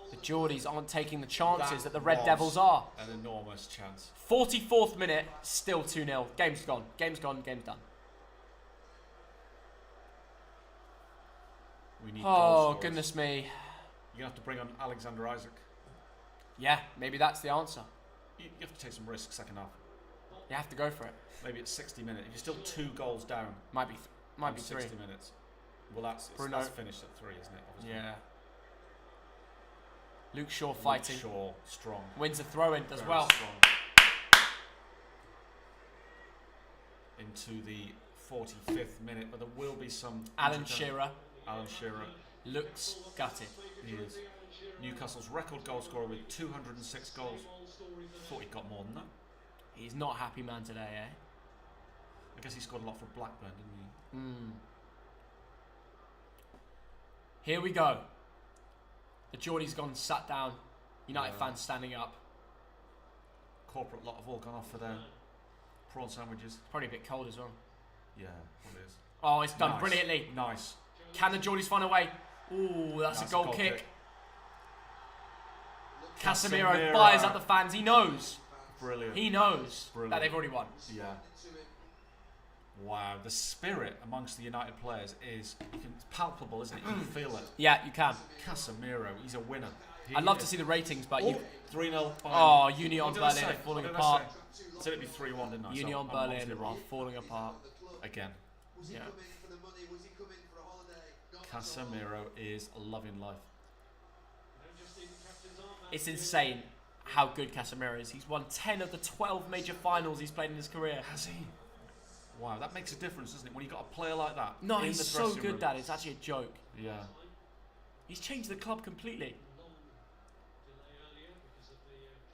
A: The Geordies aren't taking the chances that the Red Devils are.
B: An enormous chance.
A: 44th minute, still 2-0. Game's gone. Game's done.
B: We need
A: Oh, goodness me.
B: You're going to have to bring on Alexander Isaac.
A: Yeah, maybe that's the answer.
B: You have to take some risks second half.
A: You have to go for it.
B: Maybe it's 60 minutes. If you're still 2 goals down.
A: Might be 3.
B: 60 minutes. Well, that's finished at 3, isn't it? Obviously.
A: Yeah. Luke Shaw fighting.
B: Luke Shaw, strong.
A: Wins the throw-in as
B: Very
A: well.
B: Strong. Into the 45th minute, but there will be some...
A: Alan Shearer
B: looks
A: gutted.
B: He is. Newcastle's record goal scorer with 206 goals. Thought he got more than that.
A: He's not a happy man today, eh?
B: I guess he scored a lot for Blackburn, didn't he?
A: Here we go. The Geordie's gone, sat down. United fans standing up.
B: Corporate lot have all gone off for their prawn sandwiches.
A: Probably a bit cold as well.
B: Yeah, it is.
A: Oh, it's done brilliantly.
B: Nice.
A: Can the Geordies find a way? Ooh, that's a goal kick. Casemiro fires at the fans. He knows.
B: Brilliant.
A: He knows that they've already won.
B: Yeah. Wow, the spirit amongst the United players is it's palpable, isn't it? You can feel it.
A: Yeah, you can.
B: Casemiro, he's a winner.
A: I'd love to see the ratings, but you...
B: 3-0.
A: Oh, Union Berlin are falling apart.
B: I said it'd be 3-1, didn't I?
A: Union Berlin are falling apart.
B: Again.
A: Yeah.
B: Casemiro is loving life.
A: It's insane how good Casemiro is. He's won 10 of the 12 major finals he's played in his career.
B: Has he? Wow, that makes a difference, doesn't it? When you've got a player like that.
A: No, he's so good, Dad. It's actually a joke.
B: Yeah.
A: He's changed the club completely.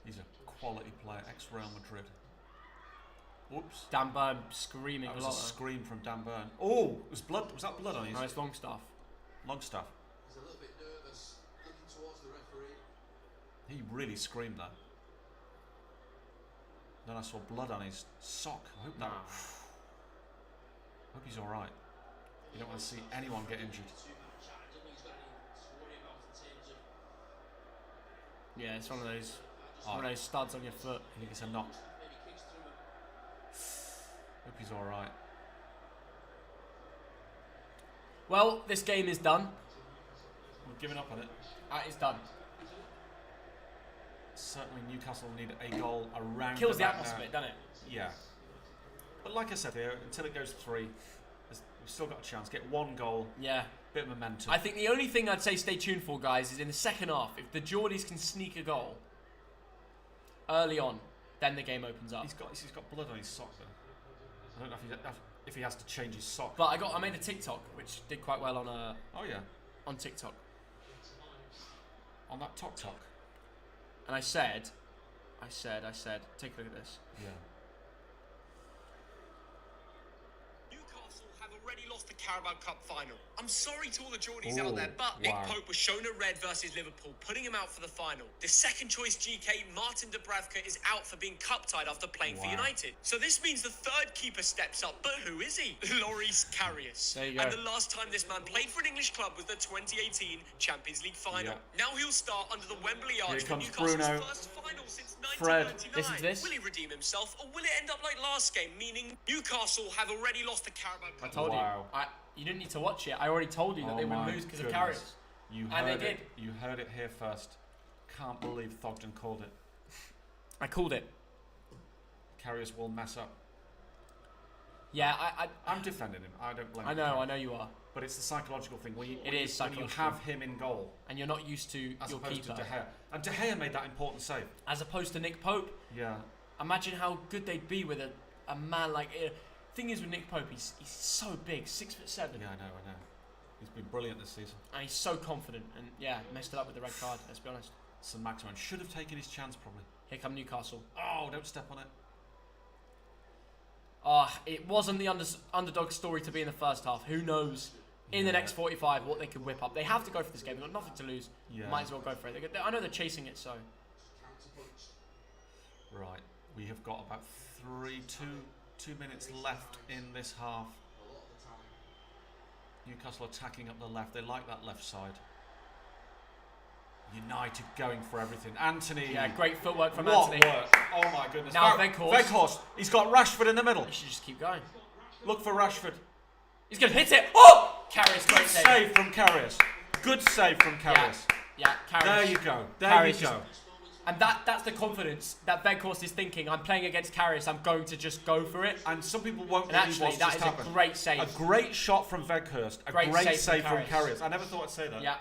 B: He's a quality player, ex-Real Madrid. Whoops.
A: Dan Burn screaming
B: that
A: a lot.
B: Was a scream from Dan Burn. Oh, it was blood. Was that blood on his?
A: No, it's Longstaff.
B: Longstaff. He's a little bit nervous, looking towards the referee. He really screamed that. Then I saw blood on his sock. I hope that. I hope he's all right. You don't want to see anyone get injured.
A: Yeah, it's one of those studs on your foot.
B: I think it's a knock. Hope he's all right.
A: Well, this game is done.
B: We've given up on it.
A: It's done.
B: Certainly Newcastle need a goal around.
A: Kills the atmosphere, doesn't it?
B: Yeah. But like I said here, until it goes 3, we've still got a chance. Get 1 goal.
A: Yeah.
B: Bit of momentum.
A: I think the only thing I'd say stay tuned for, guys, is in the second half, if the Geordies can sneak a goal early on, then the game opens up.
B: He's got blood on his sock though. I don't know if he has to change his sock.
A: But I made a TikTok which did quite well on on TikTok.
B: On that Tok.
A: And I said, take a look at this.
B: Yeah.
C: Newcastle have already lost the Carabao Cup final. I'm sorry to all the Geordies out there, but Nick Pope was shown a red versus Liverpool, putting him out for the final. The second choice GK, Martin Dubravka, is out for being cup-tied after playing for United. So this means the third keeper steps up, but who is he? Loris Karius.
A: There you go.
C: And the last time this man played for an English club was the 2018 Champions League final.
B: Yeah.
C: Now he'll start under the Wembley arch for
B: comes
C: Newcastle's
B: Bruno.
C: first final since
B: Fred.
C: 1999.
A: Listen to this.
C: Will he redeem himself, or will it end up like last game, meaning Newcastle have already lost the Carabao Cup?
A: I told you. You didn't need to watch it. I already told you that they would lose because of Karius.
B: And they did. You heard it here first. Can't believe Thogden called it.
A: I called it.
B: Karius will mess up.
A: Yeah,
B: I'm defending him. I don't blame
A: him. I know you are.
B: But it's the psychological thing. When you have him in goal.
A: And you're not used to
B: as
A: your
B: opposed
A: keeper.
B: To De Gea. And De Gea made that important save.
A: As opposed to Nick Pope.
B: Yeah.
A: Imagine how good they'd be with a man like... Thing is with Nick Pope, he's so big, 6'7".
B: Yeah, I know. He's been brilliant this season.
A: And he's so confident. And messed it up with the red card, let's be honest.
B: St. Maximin should have taken his chance probably.
A: Here come Newcastle.
B: Oh, don't step on it.
A: It wasn't the underdog story to be in the first half. Who knows in the next 45 what they could whip up. They have to go for this game. They've got nothing to lose.
B: Yeah.
A: Might as well go for it. I know they're chasing it, so.
B: Right. We have got about 2 minutes left in this half. Newcastle attacking up the left. They like that left side. United going for everything. Anthony.
A: Yeah, great footwork from
B: What
A: Anthony.
B: work. Oh my goodness.
A: Now Weghorst.
B: He's got Rashford in the middle.
A: He should just keep going.
B: Look for Rashford.
A: He's going to hit it. Oh! Karius, great save.
B: Save from Karius. Good save from Karius.
A: Yeah, Karius.
B: There you go. There you go.
A: And that's the confidence that Weghorst is thinking. I'm playing against Karius. I'm going to just go for it.
B: And some people won't
A: and
B: believe
A: actually,
B: what's just happened.
A: A great save.
B: A great shot from Weghorst. A great save from Karius. I never thought I'd say that.
A: Yeah.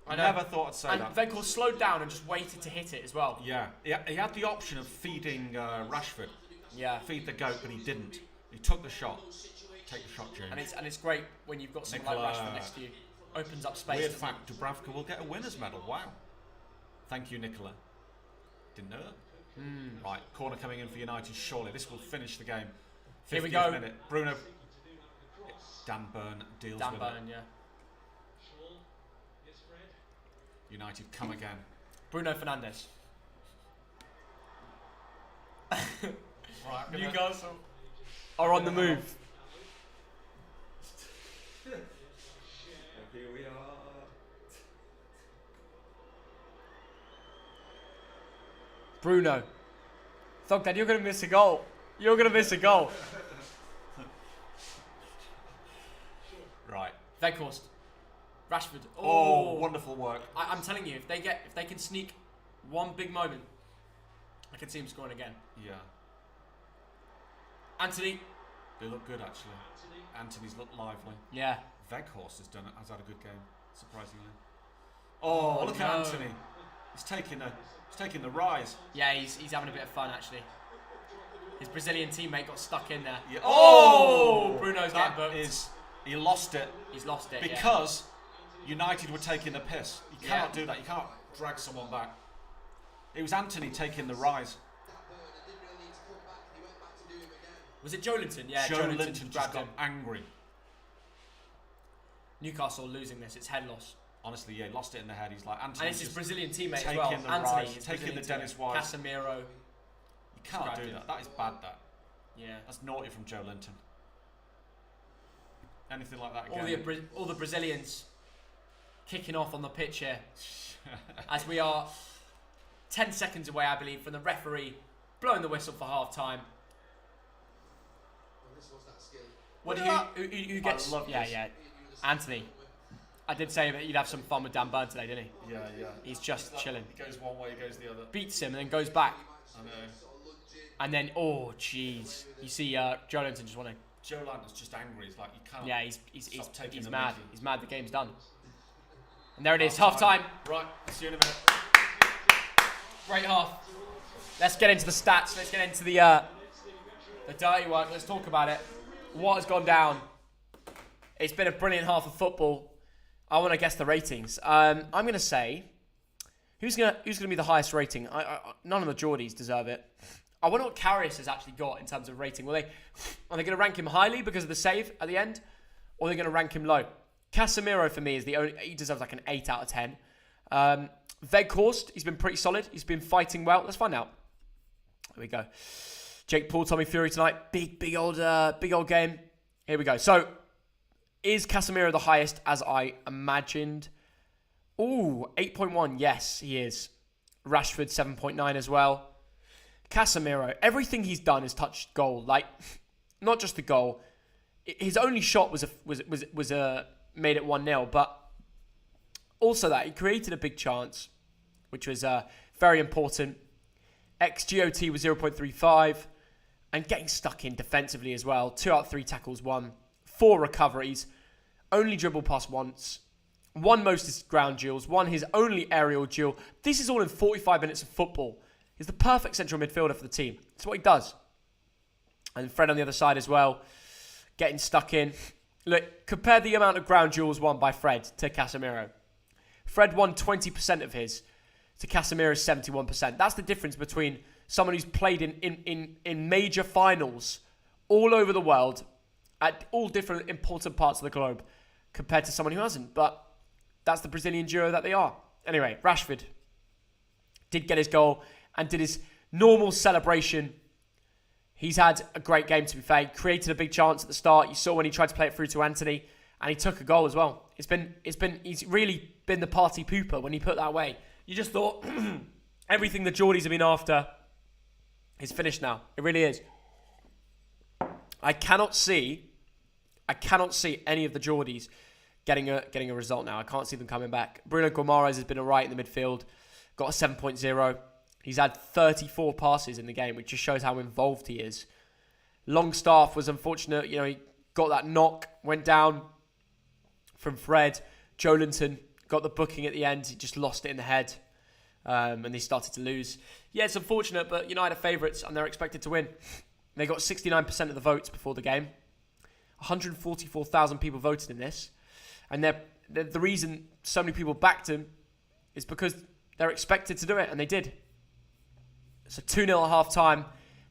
B: I never thought I'd say that.
A: And Weghorst slowed down and just waited to hit it as well.
B: Yeah. He had the option of feeding Rashford.
A: Yeah.
B: Feed the goat, but he didn't. He took the shot. Take the shot, James.
A: And it's great when you've got someone like Rashford next to you. Opens up space.
B: Weird fact, Dubravka will get a winner's medal. Wow. Thank you, Nicola. Didn't know that. Right, corner coming in for United. Surely this will finish the game. 50th
A: Here we go.
B: minute. Bruno. Dan Burn deals with it.
A: Yeah.
B: United come again.
A: Bruno Fernandes.
B: Right,
A: Newcastle are on the move.
B: Here we are.
A: Bruno. Thogden, you're going to miss a goal. You're going to miss a goal.
B: Right.
A: Weghorst. Rashford.
B: Oh, wonderful work.
A: I'm telling you, if they can sneak one big moment, I can see him scoring again.
B: Yeah.
A: Anthony.
B: They look good actually. Anthony's looked lively.
A: Yeah.
B: Weghorst has had a good game, surprisingly. Oh, look at Anthony. He's taking the rise.
A: Yeah, he's having a bit of fun actually. His Brazilian teammate got stuck in there.
B: Yeah.
A: Oh, Bruno's getting booked.
B: He lost it.
A: He's lost it
B: because United were taking the piss. You cannot do that. You can't drag someone back. It was Anthony taking the rise.
A: Was it Joelinton? Yeah,
B: Joelinton just
A: grabbed
B: got
A: him.
B: angry.
A: Newcastle losing this. It's head loss.
B: Honestly, yeah, he lost it in the head. He's like Anthony.
A: And it's his Brazilian teammate
B: taking
A: as well.
B: The
A: Anthony,
B: rise, taking the Dennis
A: teammate.
B: Wise.
A: Casemiro.
B: You can't do that. That is bad. That.
A: Yeah.
B: That's naughty from Joelinton. Anything like that again.
A: All the Brazilians kicking off on the pitch here, as we are 10 seconds away, I believe, from the referee blowing the whistle for half time. What do who gets? Yeah. Anthony. I did say that you'd have some fun with Dan Burn today, didn't he?
B: Yeah.
A: He's just chilling.
B: He goes one way, he goes the other.
A: Beats him and then goes back.
B: I know.
A: And then, oh, jeez. You see Joelinton just wanting.
B: Joelinton's just angry. He's like, you can't.
A: Yeah, he's mad.
B: Mickey.
A: He's mad. The game's done. And there it is, half time.
B: Right, see you in a minute.
A: Great half. let's get into the stats. Let's get into the dirty work. Let's talk about it. What has gone down? It's been a brilliant half of football. I want to guess the ratings. I'm going to say, who's going to be the highest rating? None of the Geordies deserve it. I wonder what Karius has actually got in terms of rating. Are they going to rank him highly because of the save at the end? Or are they going to rank him low? Casemiro, for me, is the only... He deserves like an 8 out of 10. Weghorst, he's been pretty solid. He's been fighting well. Let's find out. Here we go. Jake Paul, Tommy Fury tonight. Big old game. Here we go. So, is Casemiro the highest as I imagined? Ooh, 8.1. Yes, he is. Rashford, 7.9 as well. Casemiro, everything he's done is touched goal. Like, not just the goal. His only shot was made it 1-0, but also that he created a big chance, which was very important. XGOT was 0.35, and getting stuck in defensively as well. 2 out of 3 tackles won, 4 recoveries, only dribbled past once, 1 most ground duels, 1 his only aerial duel. This is all in 45 minutes of football. He's the perfect central midfielder for the team. That's what he does. And Fred on the other side as well, getting stuck in. Look, compare the amount of ground duels won by Fred to Casemiro. Fred won 20% of his to Casemiro's 71%. That's the difference between someone who's played in major finals all over the world at all different important parts of the globe compared to someone who hasn't. But that's the Brazilian duo that they are. Anyway, Rashford did get his goal and did his normal celebration. He's had a great game, to be fair. He created a big chance at the start. You saw when he tried to play it through to Anthony, and he took a goal as well. He's really been the party pooper when he put that away. You just thought everything the Geordies have been after is finished now. It really is. I cannot see any of the Geordies getting a result now. I can't see them coming back. Bruno Guimaraes has been alright in the midfield. Got a 7.0. He's had 34 passes in the game, which just shows how involved he is. Longstaff was unfortunate. He got that knock, went down from Fred. Joelinton got the booking at the end. He just lost it in the head, and they started to lose. Yeah, it's unfortunate, but United are favourites, and they're expected to win. They got 69% of the votes before the game. 144,000 people voted in this, and the reason so many people backed him is because they're expected to do it, and they did. So 2-0 at half-time.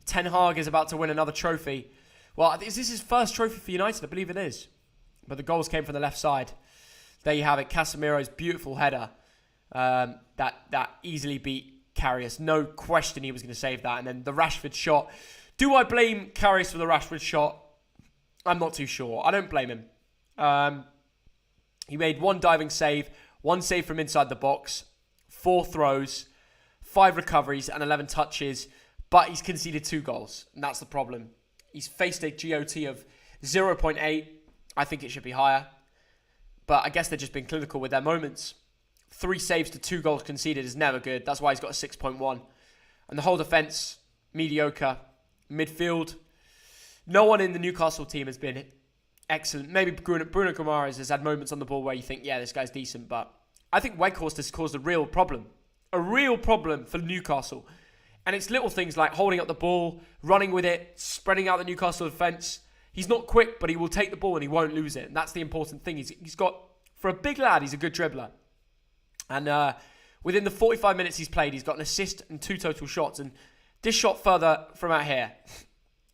A: Ten Hag is about to win another trophy. Well, is this his first trophy for United? I believe it is. But the goals came from the left side. There you have it. Casemiro's beautiful header. That easily beat Karius. No question he was going to save that. And then the Rashford shot. Do I blame Karius for the Rashford shot? I'm not too sure. I don't blame him. He made 1 diving save, 1 save from inside the box, 4 throws, 5 recoveries and 11 touches, but he's conceded 2 goals, and that's the problem. He's faced a GOT of 0.8. I think it should be higher, but I guess they've just been clinical with their moments. 3 saves to 2 goals conceded is never good. That's why he's got a 6.1. And the whole defence, mediocre. Midfield, no one in the Newcastle team has been excellent. Maybe Bruno Guimaraes has had moments on the ball where you think, yeah, this guy's decent, but I think Weghorst has caused a real problem for Newcastle. And it's little things like holding up the ball, running with it, spreading out the Newcastle defence. He's not quick, but he will take the ball and he won't lose it. And that's the important thing. He's got, for a big lad, he's a good dribbler. And within the 45 minutes he's played, he's got an assist and 2 total shots. And this shot further from out here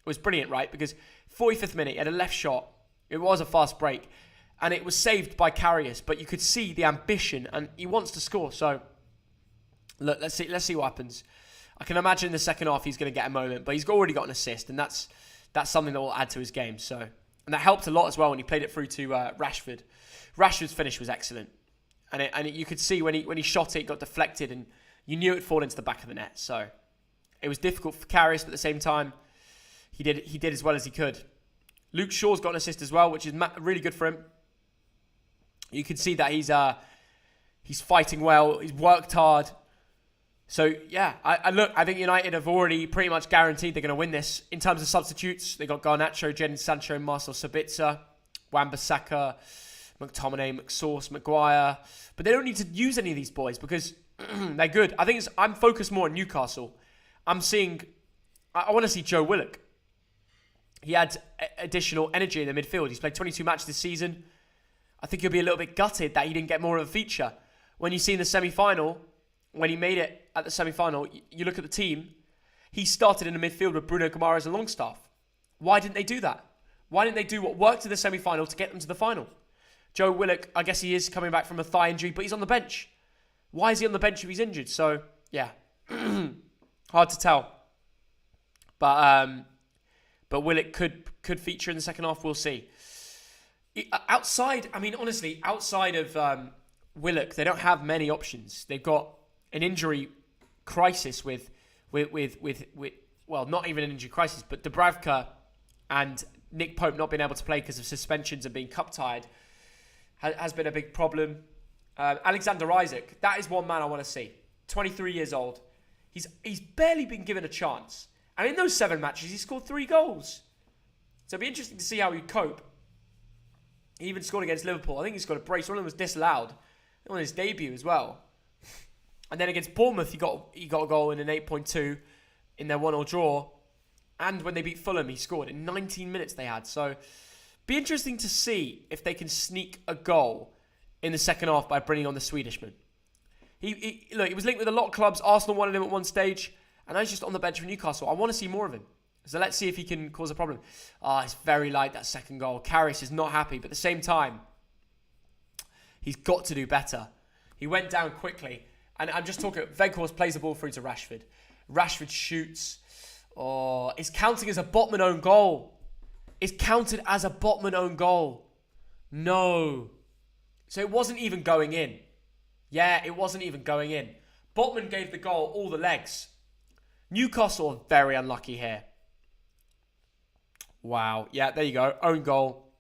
A: was brilliant, right? Because 45th minute, he had a left shot. It was a fast break. And it was saved by Karius. But you could see the ambition and he wants to score. So, look, let's see what happens. I can imagine in the second half he's going to get a moment, but he's already got an assist, and that's something that will add to his game. So, and that helped a lot as well when he played it through to Rashford. Rashford's finish was excellent, and you could see when he shot it got deflected, and you knew it'd fall into the back of the net. So it was difficult for Karius, but at the same time, he did as well as he could. Luke Shaw's got an assist as well, which is really good for him. You can see that he's fighting well. He's worked hard. So, yeah, I think United have already pretty much guaranteed they're going to win this. In terms of substitutes, they got Garnacho, Jadon Sancho, Marcel Sabitzer, Wan-Bissaka, McTominay, McSauce, Maguire. But they don't need to use any of these boys because they're good. I'm focused more on Newcastle. I'm seeing... I want to see Joe Willock. He had additional energy in the midfield. He's played 22 matches this season. I think he'll be a little bit gutted that he didn't get more of a feature. When you see in the semi-final, when he made it at the semi-final, you look at the team, he started in the midfield with Bruno Guimaraes and Longstaff. Why didn't they do that? Why didn't they do what worked in the semi-final to get them to the final? Joe Willock, I guess he is coming back from a thigh injury, but he's on the bench. Why is he on the bench if he's injured? So, yeah. Hard to tell. But Willock could feature in the second half. We'll see. Outside of Willock, they don't have many options. They've got an injury crisis with not even an injury crisis, but Dubravka and Nick Pope not being able to play because of suspensions and being cup tied has been a big problem. Alexander Isak, that is one man I want to see. 23 years old. He's barely been given a chance. And in those 7 matches, he scored 3 goals. So it'll be interesting to see how he'd cope. He even scored against Liverpool. I think he scored a brace. One of them was disallowed on his debut as well. And then against Bournemouth, he got a goal in an 8.2 in their 1-1 draw. And when they beat Fulham, he scored in 19 minutes they had. So be interesting to see if they can sneak a goal in the second half by bringing on the Swedishman. He was linked with a lot of clubs. Arsenal wanted him at one stage. And now he's just on the bench for Newcastle. I want to see more of him. So let's see if he can cause a problem. It's very light, that second goal. Karius is not happy. But at the same time, he's got to do better. He went down quickly. And I'm just talking, Weghorst plays the ball through to Rashford. Rashford shoots. It's counting as a Botman own goal. It's counted as a Botman own goal. No. So it wasn't even going in. Yeah, it wasn't even going in. Botman gave the goal all the legs. Newcastle are very unlucky here. Wow. Yeah, there you go. Own goal.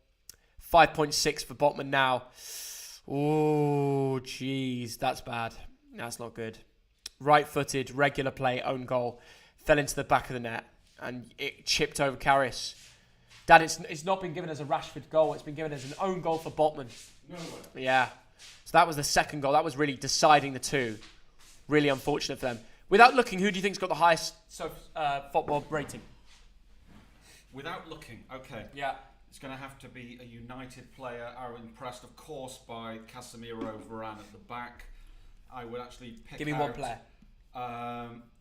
A: 5.6 for Botman now. Oh, jeez. That's bad. That's not good. Right-footed, regular play, own goal. Fell into the back of the net. And it chipped over Karius. Dad, it's not been given as a Rashford goal. It's been given as an own goal for Botman.
B: No way.
A: Yeah. So that was the second goal. That was really deciding the two. Really unfortunate for them. Without looking, who do you think's got the highest football rating?
B: Without looking, okay.
A: Yeah.
B: It's going to have to be a United player. I'm impressed, of course, by Casemiro, Varane at the back. I would actually pick
A: Give me one player.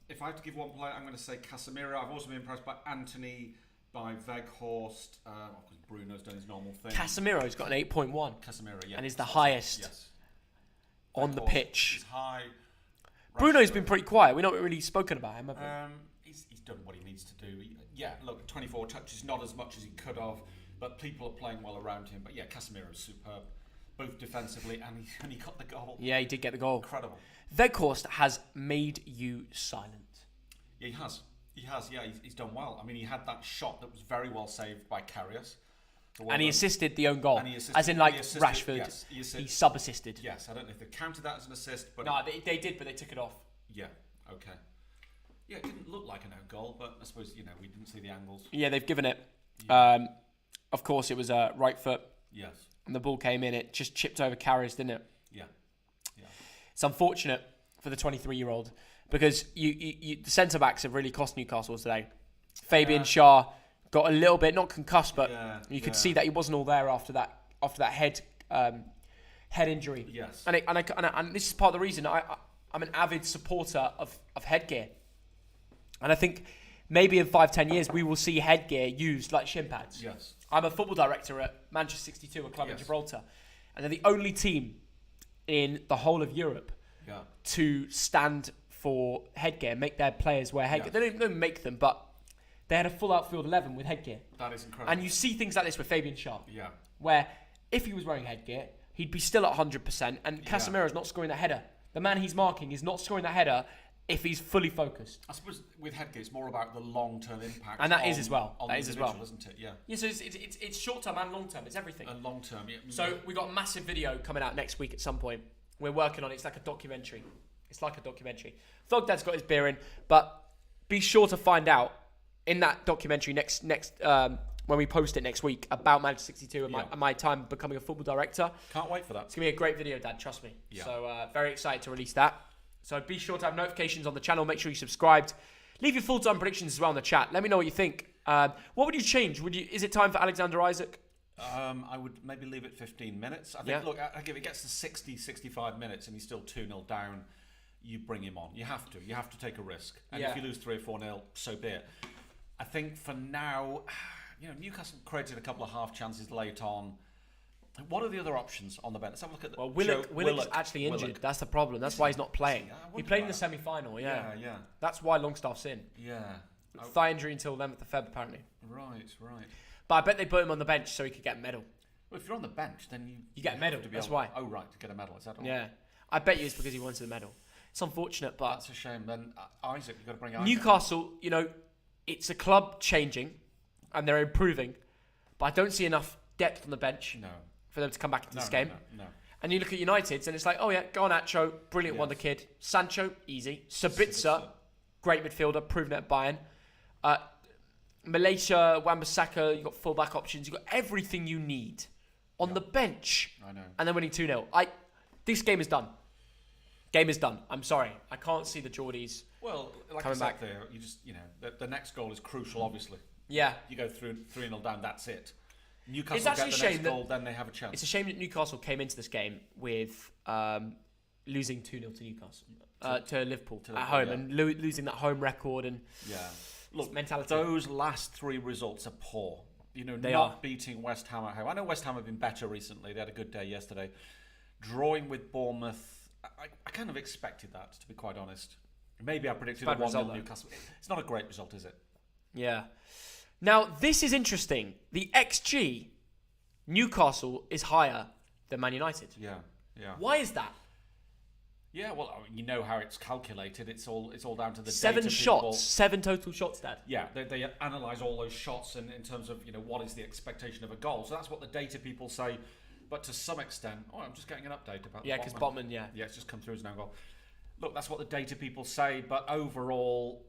B: If I have to give one player, I'm going to say Casemiro. I've also been impressed by Anthony, by Weghorst. Bruno's done his normal thing.
A: Casemiro's got an 8.1.
B: Casemiro, yeah.
A: And is the highest on
B: Weghorst
A: the pitch.
B: is high.
A: Bruno's been pretty quiet. We've not really spoken about him, have we?
B: He's done what he needs to do. Look, 24 touches, not as much as he could have, but people are playing well around him. But yeah, Casemiro's superb, both defensively and he got the goal.
A: Yeah, he did get the goal.
B: Incredible.
A: Weghorst has made you silent.
B: Yeah, he has. Yeah, he's done well. I mean, he had that shot that was very well saved by Karius.
A: And he assisted the own goal. As in, Rashford,
B: yes,
A: he sub-assisted.
B: Yes, I don't know if they counted that as an assist. But
A: no, they did, but they took it off.
B: Yeah, okay. Yeah, it didn't look like an own goal, but I suppose, we didn't see the angles.
A: Yeah, they've given it. Yeah. Of course, it was a right foot.
B: Yes.
A: And the ball came in. It just chipped over Karius, didn't it?
B: Yeah.
A: It's unfortunate for the 23-year-old because the centre-backs have really cost Newcastle today. Fabian Schär got a little bit, not concussed, but you could see that he wasn't all there after that head injury.
B: Yes.
A: And this is part of the reason I'm an avid supporter of headgear. And I think maybe in 5-10 years we will see headgear used like shin pads.
B: Yes.
A: I'm a football director at Manchester 62, a club in Gibraltar, and they're the only team in the whole of Europe to stand for headgear, make their players wear headgear. They don't make them, but they had a full outfield 11 with headgear.
B: That is incredible.
A: And you see things like this with Fabian Schär.
B: Yeah.
A: Where if he was wearing headgear, he'd be still at 100%, and Casemiro's not scoring that header. The man he's marking is not scoring that header if he's fully focused.
B: I suppose with headgear, it's more about the long-term impact.
A: And that is as well.
B: That is as well, isn't it? Yeah.
A: Yeah. So it's short-term and long-term. It's everything.
B: And long-term. Yeah.
A: So we got a massive video coming out next week at some point. We're working on it. It's like a documentary. Thogden's got his beer in, but be sure to find out in that documentary next when we post it next week about Manchester 62 and my time becoming a football director.
B: Can't wait for that.
A: It's gonna be a great video, Dad. Trust me.
B: Yeah.
A: So very excited to release that. So be sure to have notifications on the channel. Make sure you subscribed. Leave your full-time predictions as well in the chat. Let me know what you think. What would you change? Is it time for Alexander Isak?
B: I would maybe leave it 15 minutes. I think, look, if it gets to 60, 65 minutes and he's still 2-0 down, you bring him on. You have to. You have to take a risk. And if you lose 3 or 4-0, so be it. I think for now, Newcastle created a couple of half chances late on. What are the other options on the bench? Let's have a look at
A: Willock's actually injured. That's the problem. That's why he's not playing. He played in the semi-final, yeah. That's why Longstaff's in.
B: Yeah.
A: Thigh injury until 11th of Feb, apparently.
B: Right.
A: But I bet they put him on the bench so he could get a medal.
B: Well, if you're on the bench, then you
A: get a medal. That's why.
B: Oh, right, to get a medal. Is that all?
A: Yeah. I bet you it's because he wanted the medal. It's unfortunate, but...
B: That's a shame. Then Isaac, you've got to bring Isaac.
A: Newcastle, it's a club changing and they're improving, but I don't see enough depth on the bench for them to come back into this game.
B: No.
A: And you look at United's and it's like, oh yeah, Garnacho, brilliant wonder kid. Sancho, easy. Sabitzer, great midfielder, proven it at Bayern. Malaysia, Wan-Bissaka, you've got full-back options. You've got everything you need on the bench.
B: I know.
A: And then winning 2-0. This game is done. Game is done. I'm sorry. I can't see the Geordies
B: coming back there. You just, the next goal is crucial, obviously.
A: Yeah.
B: You go through 3-0 down, that's it. Newcastle
A: it's actually
B: get the next goal, then they have a chance.
A: It's a shame that Newcastle came into this game with losing 2-0 to Newcastle, to Liverpool at home, and losing that home record and mentality.
B: Those last 3 results are poor.
A: They
B: not
A: are.
B: Beating West Ham at home. I know West Ham have been better recently. They had a good day yesterday. Drawing with Bournemouth, I kind of expected that, to be quite honest. Maybe I predicted a 1-0 Newcastle. It's not a great result, is it?
A: Yeah. Now, this is interesting. The XG, Newcastle is higher than Man United.
B: Yeah.
A: Why is that?
B: Yeah, well, you know how it's calculated. It's all down to the
A: 7
B: data
A: shots,
B: people.
A: 7 total shots, Dad.
B: Yeah, they analyse all those shots in terms of what is the expectation of a goal. So that's what the data people say. But to some extent, I'm just getting an update about.
A: Yeah, because Botman,
B: it's just come through as an goal. Look, that's what the data people say. But overall,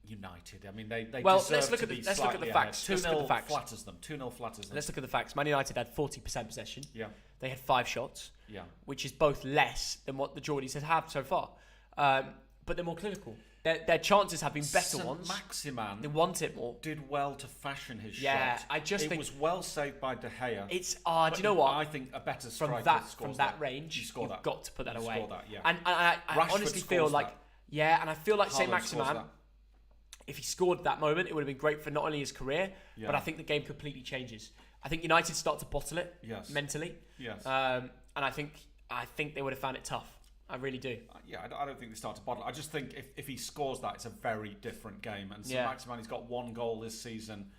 B: United. I mean, they deserve
A: let's look
B: to
A: at
B: be
A: let's look at the
B: slightly
A: facts.
B: ahead.
A: 2-0
B: flatters them. 2-0 flatters them.
A: Let's look at the facts. Man United had 40% possession.
B: Yeah.
A: They had 5 shots.
B: Yeah.
A: Which is both less than what the Geordies have so far. But they're more clinical. Their chances have been better ones.
B: Maximan,
A: they want it more.
B: Did well to fashion his shot.
A: Yeah, I just think
B: it was well saved by De Gea.
A: It's do you know what?
B: I think a better striker
A: from that range, you've got to put that away.
B: Score that, yeah.
A: And I honestly feel like and I feel like Saint Maximan, if he scored that moment, it would have been great for not only his career, but I think the game completely changes. I think United start to bottle it mentally.
B: Yes.
A: And I think they would have found it tough. I really do.
B: I don't think they start to bottle. I just think if he scores that, it's a very different game. And Maximan, he's got 1 goal this season.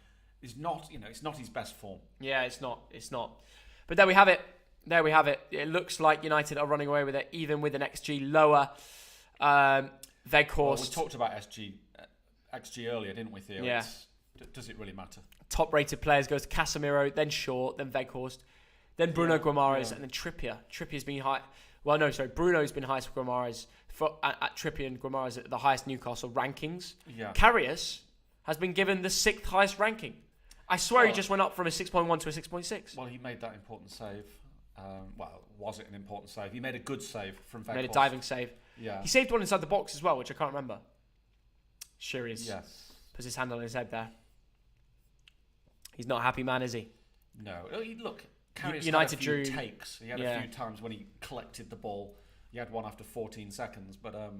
B: It's not his best form. Yeah, it's not.
A: But there we have it. It looks like United are running away with it, even with an XG lower. Weghorst.
B: Well, we talked about XG earlier, didn't we, Theo?
A: Yeah.
B: Does it really matter?
A: Top-rated players goes to Casemiro, then Shaw, then Weghorst, then Bruno Guimaraes, and then Trippier. Trippier's been high. Well, no, sorry. Bruno's been highest for Guimaraes at Trippier and Guimaraes at the highest Newcastle rankings.
B: Yeah.
A: Karius has been given the 6th highest ranking. I swear he just went up from a 6.1 to a 6.6.
B: Well, he made that important save. Was it an important save? He made a good save from Weghorst.
A: Made a diving save.
B: Yeah.
A: He saved one inside the box as well, which I can't remember. Sure he is.
B: Yes.
A: Puts his hand on his head there. He's not a happy man, is he?
B: No. Look, Karius
A: United
B: had a few
A: drew
B: takes. He had a few times when he collected the ball. He had one after 14 seconds, but I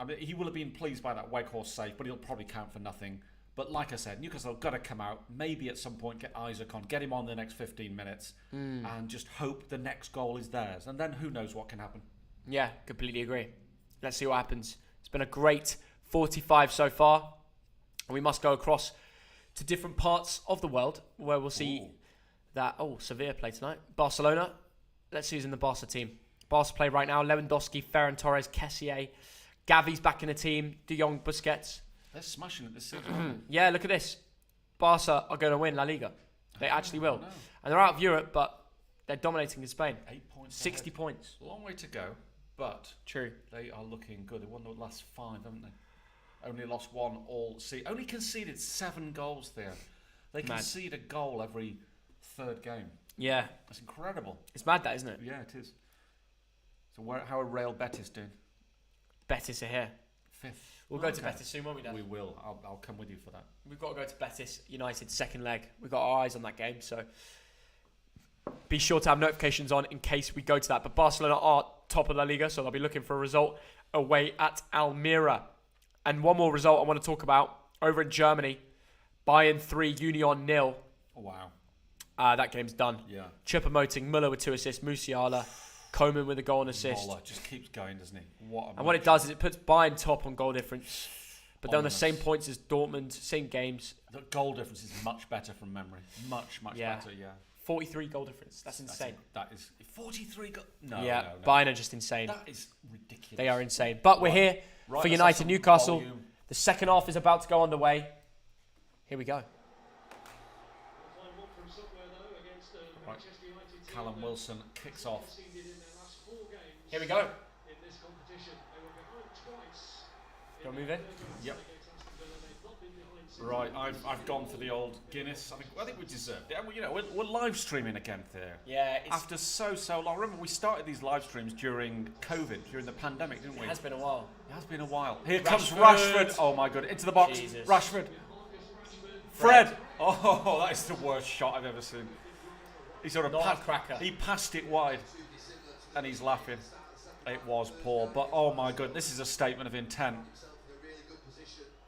B: mean, he will have been pleased by that Weghorst save, but he'll probably count for nothing. But like I said, Newcastle have got to come out, maybe at some point get Isaac on, get him on the next 15 minutes, and just hope the next goal is theirs. And then who knows what can happen. Yeah, completely agree. Let's see what happens. It's been a great 45 so far, and we must go across to different parts of the world where we'll see that. Sevilla play tonight. Barcelona. Let's see who's in the Barca team. Barca play right now. Lewandowski, Ferran Torres, Kessié. Gavi's back in the team. De Jong, Busquets. They're smashing it this season.
A: Yeah, look at this. Barca are going to win La Liga. They actually will. And they're out of Europe, but they're dominating in Spain.
B: 8 points.
A: 60 points.
B: Long way to go, but
A: true.
B: They are looking good. They won the last 5, haven't they? Only lost 1 all season. Only conceded 7 goals there. They concede a goal every 3rd game. Yeah. That's incredible. It's mad, that, isn't it? Yeah, it is. So how are Real Betis doing?
A: Betis are here.
B: Fifth.
A: We'll go to Betis soon, won't we, Dan?
B: We will. I'll come with you for that.
A: We've got to go to Betis United second leg. We've got our eyes on that game, so be sure to have notifications on in case we go to that. But Barcelona are top of La Liga, so they'll be looking for a result away at Almeria. And one more result I want to talk about over in Germany: Bayern 3, Union 0.
B: Oh, wow.
A: That game's done.
B: Yeah.
A: Choupo-Moting, Müller with 2 assists, Musiala, Koeman with a goal and assist.
B: Muller just keeps going, doesn't he?
A: And what it does is it puts Bayern top on goal difference, but they're on the same points as Dortmund, same games.
B: The goal difference is much better from memory. Much better, yeah.
A: 43 goal difference. That's insane.
B: That is 43 goal. No,
A: yeah,
B: no.
A: Bayern are just insane.
B: That is ridiculous.
A: They are insane. But we're here for United Newcastle. Volume. The second half is about to go underway. Here we go.
B: Right. Callum Wilson kicks off.
A: Here we go. Do you want to move in?
B: Yep. Right, I've gone for the old Guinness. I think we deserved it. You know, we're live streaming again there.
A: Yeah.
B: After so long. Remember, we started these live streams during COVID, during the pandemic, didn't we?
A: It has been a while.
B: It has been a while. Here comes Rashford. Oh my God, into the box.
A: Jesus.
B: Rashford. Fred. Oh, that is the worst shot I've ever seen. He sort of he passed it wide, and he's laughing. It was poor, but oh my God, this is a statement of intent.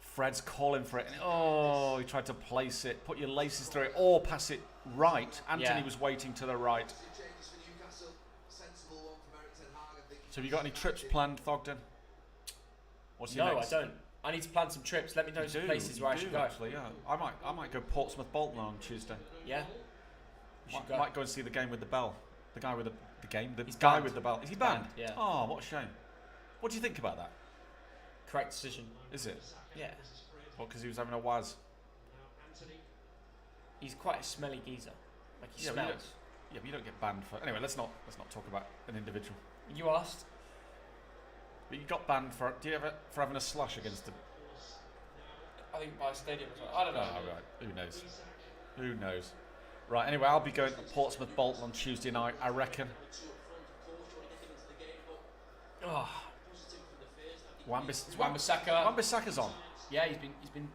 B: Fred's calling for it, and he tried to place it, put your laces through it, or pass it right. Anthony was waiting to the right. So have you got any trips planned, Thogden? What's your next?
A: I don't. I need to plan some trips. Let me know some places where I should go.
B: Actually, yeah. I might go Portsmouth Bolton on Tuesday.
A: Yeah.
B: Might go and see the game with the bell. The guy with the game. The guy with the bell. Is he banned?
A: Yeah.
B: Oh, what a shame. What do you think about that?
A: Correct decision.
B: Is it?
A: Yeah.
B: What? Because he was having a waz.
A: He's quite a smelly geezer. Like he smells.
B: But you don't get banned for. Anyway, let's not talk about an individual.
A: You asked.
B: But you got banned for. Do you ever for having a slush against the?
A: I think by a stadium as well. I don't know.
B: Oh, right. Who knows? Right. Anyway, I'll be going to Portsmouth Bolton on Tuesday night. I reckon.
A: Oh.
B: Wan-Bissaka. Wan-Bissaka's on.
A: Yeah, he's been.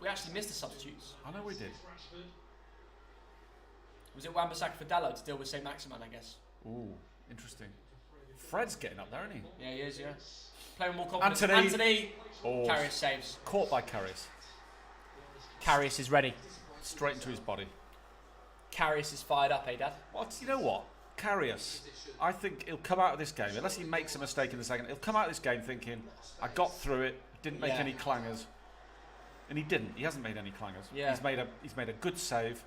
A: We actually missed the substitutes.
B: I know we did.
A: Was it Wan-Bissaka for Dalot to deal with St. Maximin, I guess?
B: Ooh, interesting. Fred's getting up there, isn't he?
A: Yeah, he is, yeah. Playing more confidence.
B: Anthony.
A: Karius saves.
B: Caught by Karius.
A: Karius is ready.
B: Straight into his body.
A: Karius is fired up, Dad?
B: What? You know what? Karius, I think he'll come out of this game, unless he makes a mistake in the second, he'll come out of this game thinking, I got through it, didn't make any clangers. And he didn't. He hasn't made any clangers.
A: Yeah.
B: He's made a good save.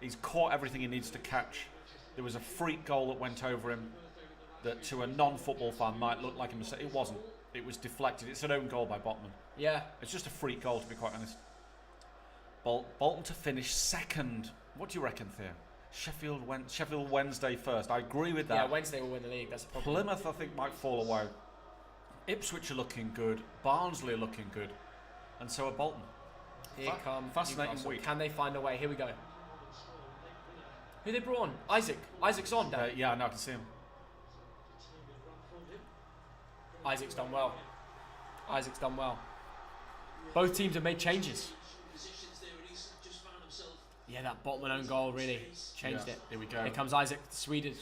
B: He's caught everything he needs to catch. There was a freak goal that went over him that to a non-football fan might look like a mistake. It wasn't. It was deflected. It's an own goal by Botman.
A: Yeah.
B: It's just a freak goal, to be quite honest. Bolton to finish second. What do you reckon, Theo? Sheffield Wednesday first. I agree with that.
A: Yeah, Wednesday will win the league. That's a problem.
B: Plymouth, I think, might fall away. Ipswich are looking good. Barnsley are looking good. And so are Bolton.
A: Here come
B: fascinating
A: Newcastle.
B: week.
A: Can they find a way? Here we go. Who they brought on? Isaac. Isaac's on, Dan.
B: Yeah, no, I can see him.
A: Isaac's done well. Isaac's done well. Both teams have made changes. Yeah, that Botman own goal really changed it.
B: Here we go.
A: Here comes Isaac, the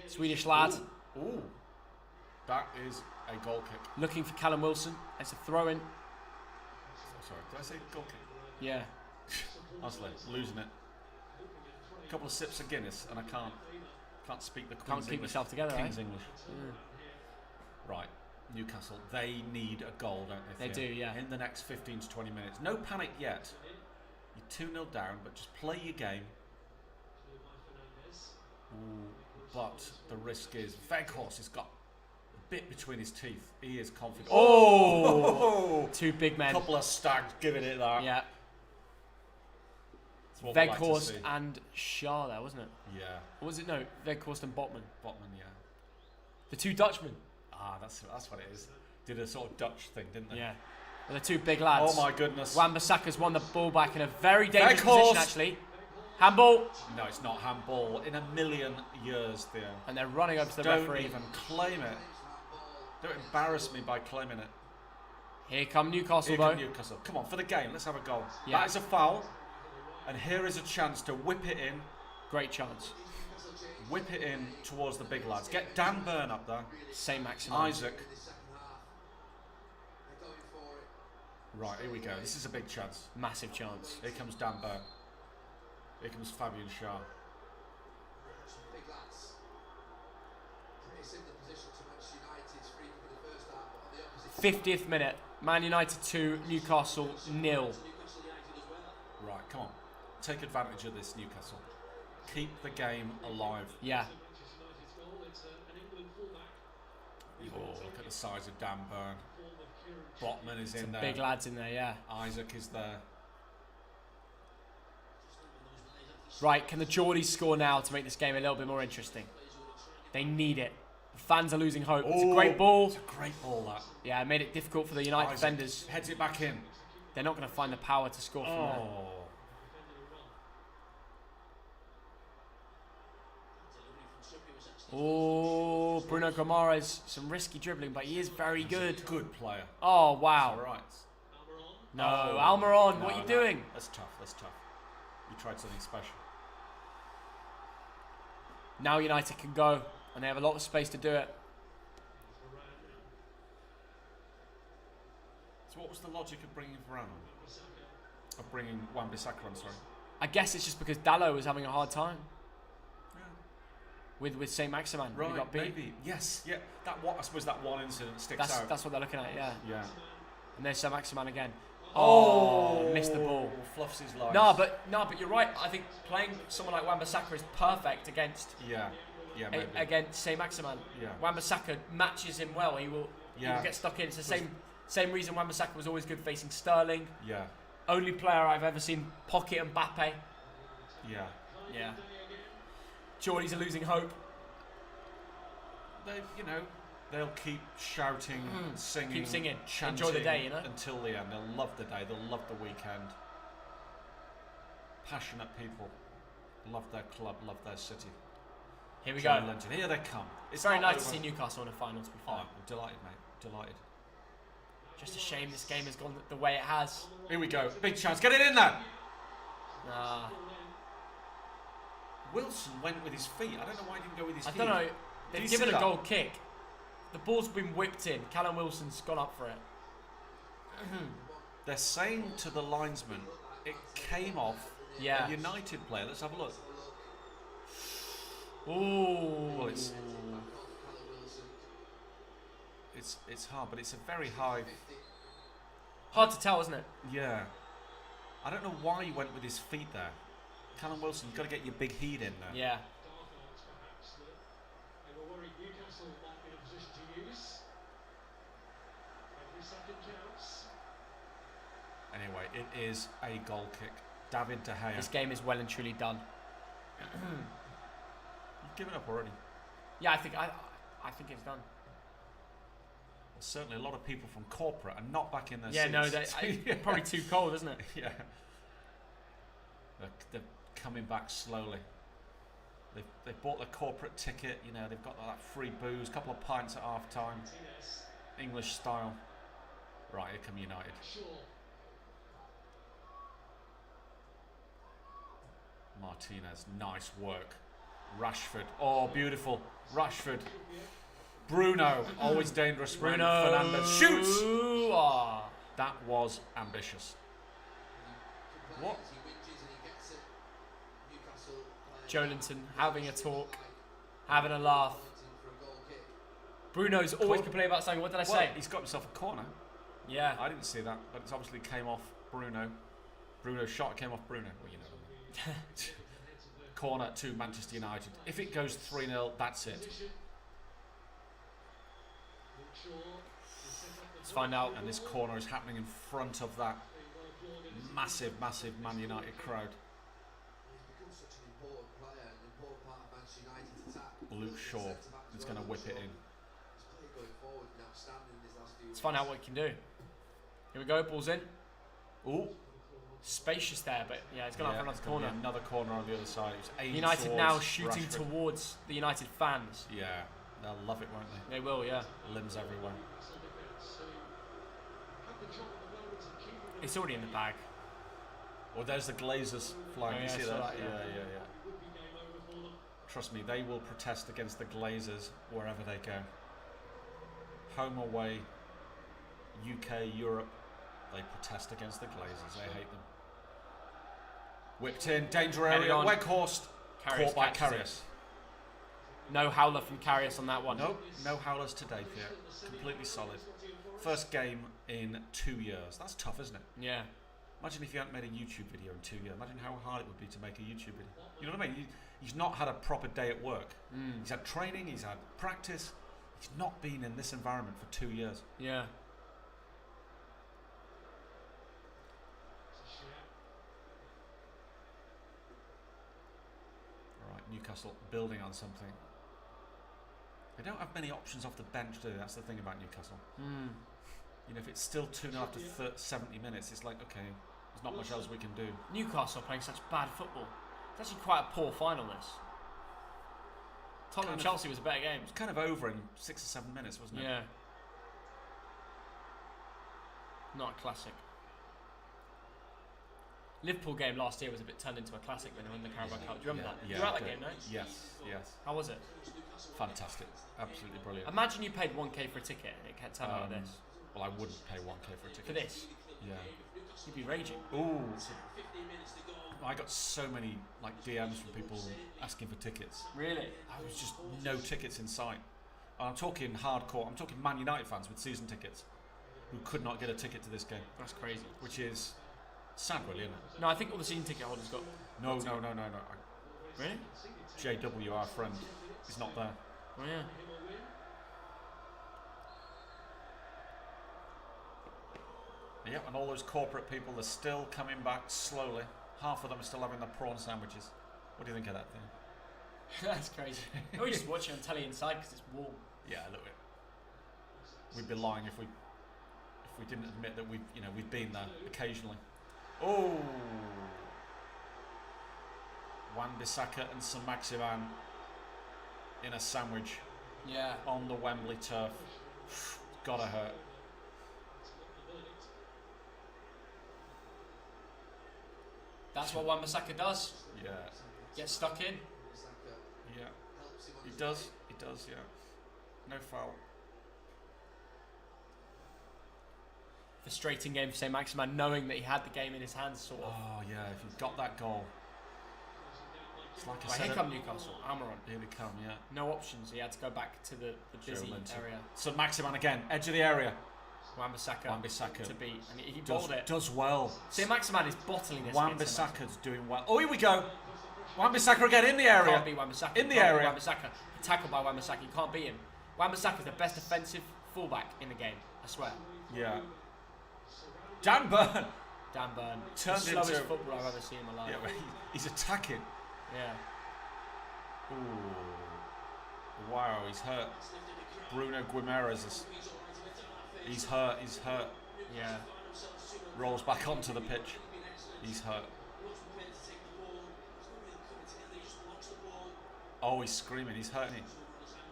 A: Swedish lad.
B: Ooh. That is a goal kick.
A: Looking for Callum Wilson. It's a throw-in.
B: Sorry, did I say goal kick?
A: Yeah.
B: Honestly, losing it. A couple of sips of Guinness and I can't speak the Queen's
A: Can't keep
B: English.
A: myself together,
B: King's
A: eh?
B: English. Right, Newcastle, they need a goal, don't they?
A: They do, yeah.
B: In the next 15 to 20 minutes. No panic yet. You're 2-0 down, but just play your game. Ooh, but the risk is Weghorst has got a bit between his teeth. He is confident.
A: Oh! Two big men.
B: Couple of stags giving it that.
A: Yeah. Weghorst and Shaw there, wasn't it?
B: Yeah.
A: Or was it? No, Weghorst and Botman.
B: Botman, yeah.
A: The two Dutchmen.
B: Ah, that's what it is. Did a sort of Dutch thing, didn't they?
A: Yeah. And the two big lads.
B: Oh my goodness.
A: Wan-Bissaka's won the ball back in a very dangerous position, actually. Handball.
B: No, it's not handball. In a million years, Theo.
A: And they're running over to the
B: Don't
A: referee.
B: even claim it. Don't embarrass me by claiming it.
A: Here come Newcastle,
B: Here
A: though.
B: come Newcastle. Come on, for the game, let's have a goal.
A: Yeah.
B: That is a foul. And here is a chance to whip it in.
A: Great chance.
B: Whip it in towards the big lads. Get Dan Burn up there.
A: St. Maximin.
B: Isaac. Right, here we go. This is a big chance.
A: Massive chance.
B: Here comes Dan Burn. Here comes Fabian Schär.
A: 50th minute. Man United 2, Newcastle 0.
B: Right, come on. Take advantage of this, Newcastle. Keep the game alive.
A: Yeah.
B: Oh, look at the size of Dan Burn. Botman is in there.
A: Big lads in there, yeah.
B: Isaac is there.
A: Right, can the Geordies score now to make this game a little bit more interesting? They need it. The fans are losing hope. It's a great ball.
B: It's a great ball, that.
A: Yeah, it made it difficult for the United
B: Isaac
A: defenders.
B: heads it back in.
A: They're not going to find the power to score from there. Oh, Bruno Guimaraes, some risky dribbling, but he is very good.
B: Good player.
A: Oh, wow.
B: All right.
A: No, Almiron, what are you
B: No,
A: doing?
B: That's tough. That's tough. You tried something special.
A: Now United can go, and they have a lot of space to do it.
B: So what was the logic of bringing Varane on? Of bringing Wan-Bissaka on, sorry?
A: I guess it's just because Dalot was having a hard time
B: Yeah.
A: with St. Maximin. He
B: Right,
A: got beat.
B: maybe. Yes, yeah. I suppose that one incident sticks out.
A: That's what they're looking at, yeah.
B: Yeah.
A: And there's St. Maximin again. Oh, missed the ball.
B: Fluffs his lines.
A: No, but you're right. I think playing someone like Wan-Bissaka is perfect against
B: Yeah, maybe.
A: against St. Maximin.
B: Yeah.
A: Wan-Bissaka matches him well. He will get stuck in. It's the same reason Wan-Bissaka was always good facing Sterling.
B: Yeah,
A: Only player I've ever seen pocket Mbappe.
B: yeah.
A: Yeah. Geordies are losing hope.
B: They'll keep shouting, singing,
A: Keep singing.
B: chanting.
A: Enjoy the day,
B: Until the end. They'll love the day. They'll love the weekend. Passionate people. Love their club, love their city.
A: Here we
B: True
A: go.
B: legend. Here they come.
A: It's very
B: not
A: nice to
B: over.
A: see Newcastle in a final, to be
B: Oh,
A: fair.
B: I'm delighted, mate. Delighted.
A: Just a shame this game has gone the way it has.
B: Here we go. Big chance. Get it in there.
A: Nah.
B: Wilson went with his feet. I don't know why he didn't go with his
A: I
B: feet.
A: don't know.
B: Did
A: They've
B: you
A: given
B: see
A: a
B: that?
A: goal kick. The ball's been whipped in. Callum Wilson's gone up for it.
B: They're saying to the linesman, it came off
A: Yeah.
B: a United player. Let's have a look.
A: Ooh.
B: Well, it's hard, but it's a very high.
A: Hard to tell, isn't it?
B: Yeah. I don't know why he went with his feet there. Callum Wilson, you've got to get your big heat in there.
A: Yeah.
B: Anyway, it is a goal kick. David De Gea.
A: This game is well and truly done.
B: You've given up already.
A: Yeah, I think it's done.
B: Well, certainly a lot of people from corporate are not back in their
A: Yeah,
B: seats.
A: no, probably too cold, isn't it?
B: Yeah. They're coming back slowly. They've bought their corporate ticket. They've got that free booze, couple of pints at half time. English style. Right, here come United. Martinez, nice work. Rashford, oh, beautiful. Rashford. Bruno, always dangerous.
A: Bruno
B: Fernandes shoots.
A: Ah.
B: That was ambitious. What?
A: Joelinton having a talk, having a laugh. Bruno's always complaining about something. What did I say?
B: He's got himself a corner.
A: Yeah.
B: I didn't see that, but it's obviously came off Bruno. Bruno's shot came off Bruno. Well, you know. Corner to Manchester United. If it goes 3-0, that's it.
A: Let's find out.
B: And this corner is happening in front of that massive, massive Man United crowd. Luke Shaw is going to whip it in.
A: Let's find out what he can do. Here we go. Ball's in.
B: Ooh.
A: Spacious there, but yeah, it's gone out for another corner.
B: Another corner on the other side.
A: United now shooting towards the United fans.
B: Yeah, they'll love it, won't they?
A: They will, yeah.
B: Limbs everywhere.
A: It's already in the bag.
B: Well, there's the Glazers flag.
A: Oh,
B: you
A: yeah,
B: see
A: I saw
B: that?
A: that, yeah.
B: Yeah. Trust me, they will protest against the Glazers wherever they go. Home, away, UK, Europe, they protest against the Glazers. They hate them. Whipped in, danger area, Weghorst,
A: Karius
B: caught by
A: catches
B: Karius.
A: No howler from Karius on that one.
B: Nope, no howlers today, Pierre. Completely solid. First game in 2 years. That's tough, isn't it?
A: Yeah.
B: Imagine if you hadn't made a YouTube video in 2 years. Imagine how hard it would be to make a YouTube video. You know what I mean? He's not had a proper day at work. He's had training, he's had practice. He's not been in this environment for 2 years.
A: Yeah.
B: All right, Newcastle building on something. They don't have many options off the bench, do they? That's the thing about Newcastle. You know, if it's still 2-0 after 70 minutes, it's like, okay, there's not much else we can do.
A: Newcastle playing such bad football. It's actually quite a poor final, this. Tottenham Chelsea was a better game.
B: It was kind of over in 6 or 7 minutes, wasn't it?
A: Yeah. Not a classic. Liverpool game last year was a bit turned into a classic when they won the Carabao Cup. Do you remember that? You were at that game, no?
B: Yes.
A: How was it?
B: Fantastic. Absolutely brilliant.
A: Imagine you paid 1k for a ticket and it kept turning like this.
B: Well, I wouldn't pay 1k for a ticket.
A: For this?
B: Yeah.
A: You'd be raging.
B: Ooh. I got so many DMs from people asking for tickets.
A: Really?
B: There was just no tickets in sight. I'm talking hardcore. I'm talking Man United fans with season tickets who could not get a ticket to this game.
A: That's crazy.
B: Which is sad, really, isn't it?
A: No, I think all the season ticket holders got...
B: No.
A: Really?
B: JW, our friend, is not there.
A: Oh, yeah.
B: Yep, and all those corporate people, they're still coming back slowly. Half of them are still having their prawn sandwiches. What do you think of that thing?
A: That's crazy. We just watch it on telly inside because it's warm.
B: Yeah, look it. We'd be lying if we didn't admit that we've been there occasionally. Oh, Wan-Bissaka and Saint-Maximin in a sandwich.
A: Yeah.
B: On the Wembley turf. Gotta hurt.
A: That's what Wan-Bissaka does.
B: Yeah.
A: Gets stuck in.
B: Yeah. He does, yeah. No foul.
A: Frustrating game for Saint-Maximin, knowing that he had the game in his hands, sort of.
B: Oh, yeah, if he got that goal. It's like I said.
A: Here come Newcastle, Almiron.
B: Here they come, yeah.
A: No options, he had to go back to the busy area.
B: So Maximin again, edge of the area.
A: Wan-Bissaka to beat, and he bottled it.
B: Does well.
A: Saint-Maximin is bottling this.
B: Wan-Bissaka's doing well. Oh, here we go. Wan-Bissaka again in the area.
A: Can't beat Wan-Bissaka.
B: In the area.
A: Wan-Bissaka. Tackled by Wan-Bissaka. You can't beat him. Wan-Bissaka's the best defensive fullback in the game. I swear.
B: Yeah. Dan Burn.
A: Dan Burn.
B: Turned
A: the slowest
B: into
A: footballer I've ever seen in my life.
B: Yeah, he's attacking.
A: Yeah.
B: Ooh. Wow, he's hurt. Bruno Guimaraes he's hurt.
A: Yeah.
B: Rolls back onto the pitch. He's hurt. Oh, he's screaming. He's hurting.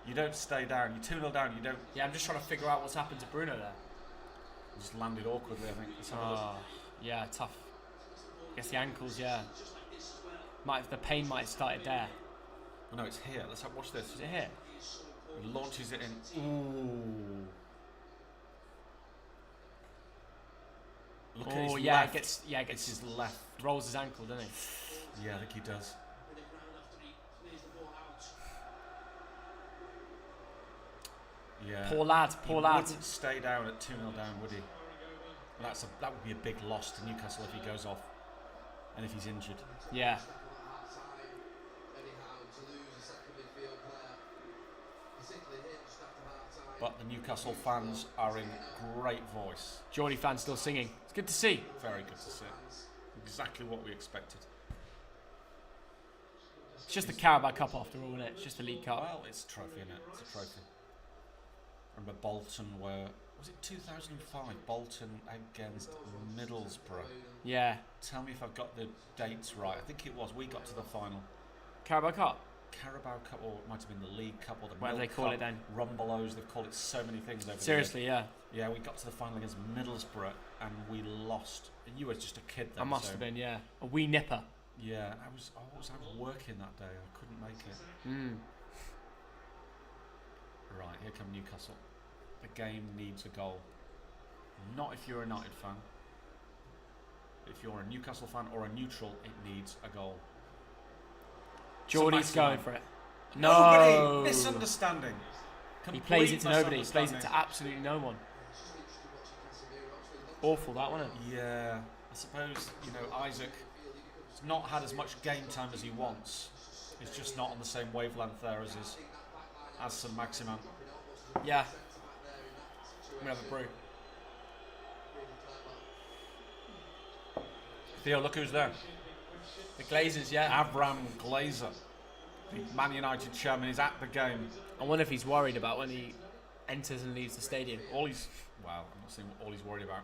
B: You don't stay down. You're 2-0 down. You don't.
A: Yeah, I'm just trying to figure out what's happened to Bruno there.
B: Just landed awkwardly, I think.
A: Yeah, tough. I guess the ankles, yeah. The pain might have started there.
B: Oh, no, it's here. Let's watch this.
A: Is it here?
B: He launches it in. Ooh. Look at his left.
A: It gets
B: his left.
A: Rolls his ankle, doesn't he?
B: Yeah, I think he does. Yeah.
A: Poor lad.
B: He wouldn't stay down at 2-0 down, would he? That would be a big loss to Newcastle if he goes off and if he's injured.
A: Yeah.
B: But the Newcastle fans are in great voice.
A: Geordie fans still singing. It's good to see.
B: Very good to see. Exactly what we expected.
A: It's just the Carabao Cup after all, isn't it? It's just the League Cup.
B: Well, it's a trophy, isn't it? It's a trophy. Remember Bolton was it 2005? Bolton against Middlesbrough.
A: Yeah.
B: Tell me if I've got the dates right. I think it was. We got to the final.
A: Carabao Cup?
B: Carabao Cup, or it might have been the League Cup, or the
A: whatever
B: Milk
A: they call
B: Cup,
A: it then.
B: Rumbelows, they've called it so many things over
A: Seriously, yeah.
B: Yeah, we got to the final against Middlesbrough and we lost. And you were just a kid then.
A: I must have been, yeah. A wee nipper.
B: Yeah, I was working that day. I couldn't make it. Right, here come Newcastle. The game needs a goal. Not if you're a United fan. If you're a Newcastle fan or a neutral, it needs a goal.
A: Geordie's going for it. No!
B: Nobody! Misunderstanding.
A: He plays it to nobody. He plays it to absolutely no one. Awful, that, wasn't it?
B: Yeah. I suppose, Isaac has not had as much game time as he wants. He's just not on the same wavelength there as St. Maximin.
A: Yeah. I'm going to have a brew.
B: Theo, look who's there.
A: The Glazers, yeah.
B: Avram Glazer, the Man United chairman, is at the game.
A: I wonder if he's worried about when he enters and leaves the stadium.
B: I'm not saying all he's worried about.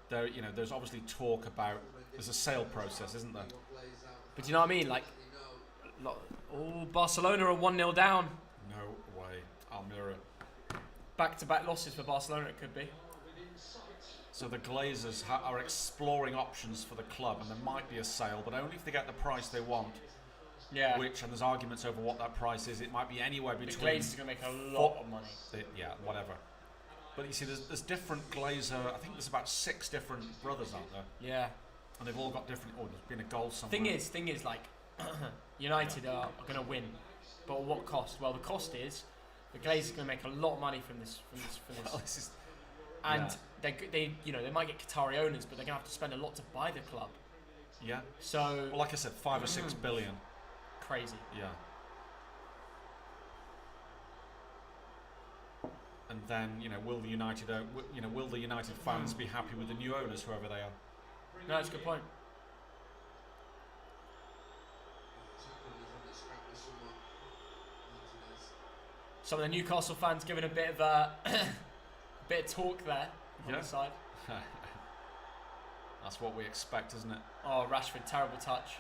B: There's obviously talk about, there's a sale process, isn't there?
A: But you know what I mean? Barcelona are 1-0 down.
B: No way. Almira.
A: Back-to-back losses for Barcelona, it could be.
B: So the Glazers are exploring options for the club, and there might be a sale, but only if they get the price they want.
A: Yeah.
B: And there's arguments over what that price is. It might be anywhere between.
A: The Glazers are going to make a lot of money.
B: Whatever. But you see, there's different Glazer. I think there's about 6 different brothers out there.
A: Yeah.
B: And they've all got different. Oh, there's been a goal somewhere.
A: Thing is, United are going to win, but at what cost? Well, the cost is the Glazers are going to make a lot of money from this.
B: Well, this is.
A: And they might get Qatari owners, but they're going to have to spend a lot to buy the club.
B: Yeah.
A: So.
B: Well, like I said, 5 or 6 billion.
A: Crazy.
B: Yeah. And then will the United fans be happy with the new owners, whoever they are?
A: No, that's a good point. Some of the Newcastle fans giving a bit of talk there on the side.
B: That's what we expect, isn't it?
A: Oh, Rashford, terrible touch.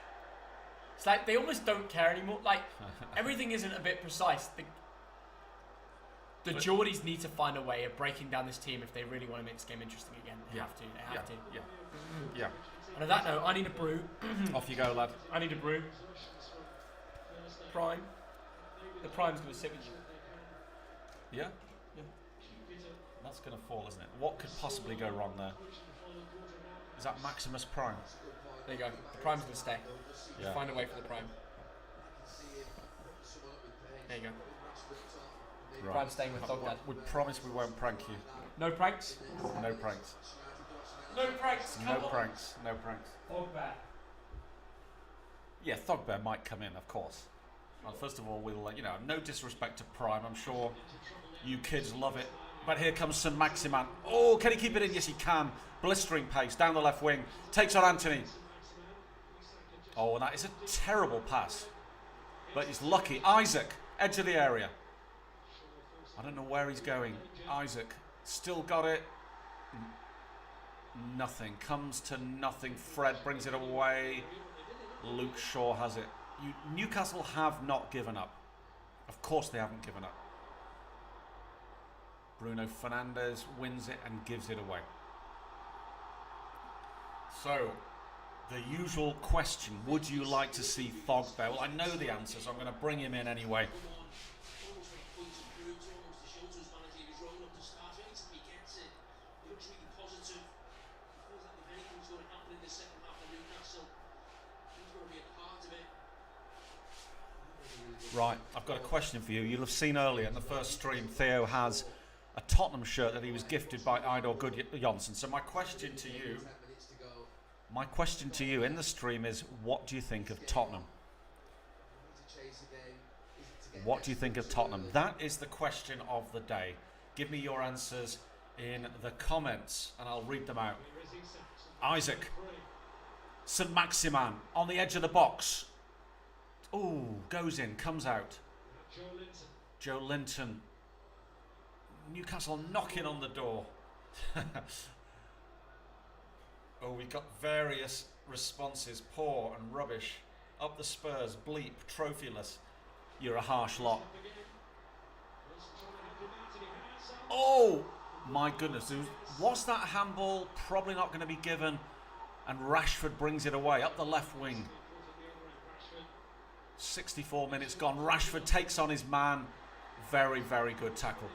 A: It's like they almost don't care anymore. Like everything isn't a bit precise. The Geordies need to find a way of breaking down this team if they really want to make this game interesting again. They have to. They have to.
B: Yeah.
A: And on that note, I need a brew.
B: Off you go, lad.
A: I need a brew. Prime. The Prime's going to sit with you.
B: Yeah? Yeah. That's going to fall, isn't it? What could possibly go wrong there? Is that Maximus Prime?
A: There you go. The Prime's going to stay.
B: Yeah.
A: Find a way for the Prime. There you go.
B: Right.
A: Prime staying with Thogden.
B: We promise we won't prank you.
A: No pranks?
B: No pranks.
A: No pranks.
B: No pranks. No pranks.
A: Thogbear.
B: Yeah, Thogbear might come in, of course. Well, first of all, we'll no disrespect to Prime. I'm sure you kids love it. But here comes St. Maximin. Oh, can he keep it in? Yes, he can. Blistering pace down the left wing. Takes on Anthony. Oh, and that is a terrible pass. But he's lucky. Isaac, edge of the area. I don't know where he's going. Isaac, still got it. Nothing. Comes to nothing. Fred brings it away. Luke Shaw has it. Newcastle have not given up. Of course they haven't given up. Bruno Fernandes wins it and gives it away. So, the usual question, would you like to see Thogbear? Well, I know the answer, so I'm going to bring him in anyway. Right, I've got a question for you. You'll have seen earlier in the first stream, Theo has a Tottenham shirt that he was gifted by Idor Gudjonsson. So my question to you in the stream is, what do you think of Tottenham? What do you think of Tottenham? That is the question of the day. Give me your answers in the comments and I'll read them out. Isaac, St. Maximin on the edge of the box. Ooh, goes in, comes out. Joe Linton. Newcastle knocking on the door. Oh, we've got various responses. Poor and rubbish. Up the Spurs, bleep, trophyless. you're a harsh lot. Oh my goodness, was that handball? Probably not going to be given, and Rashford brings it away up the left wing. 64 minutes gone. Rashford takes on his man. Very, very good tackle.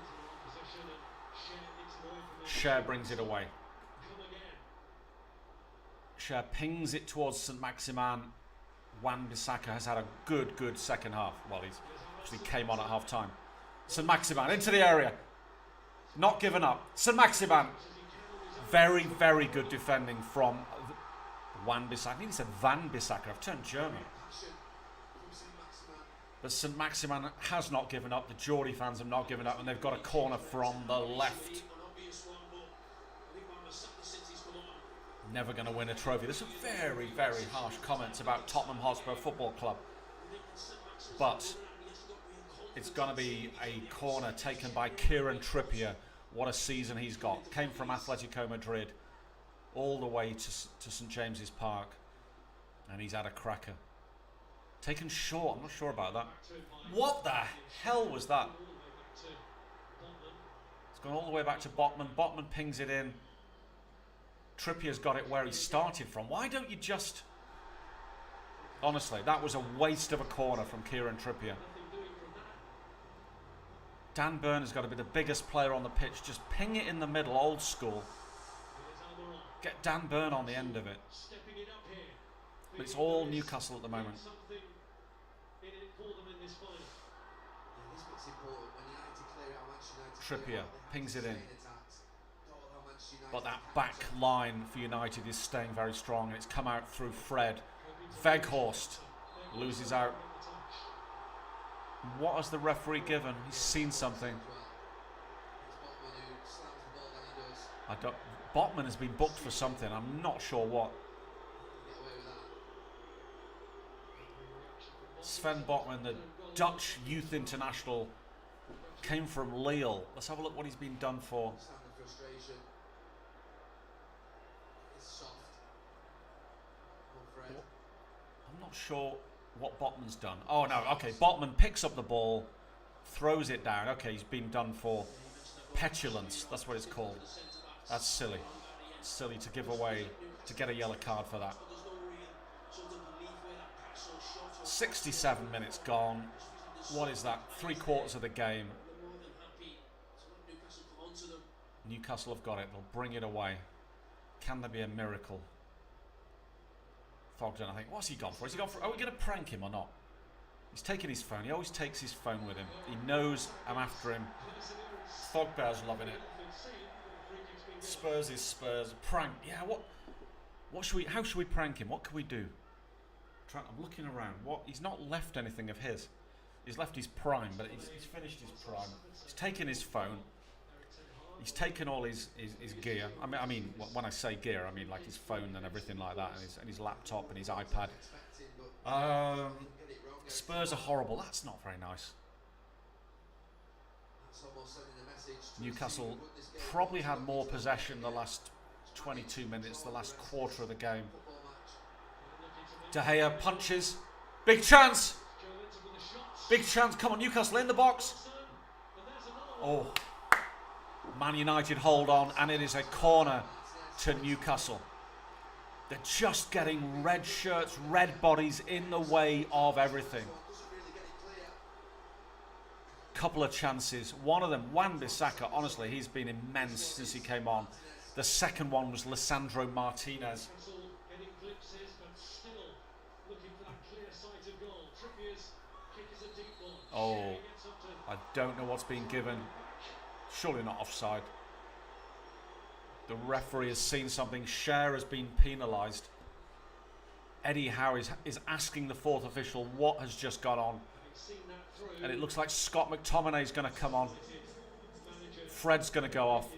B: Cher brings it away. Cher pings it towards St. Maximin. Wan-Bissaka has had a good second half. Well, he actually came on at half time. St. Maximin into the area. Not given up. St. Maximin. Very, very good defending from Wan-Bissaka. I think he said Van-Bissaka. I've turned German. But St. Maximin has not given up. The Geordie fans have not given up, and they've got a corner from the left. Never going to win a trophy. There's some very, very harsh comments about Tottenham Hotspur Football Club. But it's going to be a corner taken by Kieran Trippier. What a season he's got. Came from Atletico Madrid all the way to St. James's Park. And he's had a cracker. Taken short. I'm not sure about that. What the hell was that? It's gone all the way back to Botman. Botman pings it in. Trippier's got it where he started from. Why don't you just... Honestly, that was a waste of a corner from Kieran Trippier. Dan Burn has got to be the biggest player on the pitch. Just ping it in the middle, old school. Get Dan Burn on the end of it. But it's all Newcastle at the moment. Trippier pings it in. But that back line for United is staying very strong, and it's come out through Fred. Weghorst loses out. What has the referee given? He's seen something. Botman has been booked for something. I'm not sure what. Sven Botman, the Dutch youth international, came from Lille. Let's have a look what he's been done for. I'm not sure what Botman's done. Oh no, okay, Botman picks up the ball, throws it down. Okay, he's been done for petulance. That's what it's called. That's silly. Silly to give away, to get a yellow card for that. 67 minutes gone. What is that? 3/4 of the game. Newcastle have got it. They'll bring it away. Can there be a miracle? Thogden, I think. What's he gone for? Is he gone for? Are we going to prank him or not? He's taking his phone. He always takes his phone with him. He knows I'm after him. Thogbear's loving it. Spurs is Spurs. Prank. Yeah. What should we? How should we prank him? What can we do? I'm looking around. What? He's not left anything of his. He's left his prime, but he's finished his prime. He's taken his phone. He's taken all his gear. I mean, when I say gear, I mean like his phone and everything like that, and his laptop and his iPad. Spurs are horrible. That's not very nice. Newcastle probably had more possession the last 22 minutes, the last quarter of the game. De Gea punches. Big chance. Big chance. Come on, Newcastle in the box. Oh. Man United hold on, and it is a corner to Newcastle. They're just getting red shirts, red bodies in the way of everything. Couple of chances. One of them, Wan-Bissaka, honestly, he's been immense since he came on. The second one was Lisandro Martinez. Oh, I don't know what's been given. Surely not offside. The referee has seen something. Cher has been penalised. Eddie Howe is asking the fourth official what has just gone on. And it looks like Scott McTominay is going to come on. Fred's going to go off.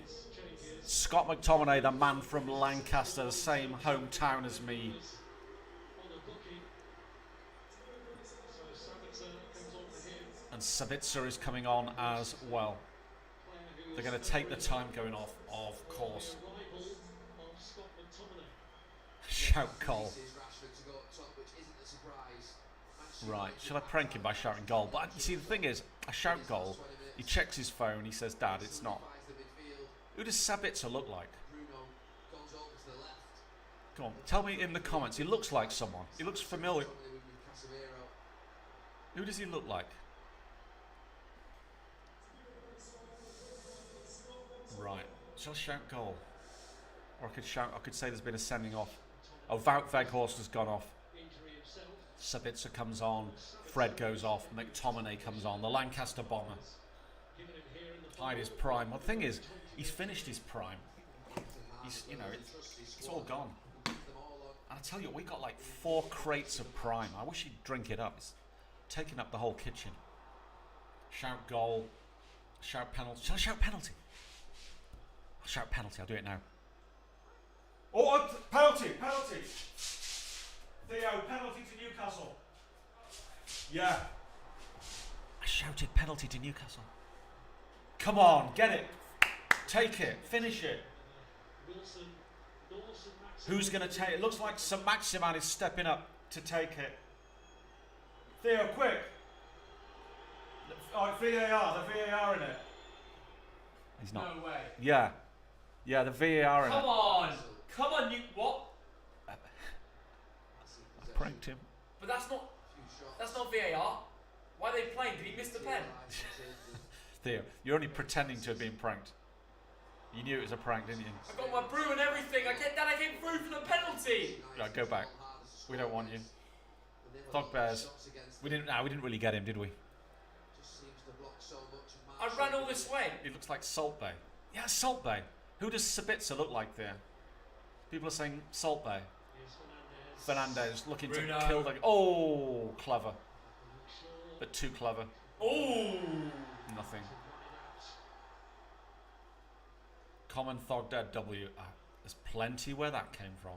B: Scott McTominay, the man from Lancaster, the same hometown as me. And Sabitzer is coming on as well. They're going to take the time going off, of course. Shout Cole. Right, shall I prank him by shouting goal? But you see, the thing is, I shout goal, he checks his phone, he says, Dad, it's not. Who does Sabitzer look like? Come on, tell me in the comments. He looks like someone. He looks familiar. Who does he look like? Right, shall I shout goal? Or I could say there's been a sending off. Oh, Wout Weghorst has gone off. Sabitzer comes on, Fred goes off, McTominay comes on, the Lancaster bomber. Hide his prime. Well, the thing is, he's finished his prime. He's, it's all gone. And I tell you, we got like 4 crates of prime. I wish he'd drink it up. It's taking up the whole kitchen. Shout goal. Shout penalty. Shall I shout penalty? I'll shout penalty. I'll do it now. Oh, penalty! Theo, penalty to Newcastle. Yeah. I shouted penalty to Newcastle. Come on, get it. Take it. Finish it. Who's going to take it? It looks like St. Maximan is stepping up to take it. Theo, quick. Oh, VAR. The VAR in it. He's not.
A: No way.
B: Yeah. Yeah, the VAR in it.
A: Come on, what?
B: I pranked him.
A: But that's not VAR. Why are they playing? Did he miss the pen?
B: Theo, you're only pretending to have been pranked. You knew it was a prank, didn't you?
A: I got my brew and everything. I came through for the penalty.
B: Right, go back. We don't want you. Thog Bears. We didn't really get him, did we?
A: I ran all this way.
B: It looks like Salt Bay. Yeah, Salt Bay. Who does Sabitzer look like there? People are saying Salt Bay. Fernandez looking
A: Bruno.
B: to kill the... Oh, clever. But too clever.
A: Oh!
B: Nothing. Common Thog Dead W. There's plenty where that came from.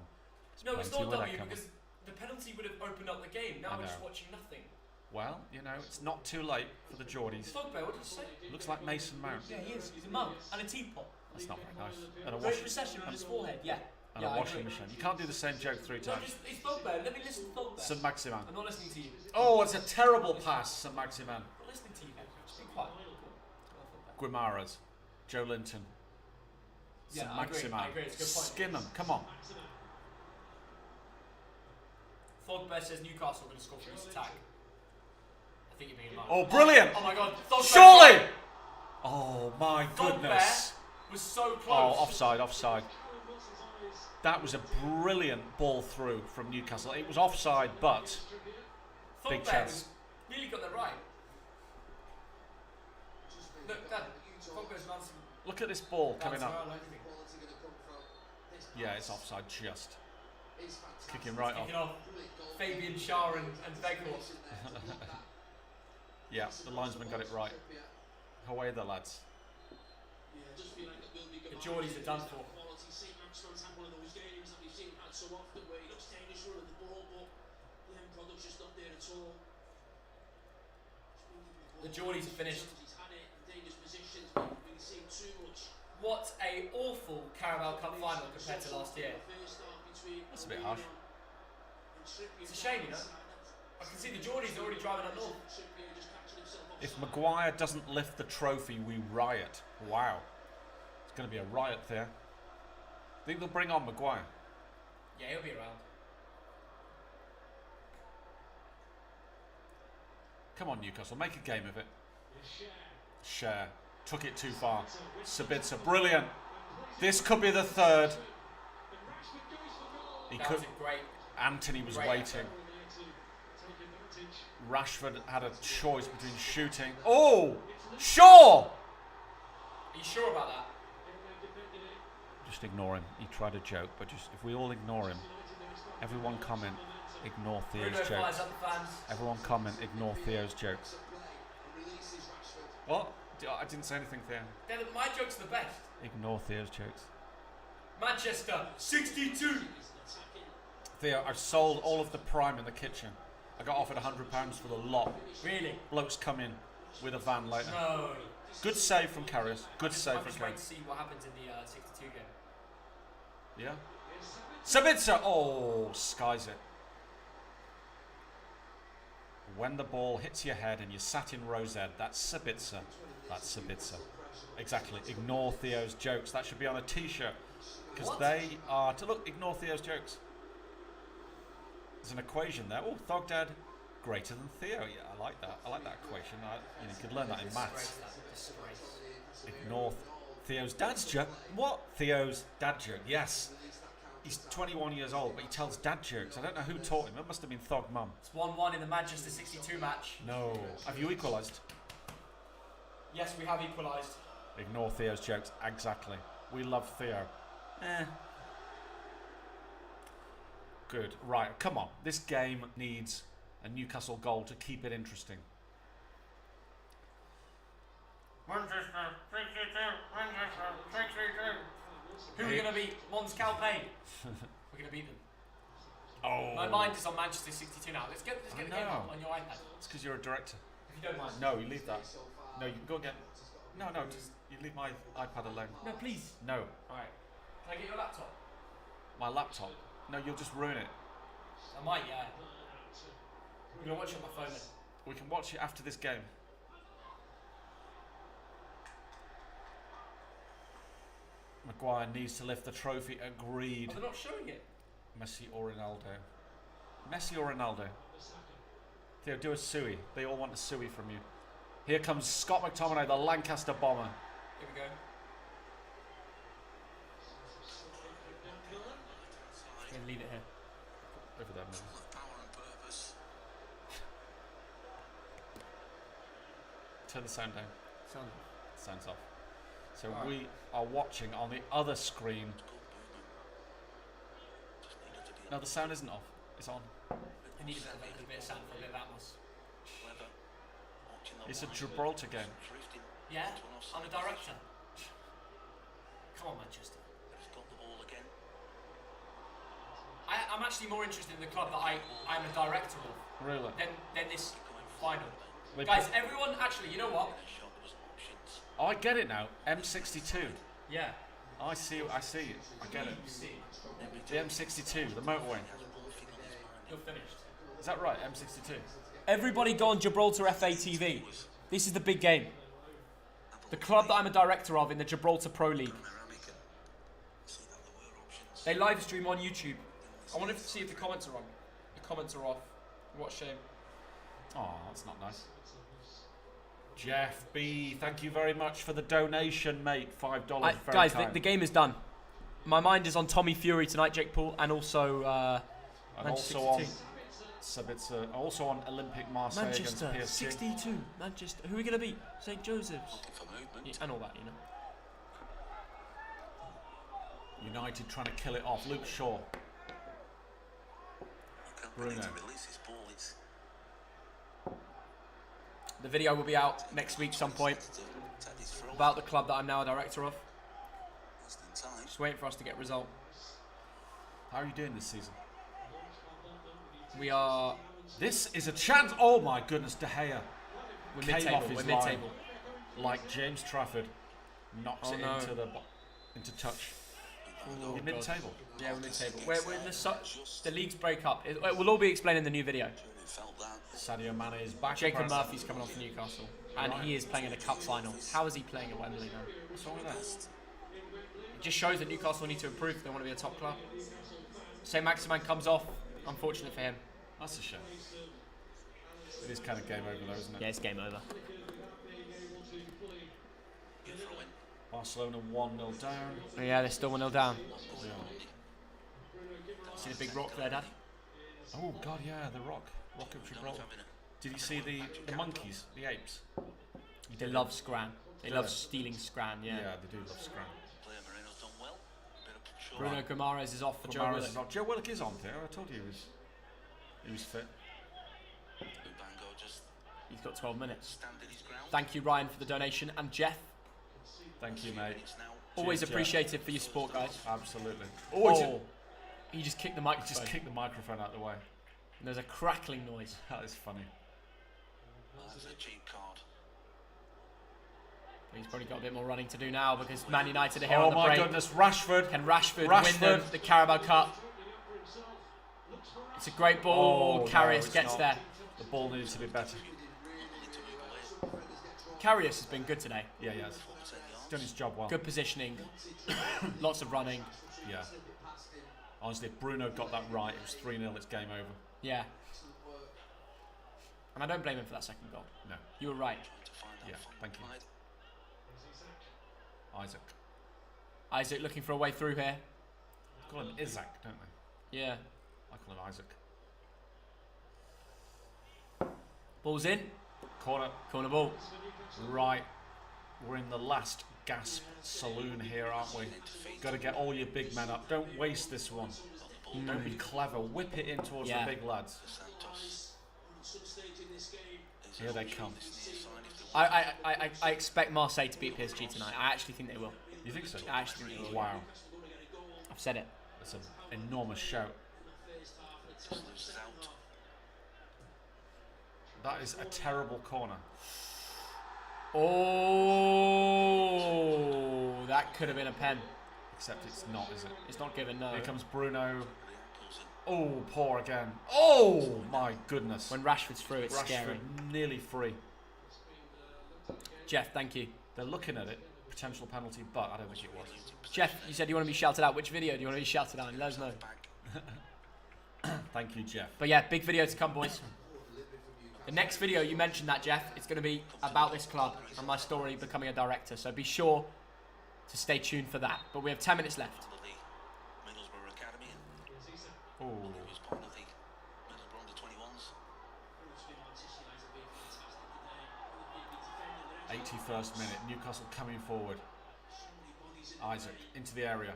A: No, it's not W because the penalty would have opened up the game. Now we're just watching nothing.
B: Well, it's not too late for the Geordies.
A: Thog Bear, what did you say?
B: Looks like Mason Mount.
A: Yeah, he is. He's a mug and a teapot.
B: That's not very nice. And a
A: Great recession on his forehead. Yeah.
B: And a washing machine. You can't do the same joke 3 times.
A: It's Thog Bear. Let me listen to Thog Bear.
B: St. Maximan.
A: I'm not listening to you.
B: Oh, it's a terrible pass, St. Maximan.
A: I'm not listening to you. Just be quiet.
B: Guimaras. Joe Linton.
A: Yeah,
B: St.
A: I agree.
B: Maximan.
A: I agree. It's a good point.
B: Skin them. Come on.
A: Thog Bear says Newcastle are going to score for this attack. I think you're being lying.
B: Oh, brilliant!
A: Oh my God! Thog
B: Surely!
A: Bear.
B: Oh my
A: Thog Bear
B: goodness!
A: was so close.
B: Oh, offside. That was a brilliant ball through from Newcastle. It was offside, but
A: Thog
B: big
A: Bear
B: chance.
A: Really got that right. Look, Dad. Thog Bear's announcing.
B: Look at this ball coming up.
A: Right.
B: Yeah, it's offside just. Kicking right off.
A: Kicking off. Fabian Schär and Weghorst.
B: Yeah, the linesman got it right. Away the lads.
A: The Geordies are done for. The Geordies are finished. What a awful Carabao Cup final compared to last year.
B: That's a bit harsh.
A: It's a shame, I can see the Geordies are already driving up north.
B: If Maguire doesn't lift the trophy, we riot. Wow. It's going to be a riot there. Think they'll bring on Maguire?
A: Yeah, he'll be around.
B: Come on, Newcastle, make a game of it. Share. Took it too far. Sabitzer, brilliant. This could be the third. He
A: That
B: could.
A: was a great.
B: Anthony was
A: great
B: waiting.
A: effort.
B: Rashford had a choice between shooting. Oh, sure.
A: Are you sure about that?
B: Just ignore him. He tried a joke, but just if we all ignore him, everyone comment, ignore Theo's
A: Bruno fires
B: jokes.
A: up the fans.
B: Everyone comment, ignore Theo's jokes. What? I didn't say anything, Theo.
A: My joke's the best.
B: Ignore Theo's jokes.
A: Manchester, 62.
B: Theo, I've sold all of the prime in the kitchen. I got offered £100 for the lot.
A: Really?
B: Blokes come in with a van later.
A: No.
B: Good save from Carriers. Good save
A: I'm
B: from
A: just waiting
B: Carriers.
A: to see what happens in the 62 game.
B: Yeah. Sabitzer. Oh, skies it. when the ball hits your head and you're sat in rosette, that's Sabitzer. That's Sabitzer. Exactly. Ignore Theo's jokes. That should be on a t-shirt. Because they are... Look, ignore Theo's jokes. There's an equation there. Oh, Thogden greater than Theo. Yeah, I like that. I like that equation. You could learn that in maths. Ignore Theo's dad's joke. What? Theo's dad joke. Yes. He's 21 years old, but he tells dad jokes. I don't know who taught him. It must have been Thog Mum.
A: It's 1-1 in the Manchester 62 match.
B: No. Have you equalised?
A: Yes, we have equalised.
B: Ignore Theo's jokes. Exactly. We love Theo. Good. Right, come on. This game needs a Newcastle goal to keep it interesting.
A: Manchester 62, Manchester 62. Who are we going to beat? Mons Calpe. We're going to beat them.
B: Oh.
A: My mind is on Manchester 62 now. Let's get the game up on your iPad.
B: It's because you're a director.
A: If you don't mind.
B: No, you leave that. No, you can go again. No, just you leave my iPad alone.
A: No, please.
B: No.
A: Alright. Can I get your laptop?
B: My laptop? No, you'll just ruin it.
A: I might, yeah. I'm going to watch it on my phone then.
B: We can watch it after this game. Maguire needs to lift the trophy. Agreed.
A: Oh, they're not showing it.
B: Messi or Ronaldo? Messi or Ronaldo? Theo, do a suey. They all want a suey from you. Here comes Scott McTominay, the Lancaster bomber.
A: Here we go. I'm going to leave it here.
B: Over there, man. Turn the sound down. Sound's off. So we are watching on the other screen. No, the sound isn't off. It's on.
A: I need a bit of sound for a bit of atmos.
B: It's a Gibraltar game.
A: Yeah? I'm a director. Come on, Manchester. I'm actually more interested in the club that I'm a director of.
B: Really?
A: Than this final. Guys, everyone, actually, you know what?
B: Oh, I get it now. M62.
A: Yeah.
B: I see it. I get it. The M62, the motorway.
A: You're finished.
B: Is that right? M62.
A: Everybody go on Gibraltar FA TV. This is the big game. The club that I'm a director of in the Gibraltar Pro League. They live stream on YouTube. I want to see if the comments are on. The comments are off. What a shame.
B: Oh, that's not nice. Jeff B, thank you very much for the donation, mate. $5. Very
A: guys,
B: kind.
A: the game is done. My mind is on Tommy Fury tonight, Jake Paul, and also Manchester 62.
B: Also on Olympic Marseille
A: Manchester
B: against PSG.
A: 62. Manchester. Who are we going to beat? St. Joseph's. Yeah, and all that, you know.
B: United trying to kill it off. Luke Shaw. Bruno.
A: The video will be out next week some point about the club that I'm now a director of. Just waiting for us to get a result.
B: How are you doing this season?
A: We are...
B: This is a chance. Oh my goodness, De Gea.
A: We're
B: came
A: mid-table.
B: off his
A: We're
B: line
A: mid-table.
B: like James Trafford knocks it into touch.
A: Oh,
B: You're mid-table.
A: Yeah, we're mid-table. We're in the leagues break up. It will all be explained in the new video.
B: Sadio Mane is back.
A: Jacob Murphy's coming on for Newcastle, and he is playing in a cup final. How is he playing at Wembley now?
B: What's wrong with that?
A: It just shows that Newcastle need to improve if they want to be a top club. Saint Maximin comes off. Unfortunate for him.
B: That's a shame. It is kind of game over though, isn't it?
A: Yeah, it's game over.
B: Barcelona 1-0 down.
A: Yeah, they're still 1-0 down.
B: Yeah.
A: See the big rock there, Dad?
B: Oh god, yeah, the rock of Gibraltar. Did you see the monkeys, the apes?
A: They love Scran. They love stealing Scran. Yeah.
B: Yeah, they do love Scran.
A: Bruno Guimaraes is off for Joe Willock.
B: Joe Willock is on there. I told you he was fit.
A: He's got 12 minutes. Thank you, Ryan, for the donation, and Jeff.
B: Thank you, mate.
A: Always
B: Cheers,
A: appreciated for your support, guys.
B: Absolutely.
A: He just kicked the microphone.
B: Just kicked the microphone out of the way.
A: And there's a crackling noise.
B: That is funny.
C: That's a cheap card.
A: He's probably got a bit more running to do now because Man United are here on the
B: break. Oh my
A: break.
B: goodness, Rashford.
A: Can Rashford win the Carabao Cup? It's a great ball. Karius gets there.
B: The ball needed to be better.
A: Karius has been good today.
B: Yeah, he has. Done his job well.
A: Good positioning. Lots of running.
B: Yeah. Honestly, if Bruno got that right, it was 3-0, it's game over.
A: Yeah. And I don't blame him for that second goal.
B: No.
A: You were right.
B: Yeah, thank you. Isaac.
A: Isaac looking for a way through here.
B: Call him Isaac, don't they?
A: Yeah.
B: I call him Isaac.
A: Ball's in.
B: Corner.
A: Corner ball.
B: Right. We're in the last gasp saloon here, aren't we? Got to get all your big men up. Don't waste this one. Don't be clever. Whip it in towards the big lads. Here they come.
A: I expect Marseille to beat PSG tonight. I actually think they will.
B: You think so?
A: I actually think they will.
B: Wow.
A: I've said it.
B: That's an enormous shout. That is a terrible corner.
A: Oh, that could have been a pen.
B: Except it's not, is it?
A: It's not given, no.
B: Here comes Bruno. Oh, poor again. Oh, my goodness.
A: When Rashford's through, it's
B: Rashford
A: scary.
B: nearly free.
A: Jeff, thank you.
B: They're looking at it. Potential penalty, but I don't think it was.
A: Jeff, you said you want to be shouted out. Which video do you want to be shouted out? Let us know.
B: Thank you, Jeff.
A: But yeah, big video to come, boys. The next video, you mentioned that, Jeff. It's going to be about this club and my story becoming a director. So be sure to stay tuned for that. But we have 10 minutes left.
B: Oh. 81st minute, Newcastle coming forward. Isaac into the area.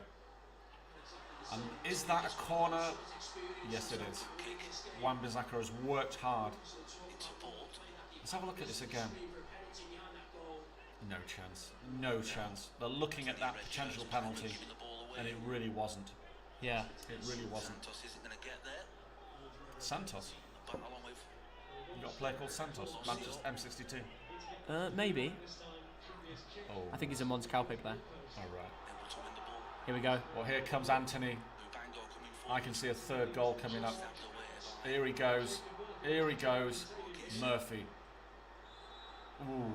B: And is that a corner? Yes, it is. Wan-Bissaka has worked hard. Let's have a look at this again. No chance. No chance. They're looking at that potential penalty, and it really wasn't.
A: Yeah.
B: It really wasn't. Santos? You got a player called Santos? Manchester M62?
A: Maybe.
B: Oh.
A: I think he's a Mons Calpe player.
B: Alright.
A: Here we go.
B: Well, here comes Anthony. I can see a third goal coming up. Here he goes. Here he goes. Murphy. Ooh.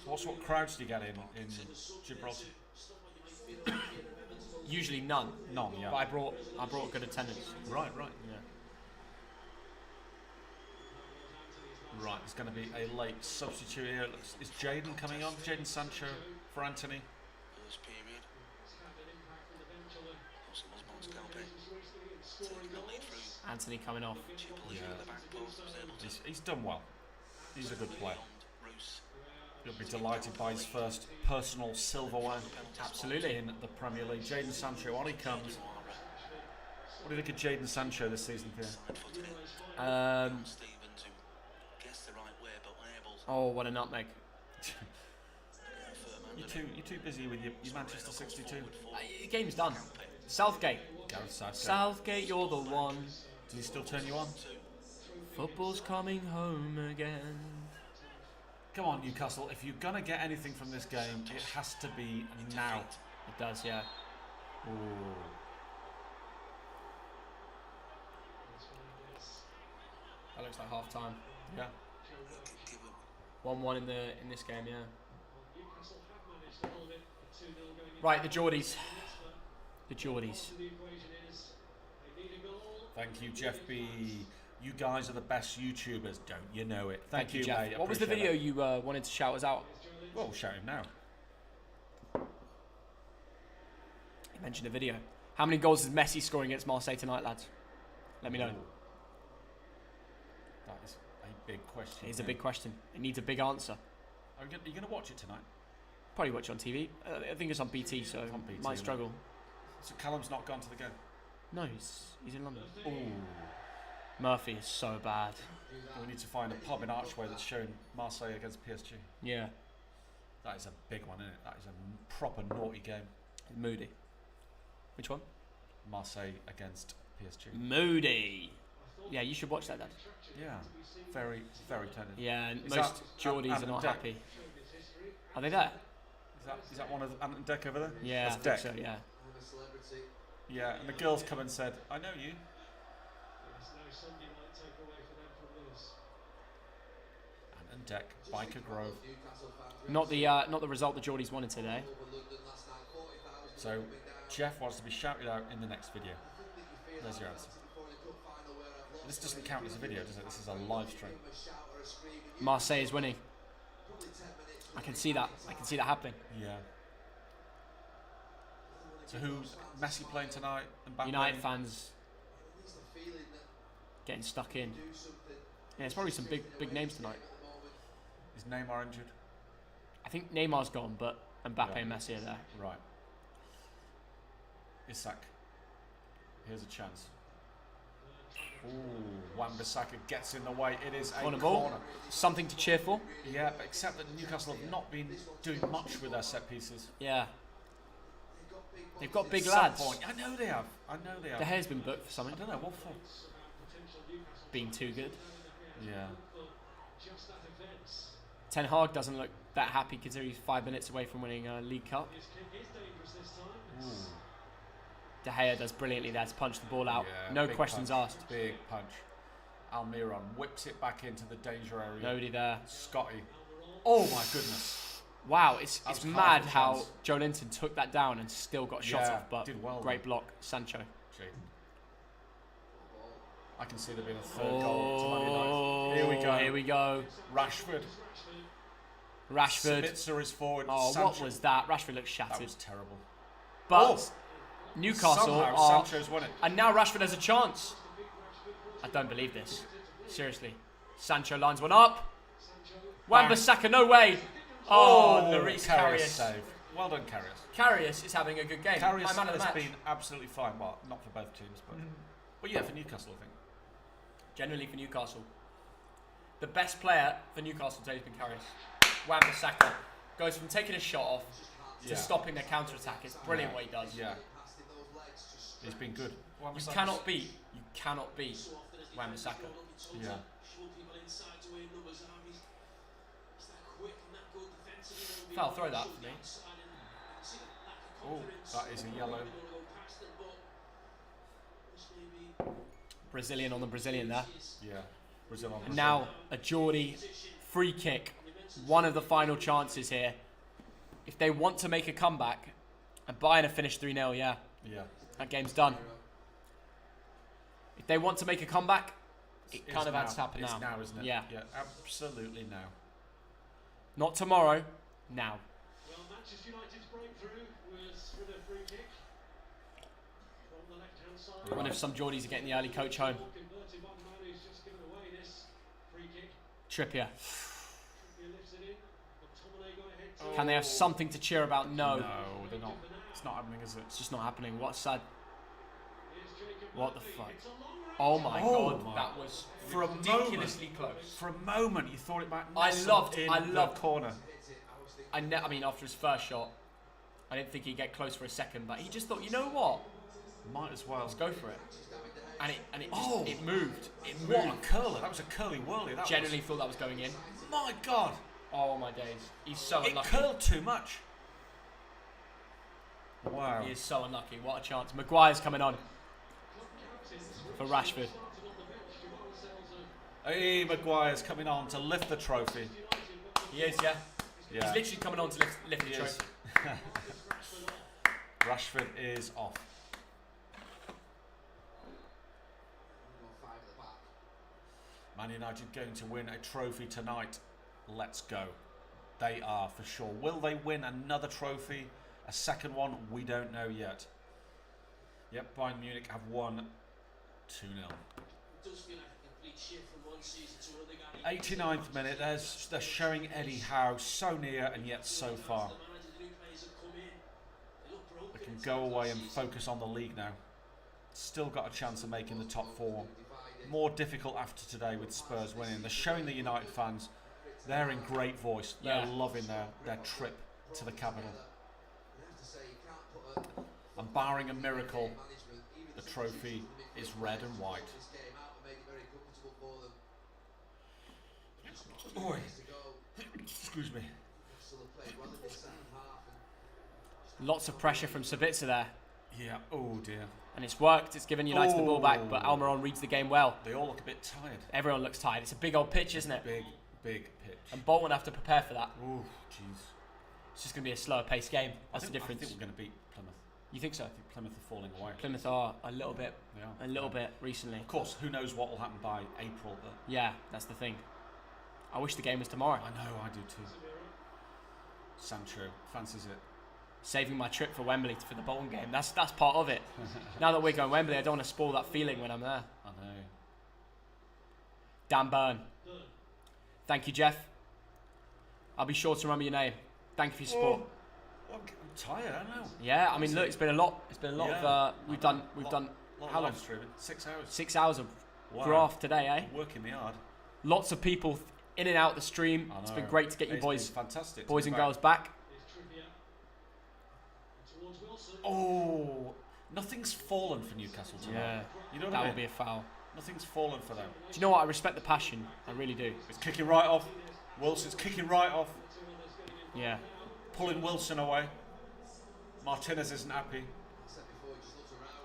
B: What crowds do you get in Gibraltar?
A: Usually none.
B: None, yeah.
A: But I brought good attendance.
B: Right.
A: Yeah.
B: Right, there's going to be a late substitute here. Is Jadon coming on? Jadon Sancho for Anthony.
A: Anthony coming off.
B: Yeah. He's done well. He's a good player. He'll be delighted by his first personal silverware.
A: Absolutely.
B: In the Premier League. Jadon Sancho, on he comes. What do you think of Jadon Sancho this season, Pierre?
A: Oh, what a nutmeg.
B: You're too busy with your Manchester 62.
A: The game's done. Southgate.
B: Gareth Southgate.
A: Southgate, you're the one.
B: Does he still turn you on?
A: Football's coming home again.
B: Come on, Newcastle. If you're going to get anything from this game, it has to be now.
A: It does, yeah.
B: Ooh.
A: That looks like half time.
B: Yeah.
A: 1-1 in this game, yeah. Right, the Geordies. The Geordies.
B: Thank you, Jeff B. You guys are the best YouTubers, don't you know it? Thank you,
A: Jeff.
B: mate.
A: What was the video you wanted to shout us out?
B: Well, we'll shout him now.
A: You mentioned a video. How many goals is Messi scoring against Marseille tonight, lads? Let me know.
B: Ooh. That is a big question.
A: It is a big question. It needs a big answer.
B: Are you going to watch it tonight?
A: Probably watch it on TV. I think it's on BT, so
B: on BT,
A: might struggle.
B: So Callum's not gone to the game?
A: No, he's in London.
B: Ooh.
A: Murphy is so bad.
B: We need to find a pub in Archway that's showing Marseille against PSG.
A: Yeah.
B: That is a big one, isn't it? That is a proper naughty game.
A: Moody. Which one?
B: Marseille against PSG.
A: Moody. Yeah, you should watch that, Dad.
B: Yeah. Very, very tempting.
A: Yeah, and most Geordies are not happy. Are they there?
B: Is that one of Ant and Deck over there?
A: Yeah,
B: That's
A: I
B: Deck.
A: think so, yeah.
B: Yeah, and the girls come and said, I know you. And deck, Biker Grove.
A: Not the result the Geordies wanted today.
B: So Jeff wants to be shouted out in the next video. There's your answer. This doesn't count as a video, does it? This is a live stream.
A: Marseille is winning. I can see that. I can see that happening.
B: Yeah. So who's Messi playing tonight? And
A: United fans getting stuck in. Yeah, it's probably some big names tonight.
B: Is Neymar injured?
A: I think Neymar's gone, but Mbappe and Messi are there.
B: Right. Isak. Here's a chance. Ooh, Wan-Bissaka gets in the way. It is a corner.
A: Something to cheer for.
B: Yeah, but except that Newcastle have not been doing much with their set pieces.
A: Yeah. They've got big lads.
B: I know they have.
A: The hair's been booked for something.
B: I don't know, what for?
A: Being too good.
B: Yeah.
A: Ten Hag doesn't look that happy considering he's 5 minutes away from winning a League Cup.
B: Ooh.
A: De Gea does brilliantly there to punch the ball out.
B: Yeah,
A: no questions
B: punch.
A: asked.
B: Big punch. Almiron whips it back into the danger area.
A: Nobody there.
B: Scotty. Oh my goodness.
A: Wow, it's mad how Joe Linton took that down and still got shot off, but
B: did well,
A: great block, Sancho.
B: Gee. I can see there being a third goal to Man United.
A: Here we go.
B: Rashford. Sabitzer is forward.
A: Oh,
B: Sancho.
A: what was that? Rashford looks shattered.
B: That was terrible.
A: But Newcastle
B: somehow
A: are...
B: Sancho's won it.
A: And now Rashford has a chance. I don't believe this. Seriously. Sancho lines one up. Wan-Bissaka, no way. Oh, Lloris Karius.
B: Save. Well done, Karius.
A: Karius is having a good game. My
B: Karius
A: man of the
B: has
A: match.
B: been absolutely fine. Well, not for both teams, but yeah, for Newcastle, I think.
A: Generally for Newcastle. The best player for Newcastle today has been Karius. Wan-Bissaka goes from taking a shot off to stopping their counter-attack. It's brilliant what he does.
B: Yeah. He's been good.
A: You cannot beat Wan-Bissaka.
B: Yeah.
A: Foul, throw that for me.
B: Oh, that is a yellow.
A: Brazilian on the Brazilian there.
B: Yeah. Brazil on
A: And now a Geordie free kick. One of the final chances here. If they want to make a comeback, and Bayern have finished 3-0, yeah. That game's done. If they want to make a comeback, it kind of has to happen now.
B: It's now, isn't it?
A: Yeah.
B: Yeah, absolutely now.
A: Not tomorrow, now.
D: Well, Manchester United's breakthrough was with a free kick from the left-hand side.
A: I wonder if some Geordies are getting the early coach home. Trippier. Can they have something to cheer about? No.
B: No, they're not. It's not happening, is it?
A: It's just not happening. What a sad. What the fuck? Oh my god, that was ridiculously close.
B: For a moment, you thought it might.
A: I loved
B: the corner.
A: I mean, after his first shot, I didn't think he'd get close for a second, but he just thought, you know what?
B: Might as well.
A: Let's go for it. And it moved. It moved.
B: What a curler! That was a curly whirly. That
A: Generally thought that was going in.
B: My God!
A: Oh my days. He's so unlucky.
B: It curled too much. Wow.
A: He is so unlucky. What a chance. Maguire's coming on for Rashford.
B: Hey, Maguire's coming on to lift the trophy.
A: He is, yeah. He's literally coming on to lift the trophy.
B: Rashford is off. Man United going to win a trophy tonight. Let's go. They are for sure. Will they win another trophy? A second one? We don't know yet. Yep, Bayern Munich have won 2-0. 89th minute. They're showing Eddie Howe so near and yet so far. They can go away and focus on the league now. Still got a chance of making the top four. More difficult after today with Spurs winning. They're showing the United fans they're in great voice. They're loving their trip to the capital. And barring a miracle, the trophy is red and white. Oi. Excuse me.
A: Lots of pressure from Sabitzer there.
B: Yeah. Oh dear.
A: And it's worked. It's given United the ball back, but Almiron reads the game well.
B: They all look a bit tired.
A: Everyone looks tired. It's a big old pitch, isn't it?
B: Big pitch.
A: And Bolton have to prepare for that.
B: Oh, jeez.
A: It's just going to be a slower paced game. That's the difference.
B: I think we're going to beat Plymouth.
A: You think so?
B: I think Plymouth are falling away.
A: Plymouth are a little bit,
B: Yeah.
A: recently.
B: Of course, who knows what will happen by April, but...
A: Yeah, that's the thing. I wish the game was tomorrow.
B: I know, I do too. Sancho fancies it.
A: Saving my trip for Wembley for the Bolton game. That's part of it. Now that we're going Wembley, I don't want to spoil that feeling when I'm there.
B: I know.
A: Dan Byrne. Thank you, Jeff. I'll be sure to remember your name. Thank you for your support.
B: I'm tired, I know.
A: Yeah, I mean, look, it's been a lot. It's been a lot of. We've done. How long?
B: 6 hours.
A: 6 hours of
B: Wow.
A: graft today, eh?
B: Working the yard.
A: Lots of people in and out the stream.
B: I
A: It's
B: know.
A: been great to get you
B: It's
A: boys,
B: been fantastic.
A: boys
B: to
A: and
B: be back.
A: girls back.
D: Towards Wilson.
B: Oh, nothing's fallen for Newcastle tonight.
A: Yeah,
B: You know what
A: that
B: I
A: will
B: mean?
A: be a foul.
B: Nothing's fallen for them.
A: Do you know what? I respect the passion. I really do.
B: It's kicking right off. Wilson's kicking right off.
A: Yeah.
B: Pulling Wilson away. Martinez isn't happy.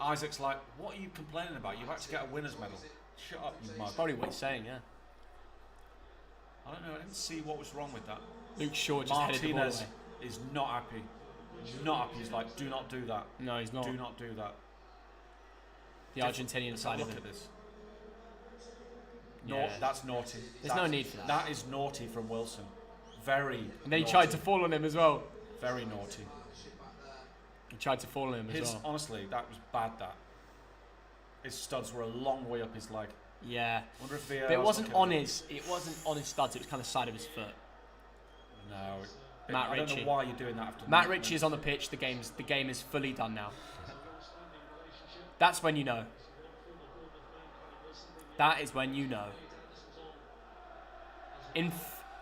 B: Isaac's like, what are you complaining about? You've had to get a winner's medal. Shut up, you mug.
A: Probably what he's saying, yeah.
B: I don't know, I didn't see what was wrong with that.
A: Luke Shaw just headed the ball
B: Martinez
A: away.
B: is not happy. Not happy. He's like, do not do that.
A: No, he's not.
B: Do not do that.
A: The Argentinian
B: Let's
A: side
B: have
A: of
B: a
A: it.
B: look at this.
A: Yeah.
B: That's naughty.
A: There's no need for that.
B: That is naughty from Wilson. Very
A: And then he
B: naughty.
A: tried to fall on him as well.
B: Very naughty.
A: He tried to fall on him as well.
B: Honestly, that was bad, that. His studs were a long way up his leg.
A: Yeah.
B: Wonder if
A: But it wasn't on his studs, it was kind of side of his foot.
B: No.
A: Matt
B: I don't
A: Ritchie.
B: know why you're doing that after
A: Matt Ritchie is on the pitch, the game is fully done now. That's when you know. That is when you know.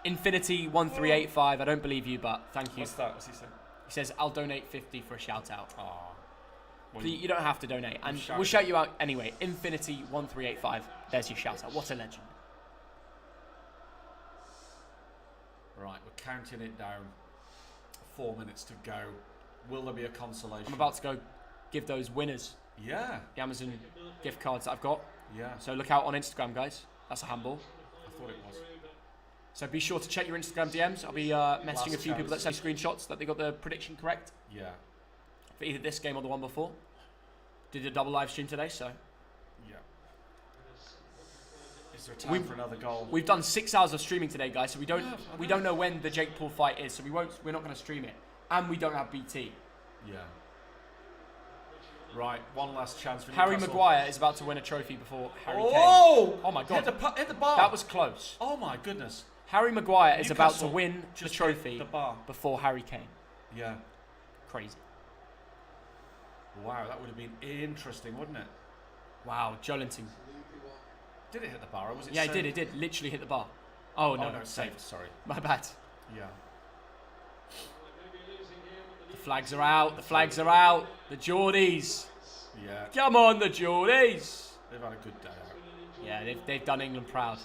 A: Infinity 1385, I don't believe you, but thank you.
B: What's that? What's he saying?
A: He says, I'll donate 50 for a shout out.
B: Oh. Well,
A: You don't have to donate, and we'll shout you out anyway. Infinity 1385, there's your shout out. What a legend.
B: Right, we're counting it down. 4 minutes to go. Will there be a consolation?
A: I'm about to go give those winners
B: Yeah.
A: the Amazon gift cards that I've got.
B: Yeah.
A: So look out on Instagram, guys. That's a handball.
B: I thought it was.
A: So be sure to check your Instagram DMs. I'll be messaging a few people that
B: chance.
A: send screenshots that they got the prediction correct
B: Yeah.
A: for either this game or the one before. Did a double live stream today, so
B: Yeah. Is there time for another goal?
A: we've done 6 hours of streaming today, guys. So we don't know when the Jake Paul fight is, so we're not going to stream it, and we don't have BT.
B: Yeah. Right, one last chance for
A: Harry
B: Newcastle.
A: Maguire is about to win a trophy before Harry Kane.
B: Oh!
A: Oh my God.
B: Hit the bar.
A: That was close.
B: Oh my goodness.
A: Harry Maguire is about to
B: Newcastle
A: win the
B: just
A: trophy
B: hit the bar.
A: before Harry Kane.
B: Yeah.
A: Crazy.
B: Wow, that would have been interesting, wouldn't it?
A: Wow, Jolinton.
B: Did it hit the bar or was it
A: Yeah,
B: saved?
A: it did. Literally hit the bar. Oh, no,
B: no, saved. Sorry.
A: My bad.
B: Yeah.
A: The flags are out. The flags are out. The Geordies.
B: Yeah.
A: Come on, the Geordies.
B: They've had a good day out.
A: Yeah, they've done England proud.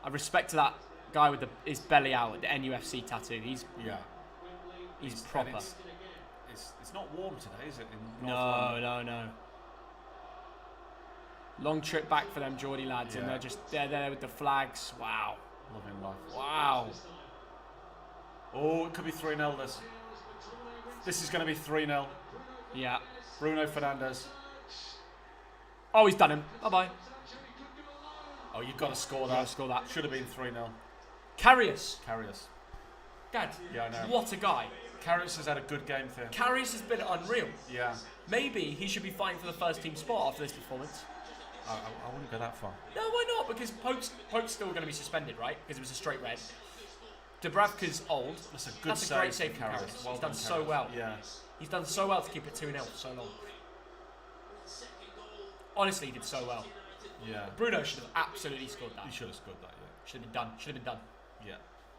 A: I respect that guy with his belly out, the NUFC tattoo. He's
B: Yeah.
A: he's
B: And
A: proper.
B: It's not warm today, is it? In North
A: No,
B: London?
A: no. Long trip back for them Geordie lads, and
B: Yeah.
A: they're there with the flags. Wow.
B: Loving life.
A: Wow.
B: Oh, it could be 3-0 this. This is going to be 3-0.
A: Yeah.
B: Bruno Fernandes.
A: Oh, he's done him. Bye-bye.
B: Oh, you've got to score
A: Gotta
B: that.
A: score that.
B: Should have been 3-0.
A: Karius.
B: Karius.
A: Dad.
B: Yeah, I know.
A: What a guy.
B: Karius has had a good game for him.
A: Karius has been unreal.
B: Yeah.
A: Maybe he should be fighting for the first team spot after this performance.
B: I wouldn't go that far.
A: No, why not? Because Pope's still going to be suspended, right? Because it was a straight red. Dubravka's old.
B: That's a good
A: That's a great
B: save
A: save
B: from
A: from
B: Karius.
A: Karius.
B: Well
A: He's done
B: done,
A: so
B: Karius.
A: well.
B: Yeah.
A: He's done so well to keep it 2-0 for so long. Honestly, he did so well.
B: Yeah.
A: Bruno should have absolutely scored that.
B: He should have scored that, yeah.
A: Should have been done. Should have been done.
B: Yeah.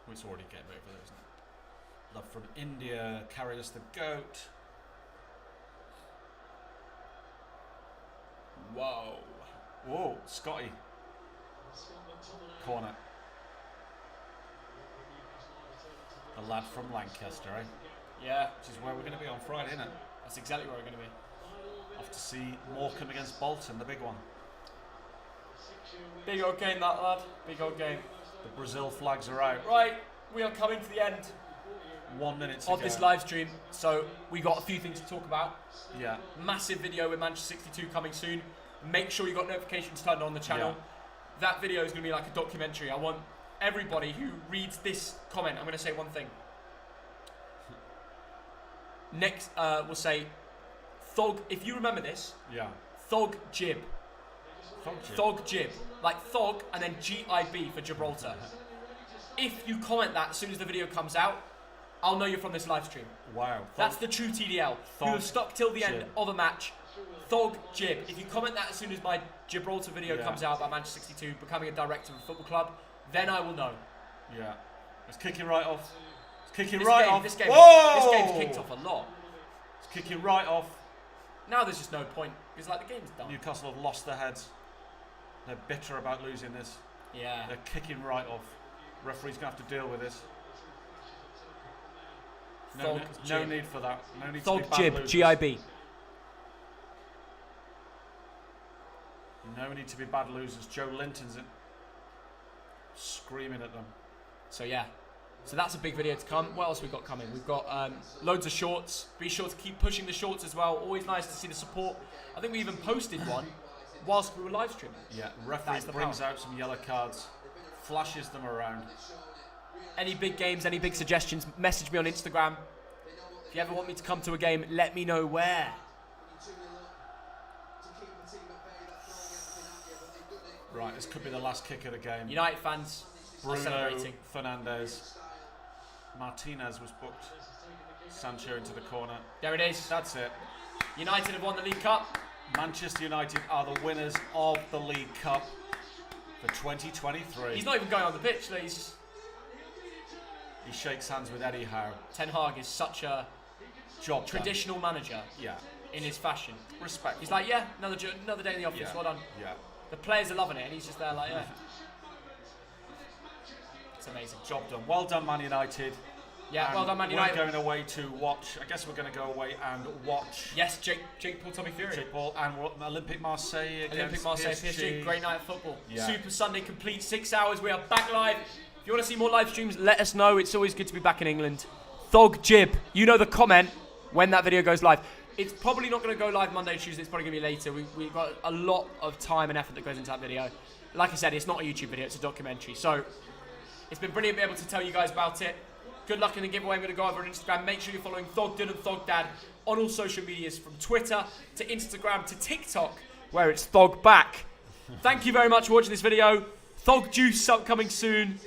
B: Well, it's already game over there, isn't it? Love from India. Karius the GOAT.
A: Whoa.
B: Whoa, Scotty. Corner. The lad from Lancaster, eh?
A: Yeah.
B: Which is where we're going to be on Friday, isn't it?
A: That's exactly where we're going to be.
B: Off to see Morecambe against Bolton, the big one.
A: Big old game, that lad. Big old game.
B: The Brazil flags are out.
A: Right, we are coming to the end
B: 1 minute to
A: of
B: go.
A: this live stream, so we got a few things to talk about.
B: Yeah.
A: Massive video with Manchester 62 coming soon. Make sure you got notifications turned on the channel.
B: Yeah.
A: That video is going to be like a documentary. I want everybody who reads this comment, I'm going to say one thing. Next, we'll say Thog, if you remember this,
B: Yeah.
A: Thog Jib.
B: Thog jib.
A: Thog Jib. Like Thog and then GIB for Gibraltar. If you comment that as soon as the video comes out, I'll know you're from this live stream.
B: Wow.
A: That's the true TDL.
B: Thog
A: You have stuck till the end
B: Jib.
A: of a match. Thog Jib. If you comment that as soon as my Gibraltar video comes out about Manchester 62 becoming a director of a football club, then I will know.
B: Yeah. It's kicking right off. It's kicking
A: This
B: right
A: game,
B: off.
A: this
B: Whoa!
A: game's kicked off a lot.
B: It's kicking right off.
A: Now there's just no point because like the game's done.
B: Newcastle have lost their heads. They're bitter about losing this.
A: Yeah.
B: They're kicking right off. Referee's going to have to deal with this.
A: Thog
B: No
A: Jib.
B: need for that. No need to
A: Thog
B: be bad
A: Jib.
B: losers.
A: GIB.
B: No need to be bad losers. Joe Linton's screaming at them.
A: So yeah. So that's a big video to come. What else we got coming? We've got loads of shorts. Be sure to keep pushing the shorts as well. Always nice to see the support. I think we even posted one whilst we were live streaming.
B: Yeah, referee brings out some yellow cards, flashes them around.
A: Any big games, any big suggestions, message me on Instagram. If you ever want me to come to a game, let me know where.
B: Right, this could be the last kick of the game.
A: United fans are
B: Bruno
A: celebrating.
B: Fernandes. Martinez was booked. Sancho into the corner.
A: There it is.
B: That's it.
A: United have won the League Cup.
B: Manchester United are the winners of the League Cup for 2023.
A: He's not even going on the pitch. He
B: shakes hands with Eddie Howe.
A: Ten Hag is such a
B: Job done.
A: traditional manager
B: Yeah.
A: in his fashion.
B: Respect.
A: He's like, yeah, another day in the office.
B: Yeah.
A: Well done.
B: Yeah.
A: The players are loving it, and he's just there like, yeah. It's amazing.
B: Job done. Well done, Man United.
A: Yeah,
B: And
A: well done, Man United.
B: We're going away to watch. I guess we're going to go away and watch.
A: Yes, Jake Paul, Tommy Fury.
B: Jake Paul and we're Olympic Marseille against
A: Olympic Marseille, PSG. Great night of football.
B: Yeah.
A: Super Sunday complete, 6 hours. We are back live. If you want to see more live streams, let us know. It's always good to be back in England. Thog Jib, you know the comment when that video goes live. It's probably not going to go live Monday, Tuesday. It's probably going to be later. We've got a lot of time and effort that goes into that video. Like I said, it's not a YouTube video. It's a documentary. So it's been brilliant being able to tell you guys about it. Good luck in the giveaway. I'm going to go over on Instagram. Make sure you're following Thogden and Thogdad on all social medias, from Twitter to Instagram to TikTok, where it's Thogback. Thank you very much for watching this video. Thog Juice upcoming soon.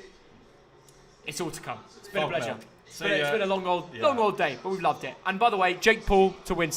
A: It's all to come. It's been a pleasure. It's been a long old day, but we've loved it. And by the way, Jake Paul to win.